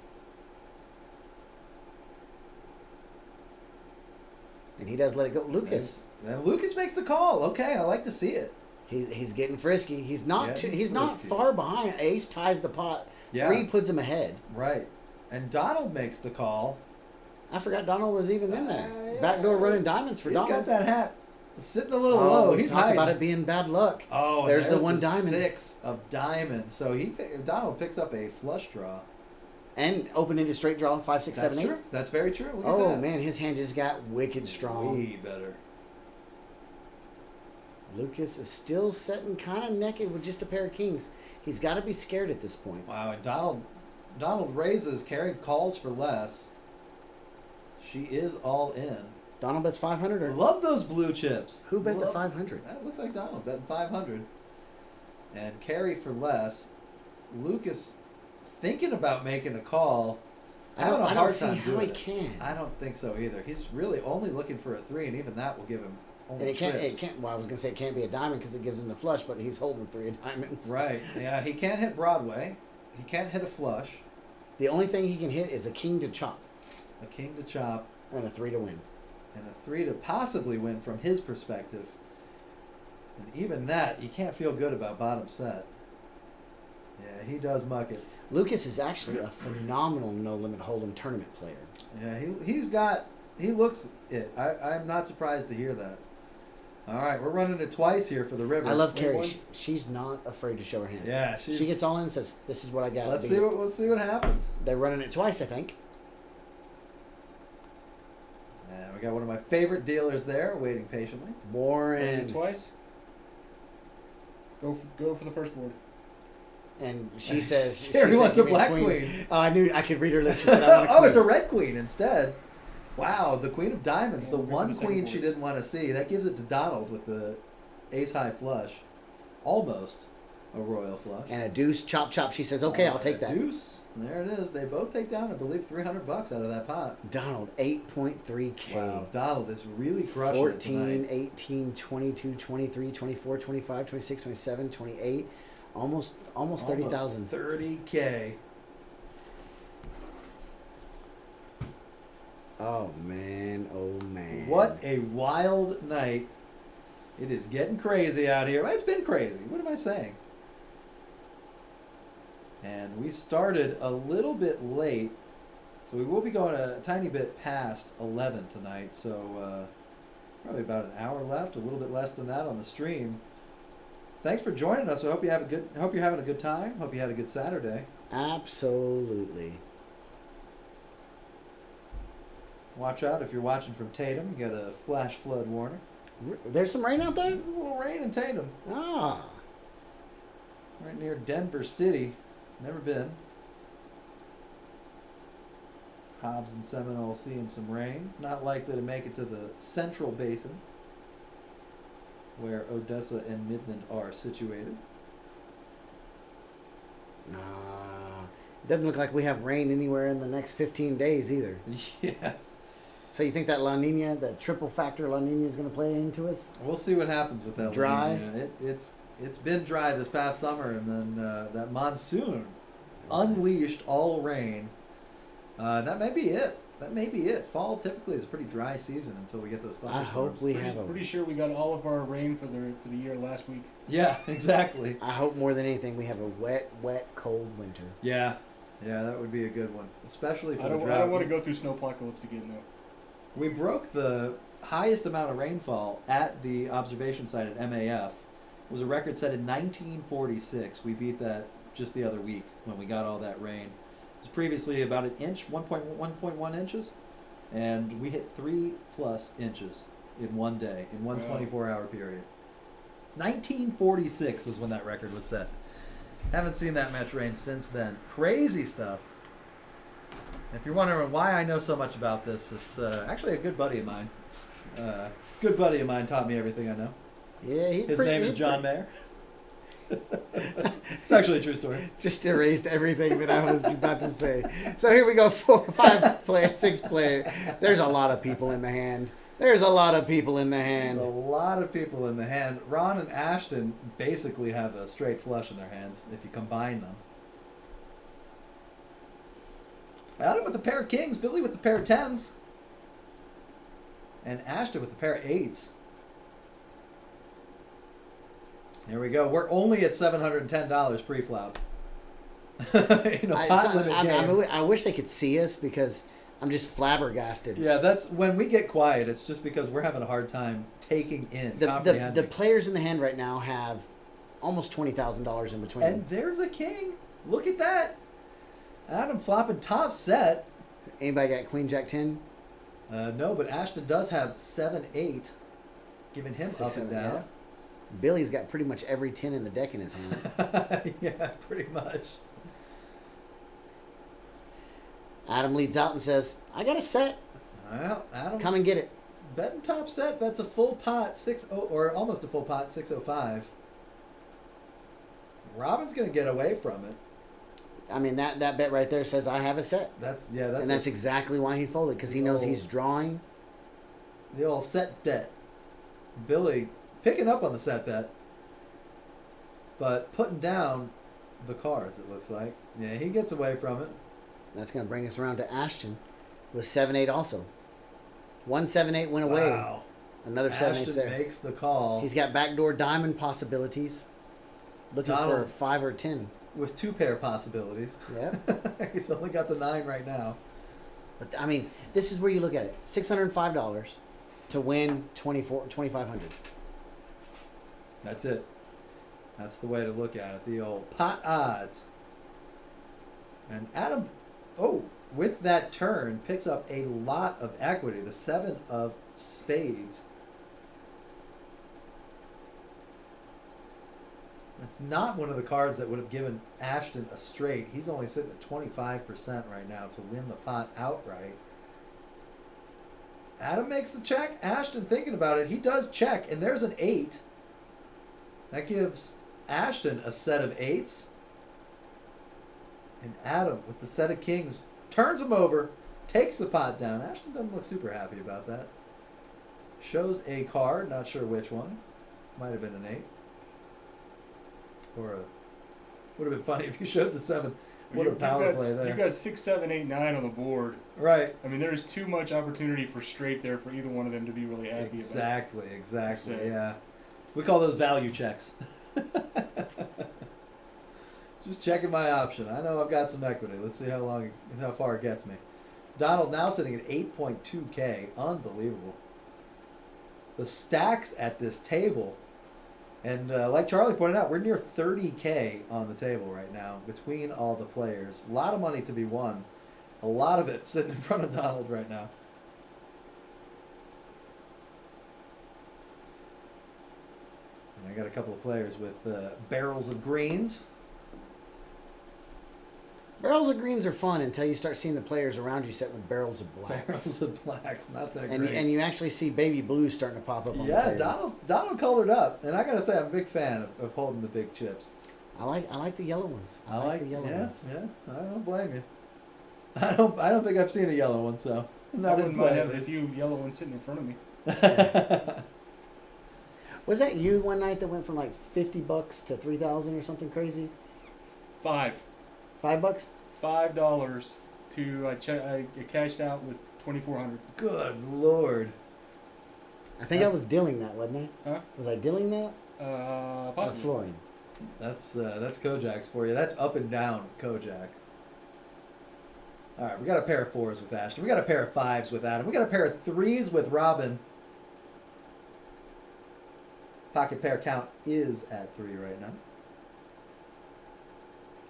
And he does let it go. Lucas, And Lucas makes the call. Okay, I like to see it. he's getting frisky. He's not Yeah, too, he's he's not frisky. far behind. Ace ties the pot. Yeah. 3 puts him ahead. Right. And Donald makes the call. I forgot Donald was even in there. Yeah, Backdoor running diamonds for He's Donald. got that hat sitting a little Oh, low. we He's talked hiding. about it being bad luck. Oh, There's the one diamond. 6 of diamonds. So Donald picks up a flush draw. And open into straight draw 5, 6, That's 7, 8. true. That's very true. Look at Oh that. man, his hand just got wicked strong. Way better. Lucas is still sitting kind of naked with just a pair of kings. He's got to be scared at this point. Wow, and Donald Donald raises. Carrie calls for less. She is all in. Donald bets 500 or Love those blue chips. who bet the Love- 500? That looks like Donald betting 500. And Carrie for less. Lucas thinking about making a call. Having a I don't hard see time how doing he it. can. I don't think so either. He's really only looking for a 3, and even that will give him And only it can't. trips. It can't. Well, I was gonna say it can't be a diamond because it gives him the flush, but he's holding 3 of diamonds. Right. Yeah, he can't hit Broadway. He can't hit a flush. The only thing he can hit is a king to chop A king to chop. and a 3 to win. And a 3 to possibly win from his perspective. And even that, you can't feel good about bottom set. Yeah, he does muck it. Lucas is actually a phenomenal no limit hold'em tournament player. Yeah, he looks it. I'm not surprised to hear that. All right, we're running it twice here for the river. I love Wait, Carrie. one- She's not afraid to show her hand. Yeah, she's, She gets all in and says, "This is what I got." let's see what happens. They're running it twice, I think. And we got one of my favorite dealers there, waiting patiently. Warren. Twice. Go for the first board. And she says, Carrie said, wants a "Give me black queen." Oh, I knew I could read her lips. She said, "I want a Oh, queen." it's a red queen instead. Wow, the queen of diamonds, Yeah, the we're one for the second queen she board. didn't want to see. That gives it to Donald with the ace high flush. Almost a royal flush. And a deuce, chop, chop. She says, "Okay, I'll take that." Deuce. There it is. They both take down, I believe, $300 out of that pot. Donald, 8.3K. Wow, Donald is really crushing 14, it tonight. 18, 22, 23, 24, 25, 26, 27, 28. Almost 30,000. 30K. Oh, man. Oh, man. What a wild night. It is getting crazy out here. It's been crazy. What am I saying? And we started a little bit late, so we will be going a tiny bit past 11 tonight. So probably about an hour left, a little bit less than that on the stream. Thanks for joining us. I hope you have a good. Hope you're having a good time. Hope you had a good Saturday. Absolutely. Watch out if you're watching from Tatum. You got a flash flood warning. There's some rain out there? There's a little rain in Tatum, Ah. right near Denver City. Never been. Hobbs and Seminole seeing some rain. Not likely to make it to the Central Basin, where Odessa and Midland are situated. Doesn't look like we have rain anywhere in the next 15 days either. Yeah, So you think that La Nina, the triple factor La Nina is going to play into us? we'll see what happens with that. Dry? La Nina. It's been dry this past summer, and then that monsoon unleashed all rain. That may be it. That may be it. Fall typically is a pretty dry season until we get those I hope thunderstorms. we have a. Pretty sure we got all of our rain for the year last week. Yeah, exactly. I hope more than anything we have a wet, cold winter. Yeah, that would be a good one, especially for I the don't drought. want to go through snowpocalypse again though. We broke the highest amount of rainfall at the observation site at MAF. It was a record set in 1946. We beat that just the other week when we got all that rain. It was previously about an inch, 1.1 inches, and we hit 3+ inches in one day, in one Wow. 24-hour period. 1946 was when that record was set. Haven't seen that much rain since then. Crazy stuff. If you're wondering why I know so much about this, it's actually a good buddy of mine. Good buddy of mine taught me everything I know. Yeah, His name is John Mayer. It's actually a true story. Just erased everything that I was about to say. So here we go, 4, 5 player, 6 player. There's a lot of people in the hand. There's a lot of people in the hand. There's a lot of people in the hand. Ron and Ashton basically have a straight flush in their hands if you combine them. Adam with a pair of kings, Billy with a pair of tens, and Ashton with a pair of eights. There we go. We're only at $710 pre-flop. Pot limit game. I wish they could see us because I'm just flabbergasted. Yeah, that's when we get quiet. It's just because we're having a hard time taking in, The comprehending. players in the hand right now have almost $20,000 in between. And there's a king. Look at that. Adam flopping top set. Anybody got Queen Jack 10? No, but Ashton does have 7-8, giving him 6, up and 7, yeah. down. Billy's got pretty much every 10 in the deck in his hand. Yeah, pretty much. Adam leads out and says, I got a set. Well, Adam, Come and get it. betting top set bets a full pot 6 or almost a full pot 605. Robin's gonna get away from it. I mean, that bet right there says I have a set. That's That's exactly why he folded, because he knows he's drawing. the old set bet. Billy picking up on the set bet, but putting down the cards. It looks like. Yeah, he gets away from it. That's going to bring us around to Ashton with 7-8 also. 1-7-8 went away. Wow. Another 7-8 Ashton there. makes the call. He's got backdoor diamond possibilities. Looking for Donald. a 5 or 10. with 2 pair possibilities. Yeah. He's only got the 9 right now. But I mean, this is where you look at it. $605 to win 2,500. That's it. That's the way to look at it. The old pot odds. And Adam, with that turn, picks up a lot of equity. The 7 of spades. It's not one of the cards that would have given Ashton a straight. He's only sitting at 25% right now to win the pot outright. Adam makes the check. Ashton thinking about it. He does check, and there's an 8. That gives Ashton a set of 8s. And Adam, with the set of kings, turns him over, takes the pot down. Ashton doesn't look super happy about that. Shows a card, not sure which one. Might have been an 8. Would have been funny if you showed the 7. What a power play there. You got 6, 7, 8, 9 on the board. Right. I mean, there is too much opportunity for straight there for either one of them to be really happy Exactly, So- yeah. We call those value checks. Just checking my option. I know I've got some equity. Let's see how far it gets me. Donald now sitting at 8.2K. Unbelievable. The stacks at this table. And like Charlie pointed out, we're near 30K on the table right now between all the players. A lot of money to be won. A lot of it sitting in front of Donald right now. And I got a couple of players with barrels of greens. Barrels of greens are fun until you start seeing the players around you set with barrels of blacks. Barrels of blacks, not that and great. and you actually see baby blues starting to pop up on the Yeah, table. Donald colored up, and I gotta say I'm a big fan of holding the big chips. I like the yellow ones. I like the yellow ones. Yeah, I don't blame you. I don't think I've seen a yellow one, so I not in wouldn't mind play. having a few yellow ones sitting in front of me. Was that you one night that went from like $50 to 3,000 or something crazy? $5 $5? to I cashed out with 2,400. Good Lord. I think I was dealing that, wasn't I? Huh? Was I dealing that? Or Possibly. flooring? That's Kojak's for you. That's up and down Kojak's. All right, we got a pair of 4s with Ashton. We got a pair of 5s with Adam. We got a pair of 3s with Robin. Pocket pair count is at 3 right now.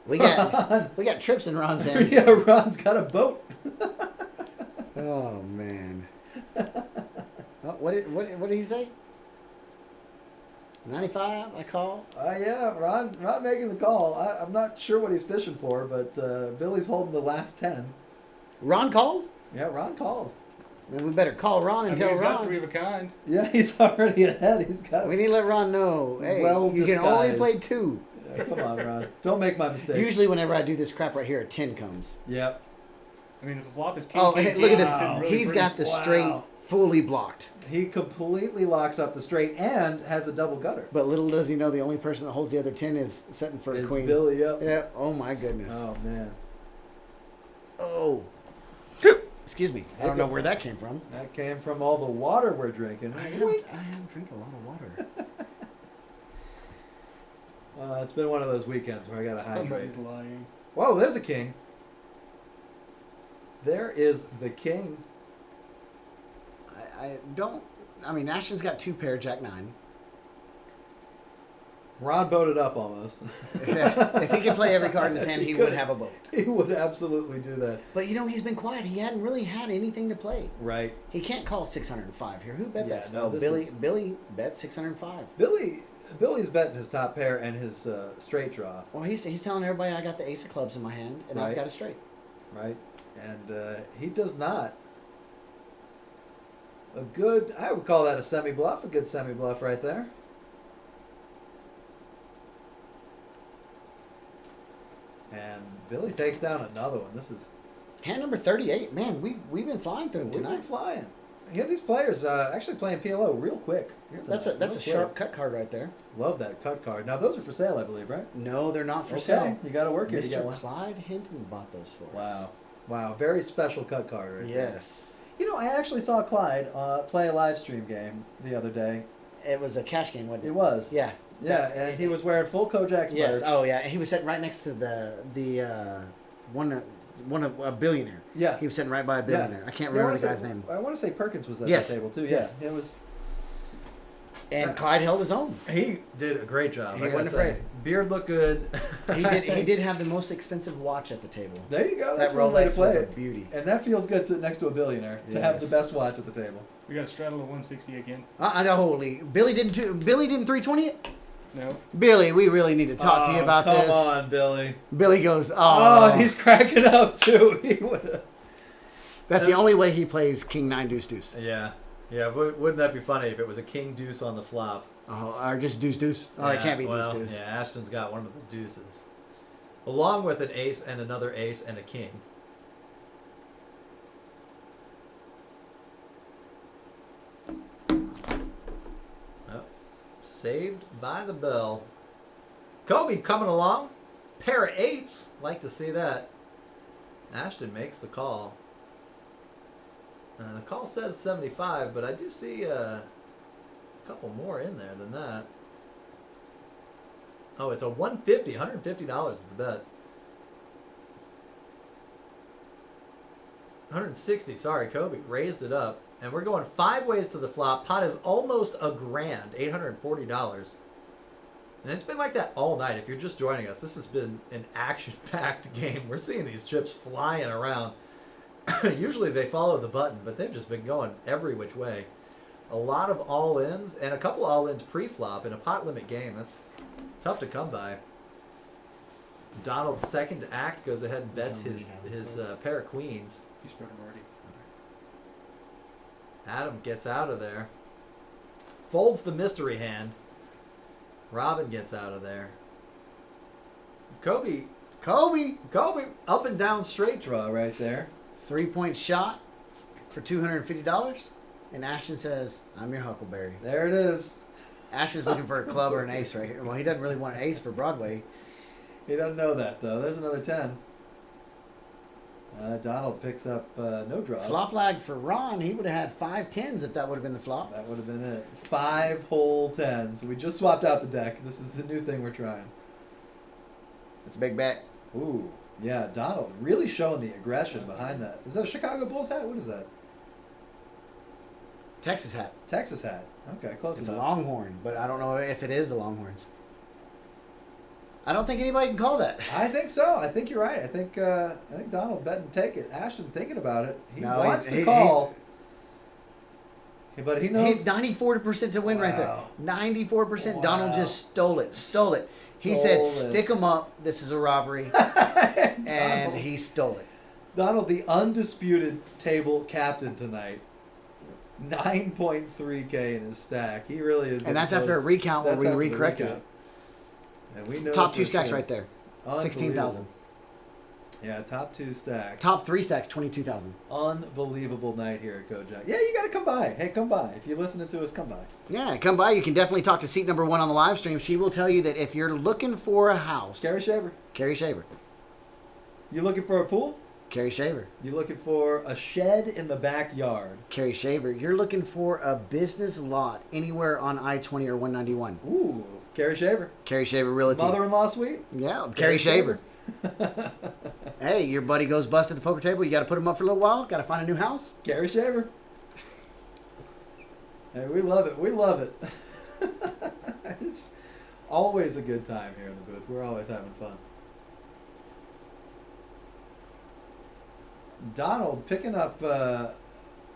We got trips in Ron's hand. Yeah, Ron's got a boat. Oh man. Oh, what did he say? 95. I call. Yeah, Ron making the call. I'm not sure what he's fishing for, but Billy's holding the last 10. Ron called. Yeah, Ron called. Then we better call Ron and tell he's got Ron. 3 of a kind. Yeah, he's already ahead. He's got. We need to let Ron know. Hey, Well you can only disguised. play 2. Yeah, come on, Ron. Don't make my mistake. Usually, whenever I do this crap right here, a 10 comes. Yep. I mean, if the flop is king, Oh, king, hey, king, look at it's this. sitting really He's pretty. got the Wow. straight fully blocked. He completely locks up the straight and has a double gutter. But little does he know, the only person that holds the other 10 is setting for a It's queen. Billy, yep. Yeah. Oh my goodness. Oh man, Oh. Excuse me. I don't know where that came from. that came from all the water we're drinking. I have drink a lot of water. It's been one of those weekends where I gotta hydrate. Somebody's lying. Whoa, there's a king. There is the king. I don't. I mean, Ashton's got 2 pair, Jack 9. Ron boated up almost. If he could play every card in his hand, he would have a boat. He would absolutely do that. But you know, he's been quiet. He hadn't really had anything to play. Right. He can't call 605 here. Who bet Yeah, that? no, Oh, this Billy. is- Billy bet 605. Billy's betting his top pair and his straight draw. Well, he's telling everybody I got the ace of clubs in my hand and I've Right. got a straight. Right. And he does not. I would call that a semi-bluff, a good semi-bluff right there. And Billy takes down another one. This is Hand number 38. Man, we've been flying through them we've been tonight. flying. You have these players actually playing PLO real quick. That's a Real sharp quick. cut card right there. Love that cut card. Now those are for sale, I believe, right? No, they're not for Okay, sale. you got to work here. You got Mr. one. Clyde Hinton bought those for us. Wow, very special cut card right there. Yes. You know, I actually saw Clyde play a live stream game the other day. It was a cash game, wasn't it? It was. Yeah. Yeah, and he was wearing full Kojak's Yes. merch. Oh, yeah. He was sitting right next to the one of a billionaire. Yeah. He was sitting right by a billionaire. I can't remember the guy's name. I want to say Perkins was at Yes. the table too. Yes. Yeah, it was. And Clyde held his own. He did a great job. He I gotta wasn't say. afraid. Beard looked good. He did have the most expensive watch at the table. There you go. That That's one way to Rolex play was a it. beauty. And that feels good sitting next to a billionaire to have the Yes. best watch at the table. We got straddle of 160 again. I know. Holy, Billy didn't 320 it. No. Billy, we really need to talk to you about come this. Come on, Billy. Billy goes, Oh, and he's cracking up too. He would. That's the only way he plays King 9 Deuce Deuce. Yeah. Yeah, wouldn't that be funny if it was a king deuce on the flop? Oh, or just Deuce Deuce. Oh, it can't be well, Deuce Deuce. Yeah, Ashton's got one of the deuces. Along with an ace and another ace and a king. Oh, saved by the bell. Kobe coming along. Pair of eights. Like to see that. Ashton makes the call. The call says 75, but I do see a couple more in there than that. Oh, it's a $150 is the bet. 160, sorry, Kobe raised it up. And we're going 5 ways to the flop. Pot is almost $1,000, $840. And it's been like that all night. If you're just joining us, this has been an action-packed game. We're seeing these chips flying around. Usually they follow the button, but they've just been going every which way. A lot of all-ins and a couple all-ins pre-flop in a pot limit game. That's tough to come by. Donald's second act goes ahead and bets his pair of queens. You spread them already. Adam gets out of there. Folds the mystery hand. Robin gets out of there. Kobe, up and down straight draw right there. 3-point shot for $250. And Ashton says, I'm your Huckleberry. There it is. Ashton's looking for a club or an ace right here. Well, he doesn't really want an ace for Broadway. He doesn't know that, though. There's another 10. Donald picks up no draws. Flop lag for Ron. He would have had 5 10s if that would have been the flop. That would have been it. 5 whole 10s. We just swapped out the deck. This is the new thing we're trying. That's a big bet. Ooh, yeah, Donald really showing the aggression behind that. Is that a Chicago Bulls hat? What is that? Texas hat. Texas hat. Okay, close It's a enough. Longhorn, but I don't know if it is the Longhorns. I don't think anybody can call that. I think so. I think you're right. I think Donald bet and take it. Ashton thinking about it. He No, wants he- to call. But he knows. He's 94% to win right there. Wow. 94%. Wow. Donald just stole it. He Stole said, it. stick him up. This is a robbery. And he stole it. Donald, the undisputed table captain tonight. 9.3K in his stack. He really is. And that's getting after a close. recount where That's we after the recorrected recount. it. And we know Top for 2 stacks sure. right there. Unbelievable. 16,000. Yeah, top 2 stacks. Top 3 stacks, 22,000. Unbelievable night here at Kojak. Yeah, you got to come by. Hey, come by. If you're listening to us, come by. Yeah, come by. You can definitely talk to seat number 1 on the live stream. She will tell you that if you're looking for a house, Carrie Shaver. Carrie Shaver. You looking for a pool? Carrie Shaver. You looking for a shed in the backyard? Carrie Shaver. You're looking for a business lot anywhere on I-20 or 191. Ooh, Carrie Shaver. Carrie Shaver Realty. Mother-in-law suite? Yeah, Carrie Shaver. Hey, your buddy goes bust at the poker table. You got to put him up for a little while. Got to find a new house. Carrie Shaver. Hey, we love it. We love it. It's always a good time here in the booth. We're always having fun. Donald picking up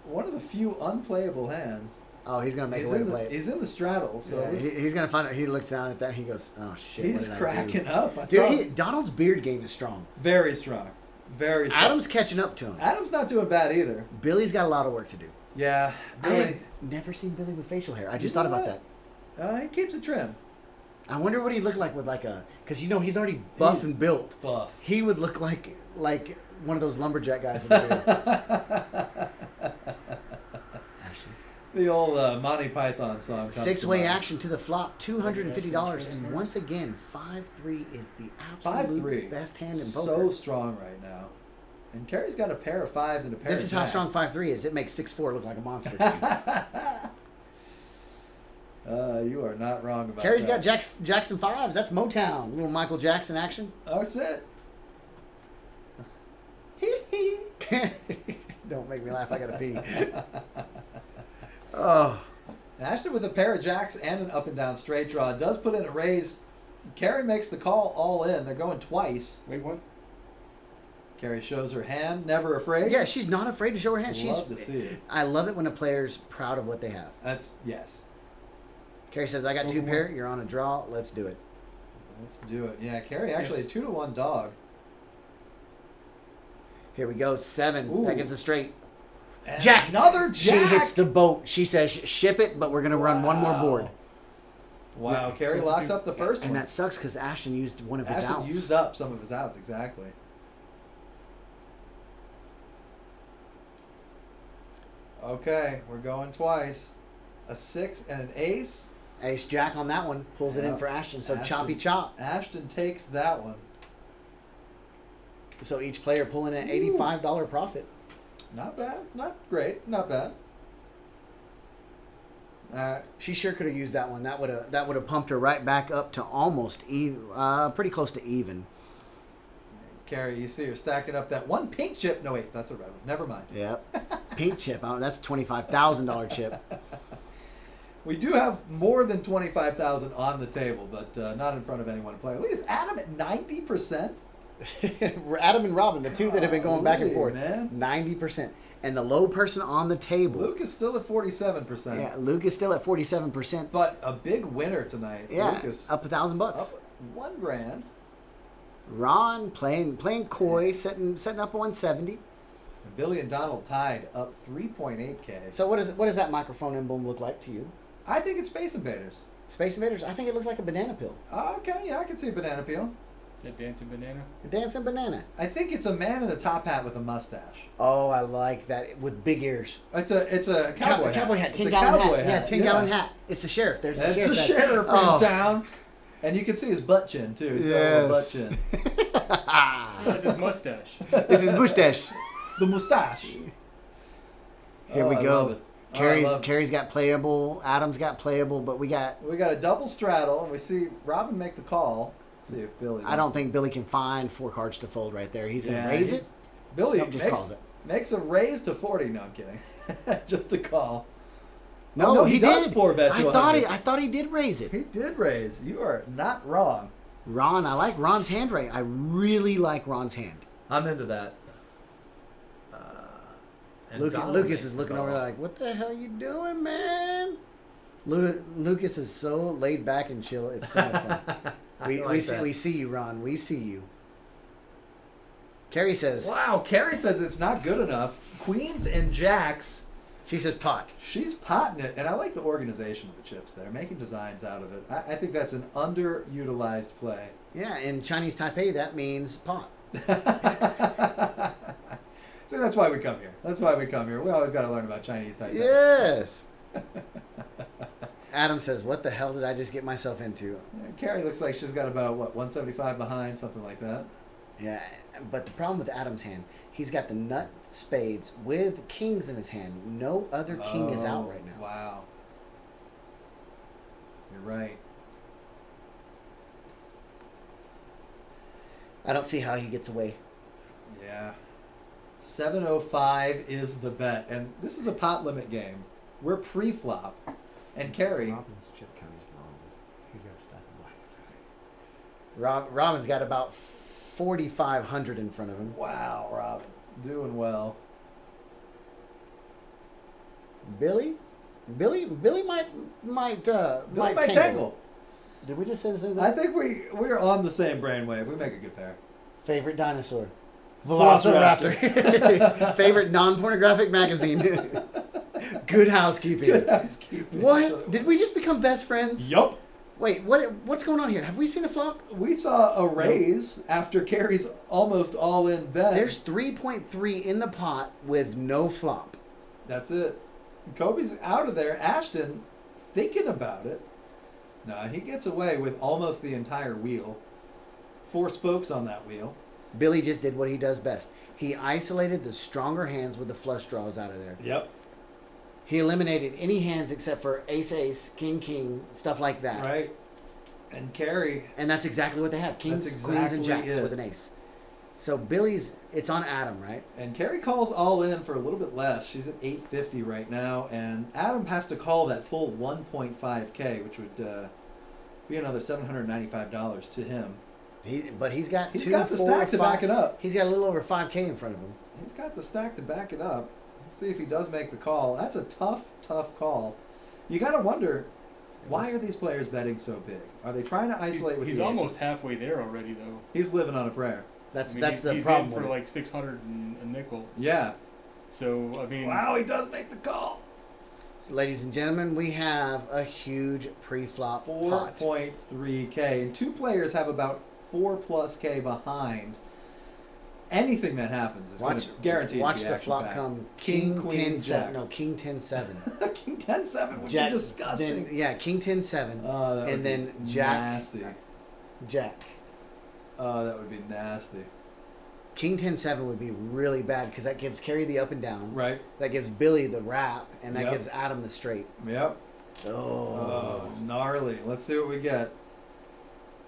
one of the few unplayable hands. Oh, he's gonna make He's a way in to the, play it. he's in the straddle, so Yeah, this- he's gonna find out. He looks down at that. And he goes, "Oh shit!" what he's did I do?" cracking up. I saw Dude, Donald's beard game is strong. very strong. Very strong. Adam's catching up to him. Adam's not doing bad either. Billy's got a lot of work to do. Yeah. I have Billy, never seen Billy with facial hair. I You just know thought about what? that. He keeps it trim. I wonder what he looked like with like a, because he's already buff He's and built. Buff. He would look like one of those lumberjack guys with a beard. The old Monty Python song. comes to Six-way mind. action to the flop, $250, and once again, 5-3 is the absolute 5-3. best hand in poker. So strong right now. And Kerry's got a pair of fives and a pair This of is how jacks. strong 5-3 is. It makes 6-4 look like a monster. You are not wrong about Kerry's that. got Jackson 5s. That's Motown. Little Michael Jackson action. That's it. Don't make me laugh. I gotta pee. Oh, Ashton with a pair of jacks and an up and down straight draw does put in a raise. Kerry makes the call all in. They're going twice. Wait, what? Kerry shows her hand, never afraid. yeah, she's not afraid to show her hand. Love to see it. I love it when a player's proud of what they have. That's yes. Kerry says, "I got two pair. You're on a draw. Let's do it." Let's do it. Yeah, Kerry actually Yes. a 2-1 dog. Here we go. 7. Ooh. That gives a straight. And Jack. another She jack. hits the boat. She says, "Ship it," but we're gonna run one more Wow. board. Wow, Kerry locks up the first And one. that sucks because Ashton used one of his Ashton outs. used up some of his outs, exactly. Okay, we're going twice. A 6 and an ace. Ace Jack on that one pulls it in Yeah. for Ashton. So Ashton. choppy chop. Ashton takes that one. So each player pulling an $85 profit. Not bad. Not great. Not bad. She sure could have used that one. That would have pumped her right back up to almost even, pretty close to even. Kerry, you see her stacking up that one pink chip. No, wait, that's a red one. Never mind. Yep. Pink chip. Oh, that's a $25,000 chip. We do have more than 25,000 on the table, but not in front of anyone to play. Look, is Adam at 90%? Adam and Robin, the two that have been going back and Golly, forth, man. 90%. And the low person on the table. Luke is still at 47%. Yeah, Luke is still at 47%. But a big winner tonight. Yeah, Luke is up $1,000. up $1,000. Ron playing coy, setting up 170. And Billy and Donald tied up 3.8K. So what does that microphone emblem look like to you? I think it's Space Invaders. Space Invaders? I think it looks like a banana peel. Okay, yeah, I can see a banana peel. That dancing banana? A dancing banana. I think it's a man in a top hat with a mustache. Oh, I like that with big ears. It's a cowboy Cowboy hat, It's 10 a gallon cowboy hat. Yeah, 10 gallon hat. It's the sheriff. There's the That's sheriff. the sheriff Oh. down. And you can see his butt chin too. He's got a little butt chin. That's his mustache. It's his mustache. The mustache. Here we I go. love it. Oh, I love it. Carrie's got playable. Adam's got playable, but we got. We got a double straddle, and we see Robin make the call. Let's see if Billy. I don't think Billy can find 4 cards to fold right there. He's gonna raise it. Billy Nope, just calls it. makes a raise to 40. No, I'm kidding. Just a call. No, Oh, no, he does did. 4-bet to 100. I thought he did raise it. He did raise. You are not wrong. Ron, I like Ron's hand right. I really like Ron's hand. I'm into that. And Donald Lucas makes is the looking call. over there like, what the hell you doing, man? Lucas is so laid back and chill. It's so much fun. I like that. we see you, Ron. We see you. Carrie says, Wow, Carrie says it's not good enough. Queens and jacks. she says pot. She's potting it, and I like the organization of the chips there, making designs out of it. I think that's an underutilized play. Yeah, in Chinese Taipei, that means pot. See, that's why we come here. That's why we come here. We always got to learn about Chinese type. Yes. Adam says, what the hell did I just get myself into? Carrie looks like she's got about, 175 behind, something like that. Yeah, but the problem with Adam's hand, he's got the nut spades with kings in his hand. No other king is out right now. Wow. You're right. I don't see how he gets away. Yeah. 705 is the bet. And this is a pot limit game. We're pre-flop. And Carrie... Robin's chip count is wrong. He's got a stack of black. Robin's got about 4,500 in front of him. Wow, Robin. Doing well. Billy might Billy might tangle. Did we just say the same thing? I think we're on the same brainwave. We make a good pair. Favorite dinosaur. Velociraptor. Favorite non-pornographic magazine. Good housekeeping. Good housekeeping. What? Did we just become best friends? Yup. Wait, what's going on here? Have we seen the flop? We saw a raise after Carrie's almost all-in bet. There's 3.3 in the pot with no flop. That's it. Kobe's out of there. Ashton thinking about it. Nah, he gets away with almost the entire wheel. 4 spokes on that wheel. Billy just did what he does best. He isolated the stronger hands with the flush draws out of there. Yep. He eliminated any hands except for ace, king, stuff like that. Right. And Carrie. And that's exactly what they have. Kings, That's queens, and exactly jacks it. with an ace. So Billy's, it's on Adam, right? And Carrie calls all in for a little bit less. She's at 850 right now. And Adam has to call that full 1.5K, which would be another $795 to him. But he's got He's two, got the 4, stack to 5 back it up. He's got a little over 5K in front of him. He's got the stack to back it up. Let's see if he does make the call. That's a tough call. You got to wonder, why are these players betting so big? Are they trying to isolate with He's the almost aces? halfway there already, though. He's living on a prayer. That's I mean, the he's problem in with for it. like 600 and a nickel. Yeah. So I mean, Wow, he does make the call. So, ladies and gentlemen, we have a huge pre-flop pot. 4.3K. And 2 players have about 4+K behind. Anything that happens is Watch, gonna guaranteed watch to be the action flop packed. come. King, King, queen, 10, 7. jack. No, King 10, 7. King 10-7 would Jack, be disgusting. Then, yeah, King 10, 7. Oh, that would and be then Jack, nasty. Jack. Oh, that would be nasty. King 10, 7 would be really bad because that gives Carrie the up and down. Right. That gives Billy the wrap, and that Yep. gives Adam the straight. Yep. Oh. Oh, gnarly. Let's see what we get.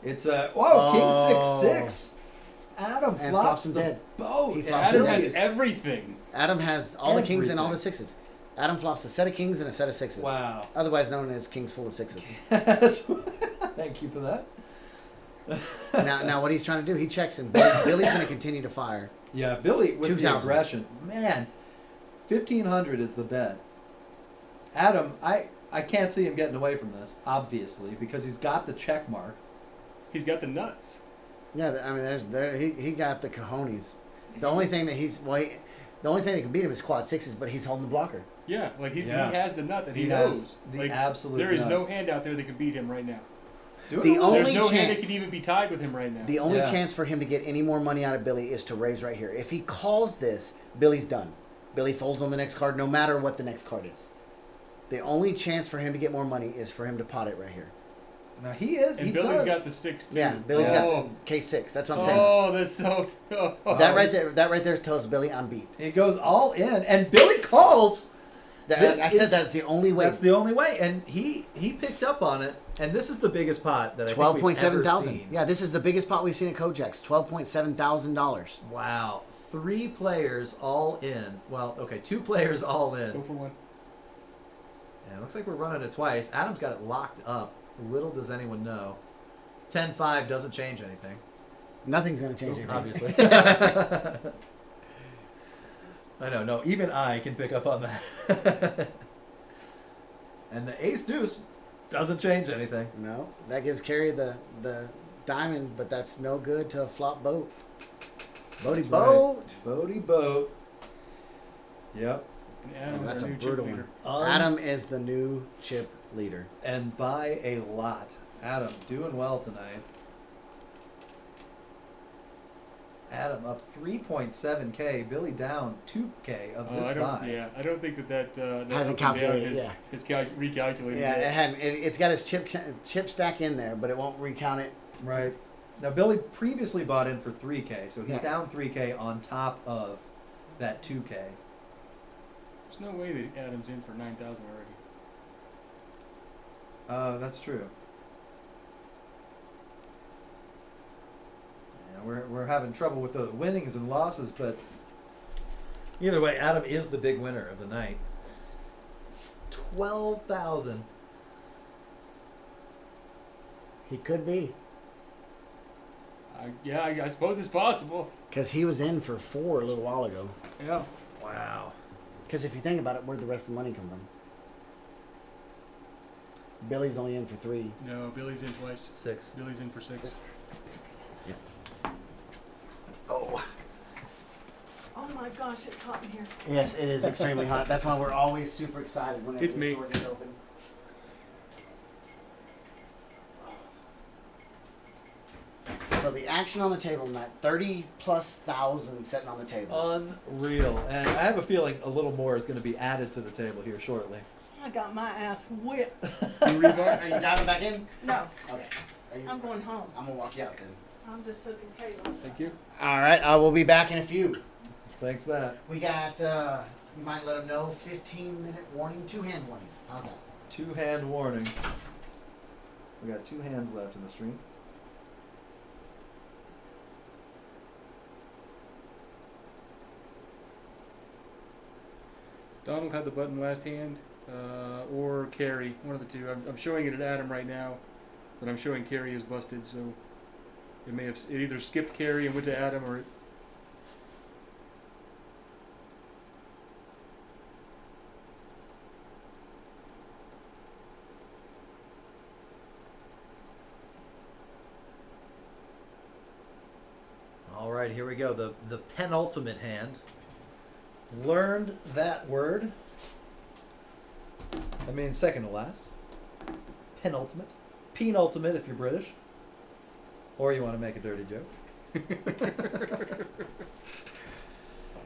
It's a King Oh. 6-6. Adam And flops flops him the dead. boat. He and flops Adam him Billy has is- everything. Adam has all the kings and all the Everything. sixes. Adam flops a set of kings and a set of sixes. Wow. Otherwise known as kings full of sixes. Thank you for that. now, what he's trying to do, he checks and Billy's going to continue to fire. Yeah, Billy with the 2,000. aggression. Man, 1,500 is the bet. Adam, I can't see him getting away from this, obviously, because he's got the check mark. He's got the nuts. Yeah, I mean, he got the cojones. The only thing that the only thing that can beat him is quad sixes, but he's holding the blocker. Yeah, like Yeah. he has the nuts and he, He knows. has the Like, absolute there is no nuts. hand out there that can beat him right now. Do it The a little- only There's no hand that chance- can even be tied with him right now. The only Yeah. chance for him to get any more money out of Billy is to raise right here. If he calls this, Billy's done. Billy folds on the next card, no matter what the next card is. The only chance for him to get more money is for him to pot it right here. Now he is. and he Billy's does. got the 6 too. Yeah, Billy's got Oh. the K6. That's what I'm saying. Oh, that's so. That right there tells Billy I'm beat. He goes all in, and Billy calls. This I said is- that's the only way. That's the only way, and he picked up on it. And this is the biggest pot that I think we've 12.7 ever thousand. seen. Yeah, this is the biggest pot we've seen at Kojak's. $12.7 thousand. Wow, 3 players all in. Well, okay, 2 players all Go in. for one. And it looks like we're running it twice. Adam's got it locked up. Little does anyone know. 10-5 doesn't change anything, Nothing's gonna change anything. obviously. I know, no, even I can pick up on that. And the ace deuce doesn't change anything. No, that gives Carrie the diamond, but that's no good to a flop boat. Boaty That's boat. Bodie boat. Yep. And Adam's That's our a new chip brutal leader. one. Adam is the new chip leader. And by a lot. Adam doing well tonight. Adam up 3.7K. Billy down 2K of this I buy. don't. Yeah, I don't think that Hasn't up and down calculated, is- yeah. is recalculated. Yeah, yet. it hadn't. It's got his chip stack in there, but it won't recount it. Right. Now Billy previously bought in for 3K, so he's Yeah. down 3K on top of that 2K. There's no way that Adam's in for 9,000 already. That's true. Yeah, we're having trouble with the winnings and losses, but either way, Adam is the big winner of the night. 12,000. He could be, I suppose it's possible. because he was in for 4 a little while ago. Yeah. Wow. Because if you think about it, where'd the rest of the money come from? Billy's only in for 3. No, Billy's in twice. 6. Billy's in for 6. Oh. my gosh, it's hot in here. Yes, it is extremely hot. That's why we're always super excited whenever It's the me. store gets open. So the action on the table tonight, 30,000+ sitting on the table. Unreal. And I have a feeling a little more is going to be added to the table here shortly. I got my ass whipped. Are you diving back in? No, Okay. Are you, I'm going home. I'm gonna walk you out then. I'm just hooking Kayla. Thank you. All right, I will be back in a few. Thanks that. We got, you might let them know, 15-minute warning, 2-hand warning. How's that? 2-hand warning. We got 2 hands left in the stream. Donald had the button last hand, or Carrie, one of the two. I'm showing it at Adam right now, but I'm showing Carrie is busted, so it either skipped Carrie and went to Adam, or it. All right, here we go. The penultimate hand. Learned that word. That means second to last. Penultimate. Penultimate if you're British. Or you want to make a dirty joke.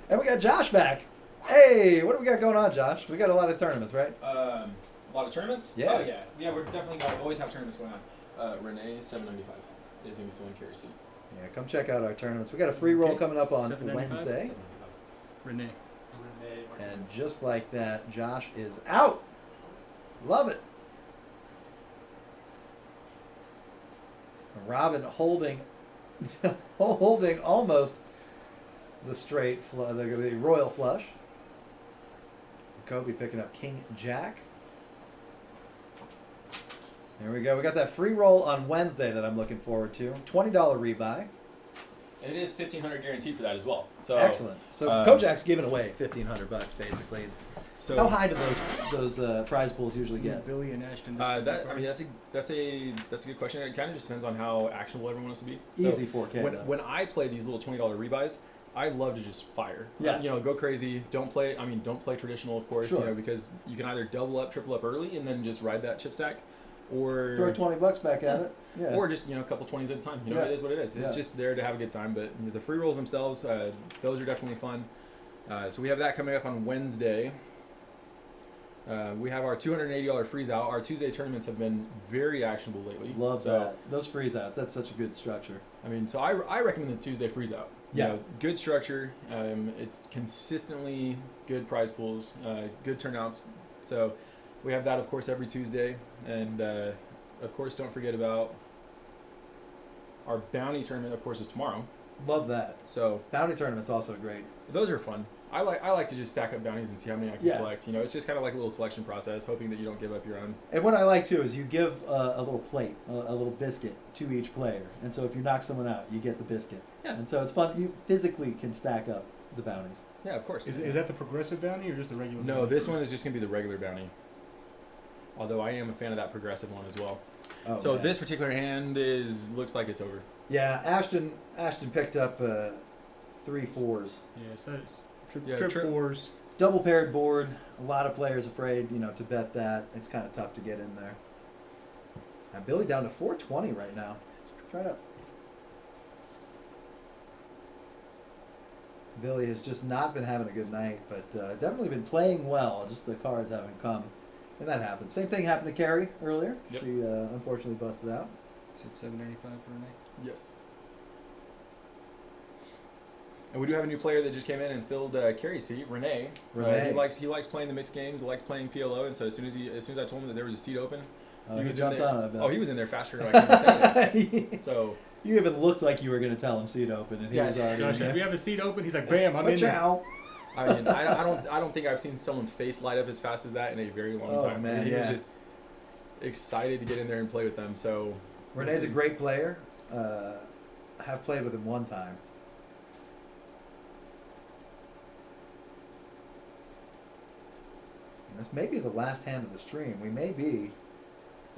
And we got Josh back. Hey, what do we got going on, Josh? We got a lot of tournaments, right? A lot of tournaments? Yeah. Oh, yeah. We're definitely going to always have tournaments going on. Renee, 795 is going to be filling carry seat. Yeah, come check out our tournaments. We got a free roll Okay. coming up on 795? Wednesday. 795. Renee. And just like that, Josh is out. Love it. Robin holding almost the straight, the royal flush. Kobe picking up King Jack. There we go. We got that free roll on Wednesday that I'm looking forward to. $20 rebuy. And it is $1,500 guaranteed for that as well. So Excellent. So Kojak's giving away $1,500 basically. So How high do those prize pools usually get? Billy and Ashton. that's a good question. It kind of just depends on how actionable everyone wants to be. So Easy 4K. though. when I play these little $20 rebuys, I love to just fire. Yeah. Go crazy. Don't play traditional, of course. Sure. Because you can either double up, triple up early, and then just ride that chip stack, or Throw $20 back at it. Yeah. or just a couple 20s at a time. Yeah. It is what it is. It's Yeah. just there to have a good time. But the free rolls themselves, those are definitely fun. So we have that coming up on Wednesday. We have our $280 freeze out. Our Tuesday tournaments have been very actionable lately. Love So, that. Those freeze outs. That's such a good structure. So I recommend the Tuesday freeze out. Yeah. Good structure. It's consistently good prize pools, good turnouts. So we have that, of course, every Tuesday. And, of course, don't forget about our bounty tournament, of course, is tomorrow. Love that. So Bounty tournament's also great. those are fun. I like to just stack up bounties and see how many I can Yeah. collect. It's just kind of like a little collection process, hoping that you don't give up your own. And what I like too is you give a little plate, a little biscuit to each player. And so if you knock someone out, you get the biscuit. Yeah. And so it's fun. You physically can stack up the bounties. Yeah, of course. Is that the progressive bounty or just the regular? No, bounty? this one is just going to be the regular bounty. Although I am a fan of that progressive one as well. Oh, So man. this particular hand looks like it's over. Yeah, Ashton picked up 3 4s. Yes, that is Yeah, trip trip- fours. Double paired board. A lot of players afraid, to bet that. It's kind of tough to get in there. Billy down to 420 right now. Try it up. Billy has just not been having a good night, but definitely been playing well. Just the cards haven't come, and that happens. Same thing happened to Carrie earlier. Yep. She unfortunately busted out. Said $7.95 for Renee. Yes. And we do have a new player that just came in and filled Carrie's seat, Renee. Renee. He likes playing the mixed games. He likes playing PLO. And so as soon as I told him that there was a seat open, He was in jumped there. on it. I bet. Oh, he was in there faster than I can say it. So You even looked like you were going to tell him seat open, and he Yeah, was already Josh, in there. we have a seat open. He's like, bam, I'm in there. Ciao. I don't think I've seen someone's face light up as fast as that in a very long Oh, time. man, He was yeah. just excited to get in there and play with them. So Renee's a great player. Have played with him one time. And this may be the last hand of the stream. We may be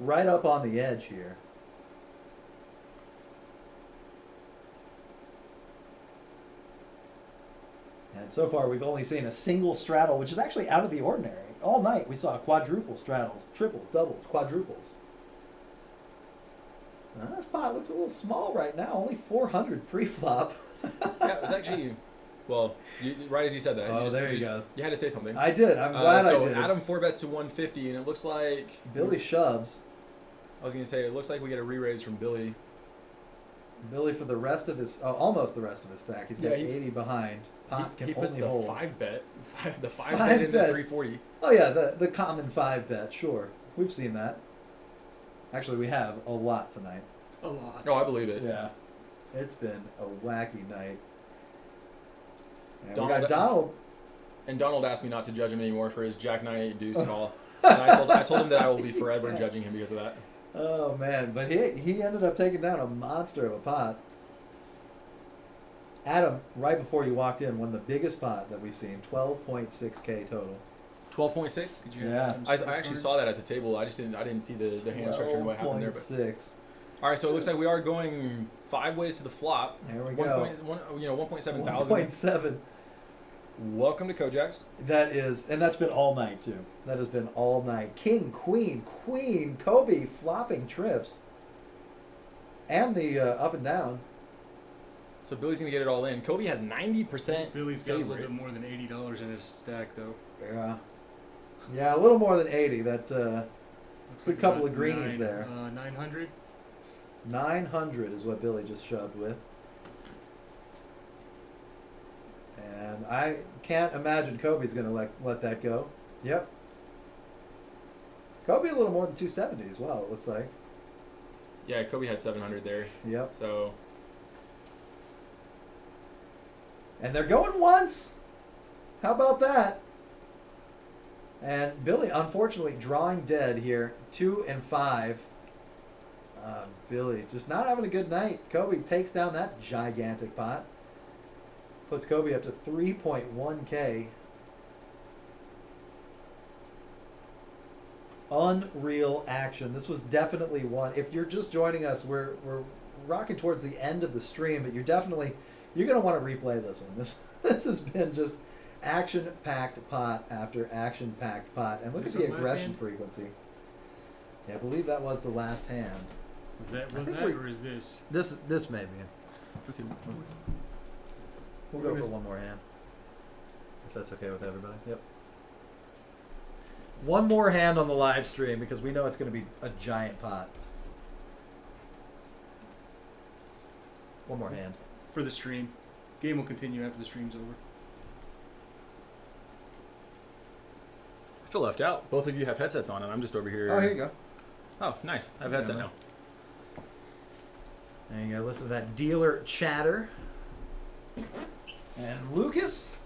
right up on the edge here. And tonight. So far, we've only seen a single straddle, which is actually out of the ordinary. All night, we saw quadruple straddles, triple, doubles, quadruples. This pot looks a little small right now. Only 400 pre-flop. Yeah, it was actually, well, right as you said that. Oh, there you go. You had to say something. I did. I'm glad I so did. Adam 4-bets to 150, and it looks like Billy shoves. I was gonna say it looks like we get a re-raise from Billy. Billy for the rest of his, almost the rest of his stack. He's got 80 behind. Pot He can puts only the hold. 5-bet, the 5 Five bet into bet. 340. Oh yeah, the common 5-bet. Sure, we've seen that. Actually, we have a lot tonight. A lot. Oh, I believe it. Yeah, it's been a wacky night. And we Donald- got Donald. And Donald asked me not to judge him anymore for his Jack 9-8 deuce call. And I told him that I will be forever judging him because of that. Oh man, but he ended up taking down a monster of a pot. Adam, right before you walked in, won the biggest pot that we've seen, 12.6K total. 12.6. Could you Yeah. have I actually saw that at the table. I didn't see the hand structure and what happened there. But 12.6. all right, so it looks like we are going 5 ways to the flop. There we 1.7 thousand. 1.7. Welcome to Kojak's. That is, and that's been all night too. That has been all night. King, queen, Kobe flopping trips. And the up and down. So Billy's gonna get it all in. Kobe has 90% Billy's got a little favorite. bit more than $80 in his stack, though. Yeah. Yeah, a little more than 80. That Looks good couple about of greenies there. 900. 900 is what Billy just shoved with. And I can't imagine Kobe's going to let that go. Yep. Kobe a little more than 270 as well, it looks like. Yeah, Kobe had 700 there. Yep. So And they're going once. How about that? And Billy, unfortunately, drawing dead here. 2 and 5. Billy just not having a good night. Kobe takes down that gigantic pot. Puts Kobe up to 3.1K. Unreal action. This was definitely one. If you're just joining us, we're rocking towards the end of the stream, but you're going to want to replay this one. This has been just action-packed pot after action-packed pot. And look Is at this the the last aggression hand? frequency. Yeah, I believe that was the last hand. Was think that we- or is this? This may be. let's see. We'll go for one more hand. If that's okay with everybody. Yep. One more hand on the live stream because we know it's going to be a giant pot. One more hand. For the stream. Game will continue after the stream's over. I feel left out. Both of you have headsets on, and I'm just over here. Oh, here you go. Oh, nice. I have a headset Yeah. now. There you go. Listen to that dealer chatter. And Lucas,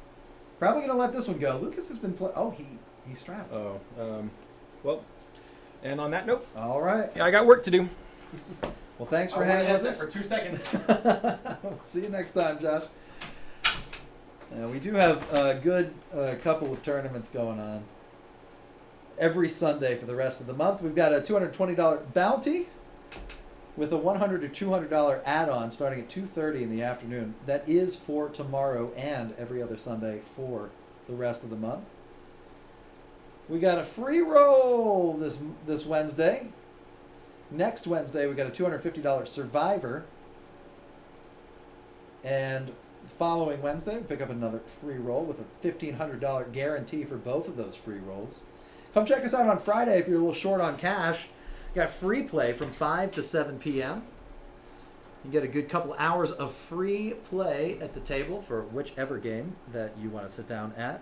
probably going to let this one go. Lucas has been he strapped. Oh, well, and on that note, All right. yeah, I got work to do. Well, thanks for I'll wear a hanging with headset us. for 2 seconds. See you next time, Josh. We do have a good couple of tournaments going on every Sunday for the rest of the month. We've got a $220 bounty with a $100 to $200 add-on starting at 2:30 in the afternoon. That is for tomorrow and every other Sunday for the rest of the month. We got a free roll this Wednesday. Next Wednesday, we got a $250 Survivor. And following Wednesday, we pick up another free roll with a $1,500 guarantee for both of those free rolls. Come check us out on Friday if you're a little short on cash. Got free play from 5 to 7 p.m. You get a good couple hours of free play at the table for whichever game that you want to sit down at.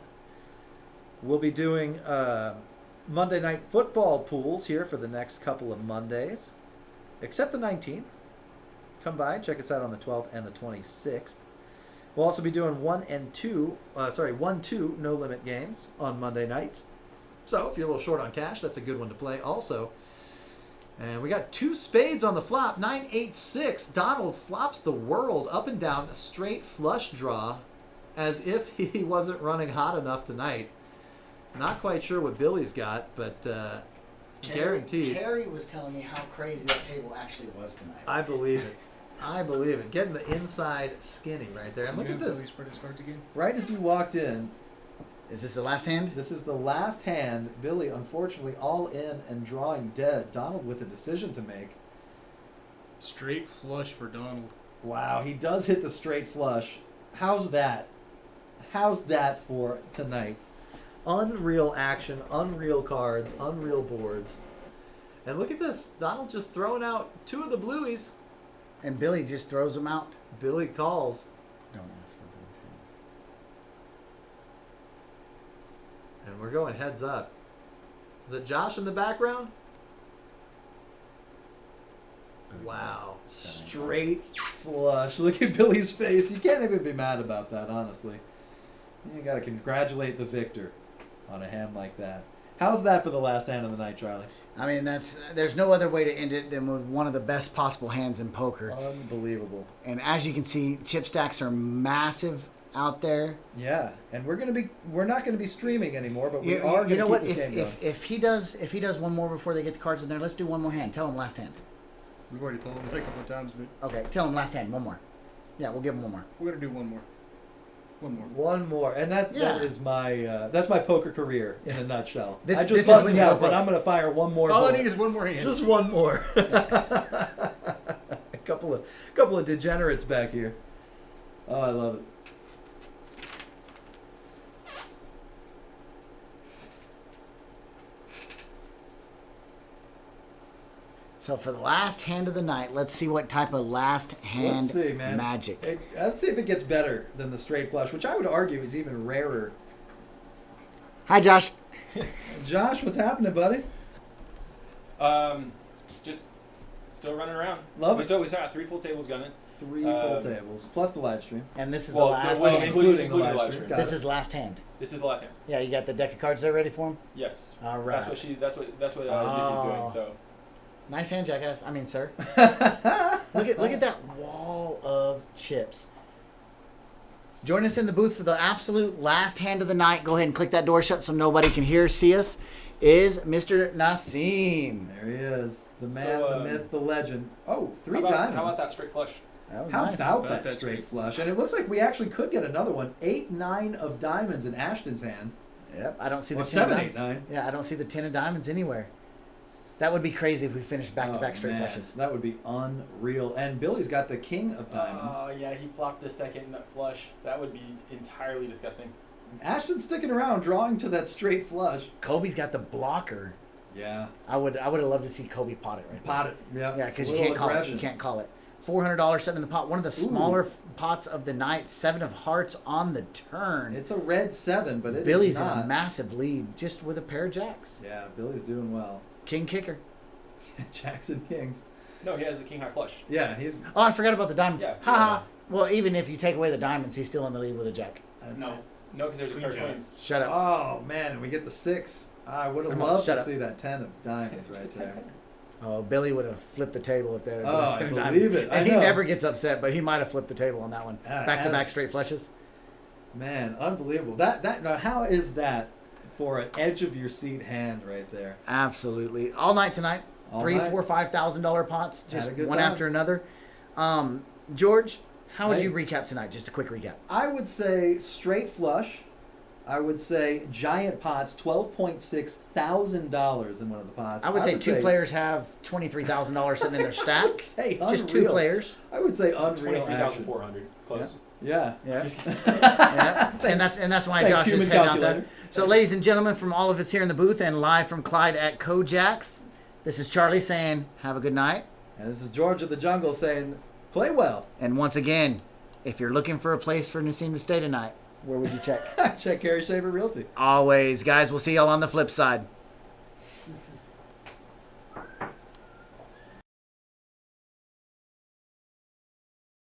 We'll be doing Monday night football pools here for the next couple of Mondays, except the 19th. Come by, check us out on the 12th and the 26th. We'll also be doing 1-2 no limit games on Monday nights. So if you're a little short on cash, that's a good one to play also. And we got 2 spades on the flop, 9-8-6. Donald flops the world up and down, a straight flush draw, as if he wasn't running hot enough tonight. Not quite sure what Billy's got, but guaranteed. Carrie was telling me how crazy that table actually was tonight. I believe it. I believe it. Getting the inside skinny right there. And look Yeah, at this. Billy spread his cards again. Right as you walked in, Is this the last hand? this is the last hand. Billy, unfortunately, all in and drawing dead. Donald with a decision to make. Straight flush for Donald. Wow, he does hit the straight flush. How's that? How's that for tonight? Unreal action, unreal cards, unreal boards. And look at this. Donald just throwing out 2 of the blueies. And Billy just throws them out. Billy calls. Don't ask for Billy's hand. And we're going heads up. Is it Josh in the background? Wow. Straight flush. Look at Billy's face. You can't even be mad about that, honestly. You got to congratulate the victor on a hand like that. How's that for the last hand of the night, Charlie? I mean, there's no other way to end it than with one of the best possible hands in poker. Unbelievable. And as you can see, chip stacks are massive out there. Yeah, and we're not gonna be streaming anymore, but we You, are you know gonna what? keep this game going. If he does one more before they get the cards in there, let's do one more hand. Tell him last hand. We've already told him that a couple of times, but Okay, tell him last hand. One more. Yeah, we'll give him one more. we're gonna do one more. One more. One more, and that Yeah. is my that's my poker career in a nutshell. This- I this just is busted when you you go out, but broke. I'm gonna fire one more. All I bullet. need is one more hand. Just one more. A couple of degenerates back here. Oh, I love it. So for the last hand of the night, let's see what type of last hand Let's see, man. magic. Let's see if it gets better than the straight flush, which I would argue is even rarer. Hi, Josh. Josh, what's happening, buddy? Just still running around. Love we it. Still, we still got 3 full tables gunning. 3 full tables plus the live stream. And this is Well, the last well, hand. including the live stream. Got This it. is last hand. This is the last hand. Yeah, you got the deck of cards there ready for him? Yes. All right. That's what Vicky's doing. Oh. So Nice hand, jackass. I mean, sir. Look at that wall of chips. Join us in the booth for the absolute last hand of the night. Go ahead and click that door shut so nobody can hear or see us. Is Mr. Nassim. There he is. The man, So, the myth, the legend. Oh, 3 how about, diamonds. how about that straight flush? That was How nice. about About that that straight straight flush? And it looks like we actually could get another one. 8, 9 of diamonds in Ashton's hand. Yep, I don't see the Or 10 7, of 8, diamonds. 9. Yeah, I don't see the 10 of diamonds anywhere. That would be crazy if we finished back-to-back Oh, straight man. flushes. That would be unreal. And Billy's got the king of diamonds. Oh yeah, he flopped the second flush. That would be entirely disgusting. Ashton's sticking around, drawing to that straight flush. Kobe's got the blocker. Yeah. I would have loved to see Kobe pot it right there. Pot it. Yeah. Yeah, because you Little can't call it. aggression. You can't call it. $400 sitting in the pot. One of the smaller pots of the night. 7 of hearts on the turn. It's a red 7, but it is Billy's in not. a massive lead just with a pair of jacks. Yeah, Billy's doing well. King kicker. Jackson Kings. No, he has the king high flush. Yeah, he's. Oh, I forgot about the diamonds. Yeah, Haha. Well, even if you take away the diamonds, he's still in the lead with a jack. No, because there's a Queen pair of jack. twins. Shut up. Oh man, and we get the 6. I would have Come on, loved shut to up. see that 10 of diamonds right there. Oh, Billy would have flipped the table if they had Oh, been I 10 of believe diamonds. it. I And he know. never gets upset, but he might have flipped the table on that one. Back-to-back as- straight flushes. Man, unbelievable. That now, how is that for an edge of your seat hand right there? Absolutely. All night tonight. All $3,000, night. $4,000, $5,000 pots, Had a just good one time. after another. George, how would Hey. you recap tonight? Just a quick recap. I would say straight flush. I would say giant pots, $12,600 in one of the pots. I would say two players have $23,000 sitting in their stack. I'd say Just two unreal. players. I would say unreal action. 23,400. Close. Yeah. Yeah. Just kidding. Yeah. And that's why Thanks, Josh is human heading out calculator. there. So, ladies and gentlemen, from all of us here in the booth and live from Clyde at Kojak's, this is Charlie saying, have a good night. And this is George of the Jungle saying, play well. And once again, if you're looking for a place for Nassim to stay tonight, where would you check? Check Gary Shaver Realty. Always, guys. We'll see y'all on the flip side.